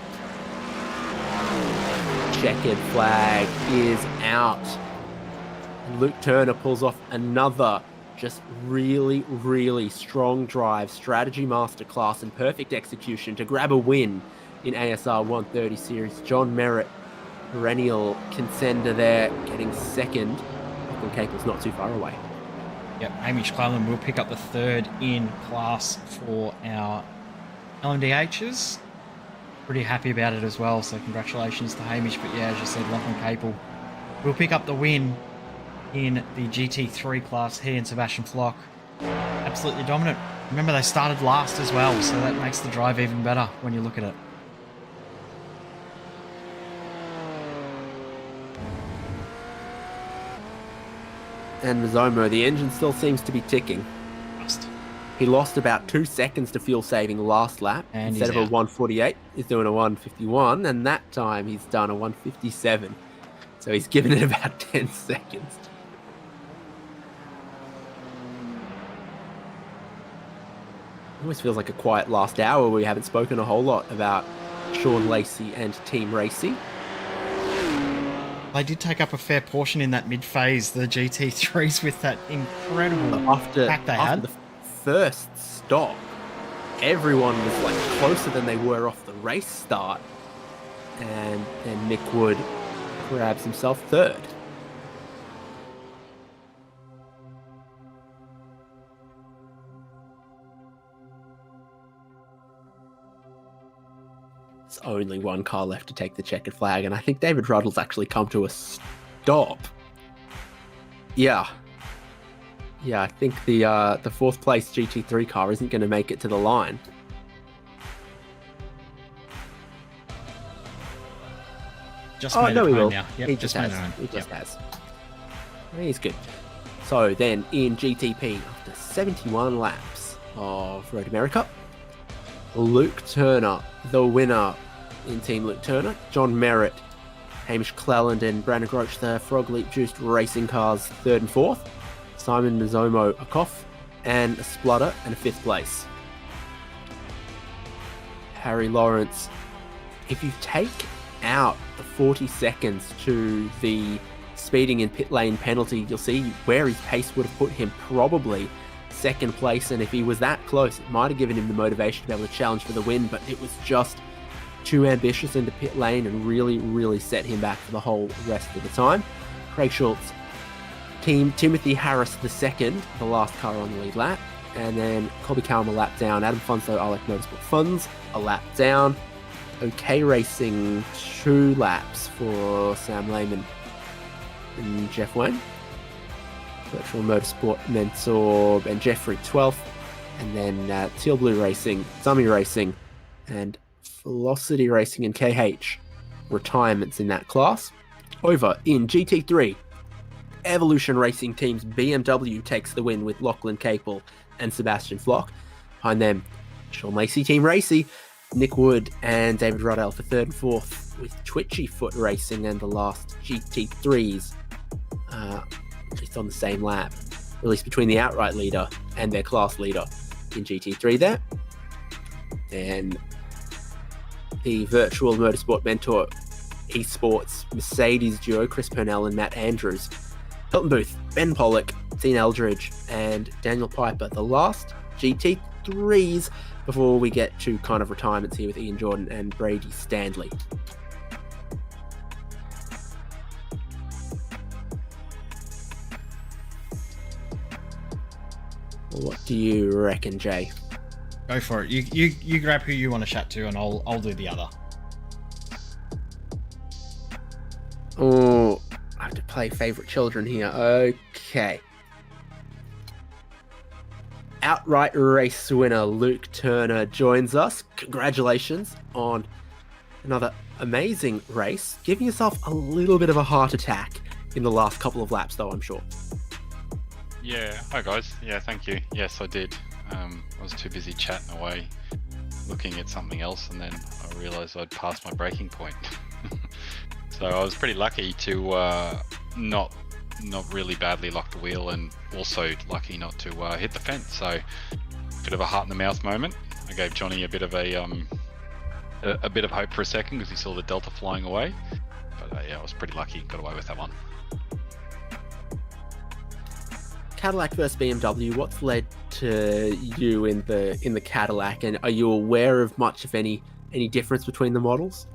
Checkered flag is out. Luke Turner pulls off another just really, really strong drive, strategy masterclass and perfect execution to grab a win in ASR 130 series. John Merritt, perennial contender there, getting second. Lachlan Capel's not too far away. Yep, Hamish Cleland will pick up the third in class for our LMDHs. Pretty happy about it as well, so congratulations to Hamish. But yeah, as you said, Lachlan Capel will pick up the win in the GT3 class. He and Sebastian Flock, absolutely dominant. Remember, they started last as well, so that makes the drive even better when you look at it. And Mizomo, the engine still seems to be ticking. He lost about 2 seconds to fuel saving last lap. And instead of a 148, he's doing a 151, and that time he's done a 157. So he's given it about 10 seconds. Always feels like a quiet last hour where we haven't spoken a whole lot about Sean Lacey and Team Racy. They did take up a fair portion in that mid-phase, the GT3s, with that incredible pack they had. After the first stop, everyone was like closer than they were off the race start. And then Nick Wood grabs himself third. There's only one car left to take the checkered flag, and I think David Ruddle's actually come to a stop. Yeah, I think the fourth place GT3 car isn't going to make it to the line. Just made it home now. Yep, he just has. He just has. He's good. So then in GTP, after 71 laps of Road America, Luke Turner, the winner in Team Luke Turner. John Merritt, Hamish Cleland and Brandon Groach, the Frog Leap Juiced Racing cars, third and fourth. Simon Mizomo, a cough and a splutter, and a fifth place. Harry Lawrence, if you take out the 40 seconds to the speeding in pit lane penalty, you'll see where his pace would have put him probably second place, and if he was that close, it might have given him the motivation to be able to challenge for the win, but it was just too ambitious into pit lane and really, really set him back for the whole rest of the time. Craig Schultz, Team Timothy Harris II, the last car on the lead lap, and then Colby Callum a lap down, Adam Funso, Alec Motorsport Funds a lap down, OK Racing 2 laps for Sam Lehman and Jeff Wayne, Virtual Motorsport Mentor and Jeffrey 12th, and then Teal Blue Racing, Zummy Racing, and Velocity Racing and KH retirements in that class. Over in GT3, Evolution Racing Team's BMW takes the win with Lachlan Capel and Sebastian Flock. Behind them, Sean Lacey Team Racy, Nick Wood and David Ruddell for third and fourth, with Twitchy Foot Racing and the last GT3s released on the same lap, released between the outright leader and their class leader in GT3 there. And the Virtual Motorsport Mentor Esports Mercedes duo, Chris Purnell and Matt Andrews, Hilton Booth, Ben Pollock, Dean Eldridge and Daniel Piper, the last GT3s before we get to kind of retirements here with Ian Jordan and Brady Stanley. What do you reckon, Jay? Go for it. You grab who you want to chat to, and I'll do the other. Oh, I have to play favorite children here. Okay. Outright race winner Luke Turner joins us. Congratulations on another amazing race. Giving yourself a little bit of a heart attack in the last couple of laps, though, I'm sure. Yeah, hi guys. Yeah, thank you. Yes, I did. I was too busy chatting away, looking at something else, and then I realised I'd passed my breaking point. So I was pretty lucky to not really badly lock the wheel, and also lucky not to hit the fence. So bit of a heart in the mouth moment. I gave Johnny a bit of hope for a second because he saw the Delta flying away. But yeah, I was pretty lucky, got away with that one. Cadillac versus BMW, what's led to you in the Cadillac, and are you aware of much, if any difference between the models?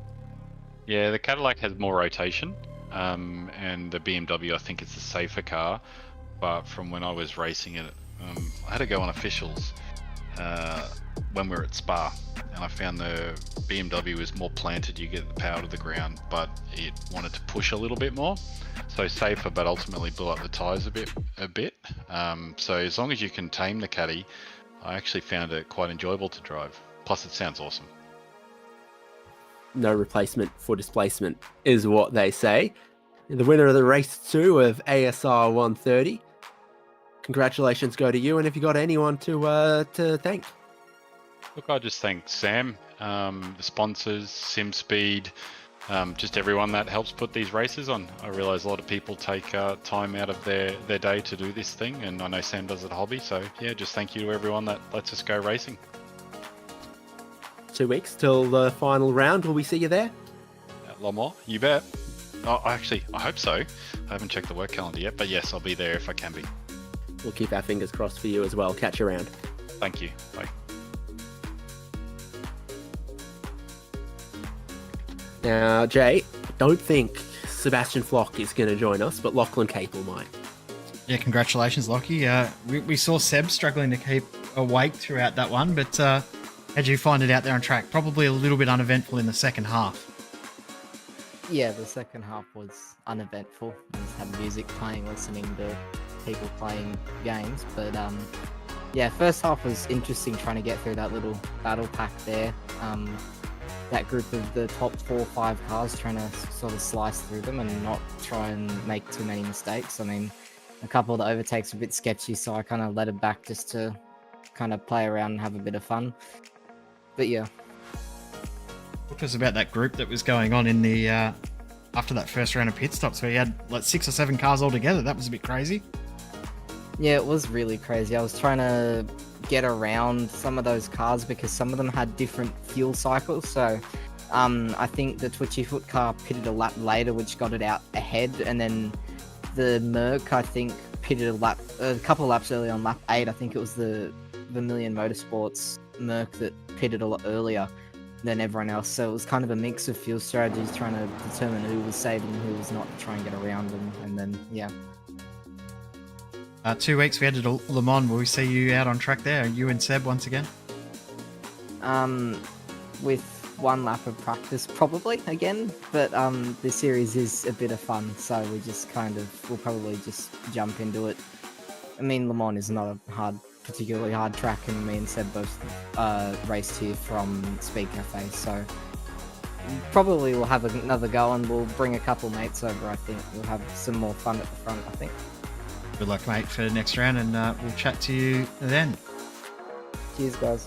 Yeah, the Cadillac has more rotation, and the BMW, I think it's a safer car. But from when I was racing it, I had to go on officials when we were at Spa, and I found the BMW was more planted. You get the power to the ground, but it wanted to push a little bit more. So safer, but ultimately blew up the tyres a bit. So as long as you can tame the Caddy, I actually found it quite enjoyable to drive. Plus, it sounds awesome. No replacement for displacement is what they say. The winner of the race 2 of ASR 130. Congratulations go to you, and if you got anyone to thank. Look, I just thank Sam, the sponsors, SimSpeed, just everyone that helps put these races on. I realise a lot of people take time out of their day to do this thing, and I know Sam does it a hobby. So yeah, just thank you to everyone that lets us go racing. 2 weeks till the final round. Will we see you there? At Le Mans, you bet. Oh, I hope so. I haven't checked the work calendar yet, but yes, I'll be there if I can be. We'll keep our fingers crossed for you as well. Catch you around. Thank you. Bye. Now, Jay, don't think Sebastian Flock is going to join us, but Lachlan Capel might. Yeah, congratulations, Lockie. We saw Seb struggling to keep awake throughout that one, but how'd you find it out there on track? Probably a little bit uneventful in the second half. Yeah, the second half was uneventful. I just had music playing, listening to people playing games. But yeah, first half was interesting trying to get through that little battle pack there. That group of the top 4 or 5 cars, trying to sort of slice through them and not try and make too many mistakes. I mean, a couple of the overtakes were a bit sketchy, so I kind of let it back just to kind of play around and have a bit of fun. But yeah. Talk to us about that group that was going on in the after that first round of pit stops, where you had like 6 or 7 cars all together. That was a bit crazy. Yeah, it was really crazy. I was trying to get around some of those cars because some of them had different fuel cycles. So I think the Twitchy Foot car pitted a lap later, which got it out ahead, and then the Merc, I think, pitted a couple of laps early on lap 8. I think it was the Vermilion Motorsports Merc that pitted a lot earlier than everyone else. So it was kind of a mix of fuel strategies, trying to determine who was saving and who was not, to try and get around them. And then, yeah. 2 weeks we headed to Le Mans. Will we see you out on track there? You and Seb once again? With 1 lap of practice, probably again. But the series is a bit of fun, so we'll probably just jump into it. I mean, Le Mans is not a particularly hard track, and me and Seb both raced here from Speed Cafe, so probably we'll have another go, and we'll bring a couple mates over. I think we'll have some more fun at the front, I think. Good luck, mate, for the next round, and we'll chat to you then. Cheers, guys.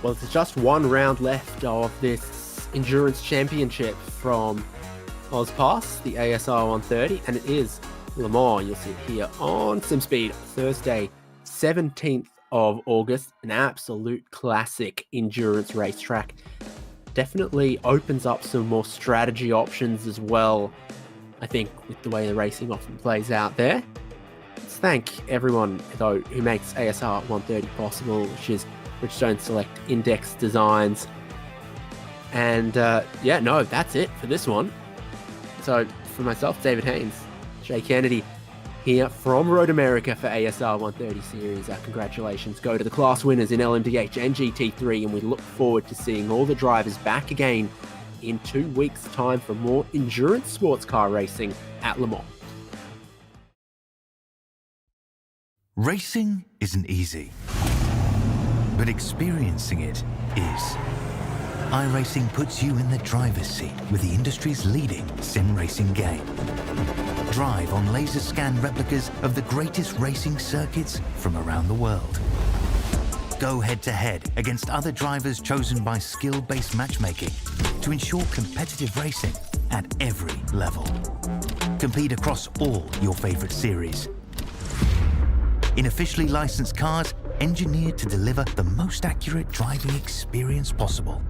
Well, there's just 1 round left of this Endurance Championship from AUSPASS, the ASR 130, and it is Le Mans. You'll see it here on SimSpeed, Thursday, 17th of August. An absolute classic endurance racetrack. Definitely opens up some more strategy options as well, I think, with the way the racing often plays out there. Let's thank everyone, though, who makes ASR 130 possible, which is Bridgestone Select Index Designs. And that's it for this one. So for myself, David Haynes, Jay Kennedy, here from Road America for ASR 130 Series. Our congratulations go to the class winners in LMDH and GT3, and we look forward to seeing all the drivers back again in 2 weeks' time for more endurance sports car racing at Le Mans. Racing isn't easy, but experiencing it is. iRacing puts you in the driver's seat with the industry's leading sim racing game. Drive on laser scan replicas of the greatest racing circuits from around the world. go head-to-head against other drivers chosen by skill-based matchmaking to ensure competitive racing at every level. Compete across all your favorite series. In officially licensed cars, engineered to deliver the most accurate driving experience possible.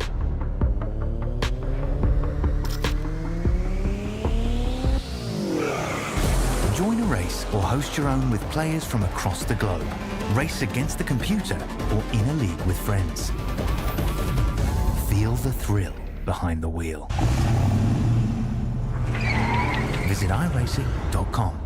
Join a race or host your own with players from across the globe. Race against the computer or in a league with friends. Feel the thrill behind the wheel. Visit iRacing.com.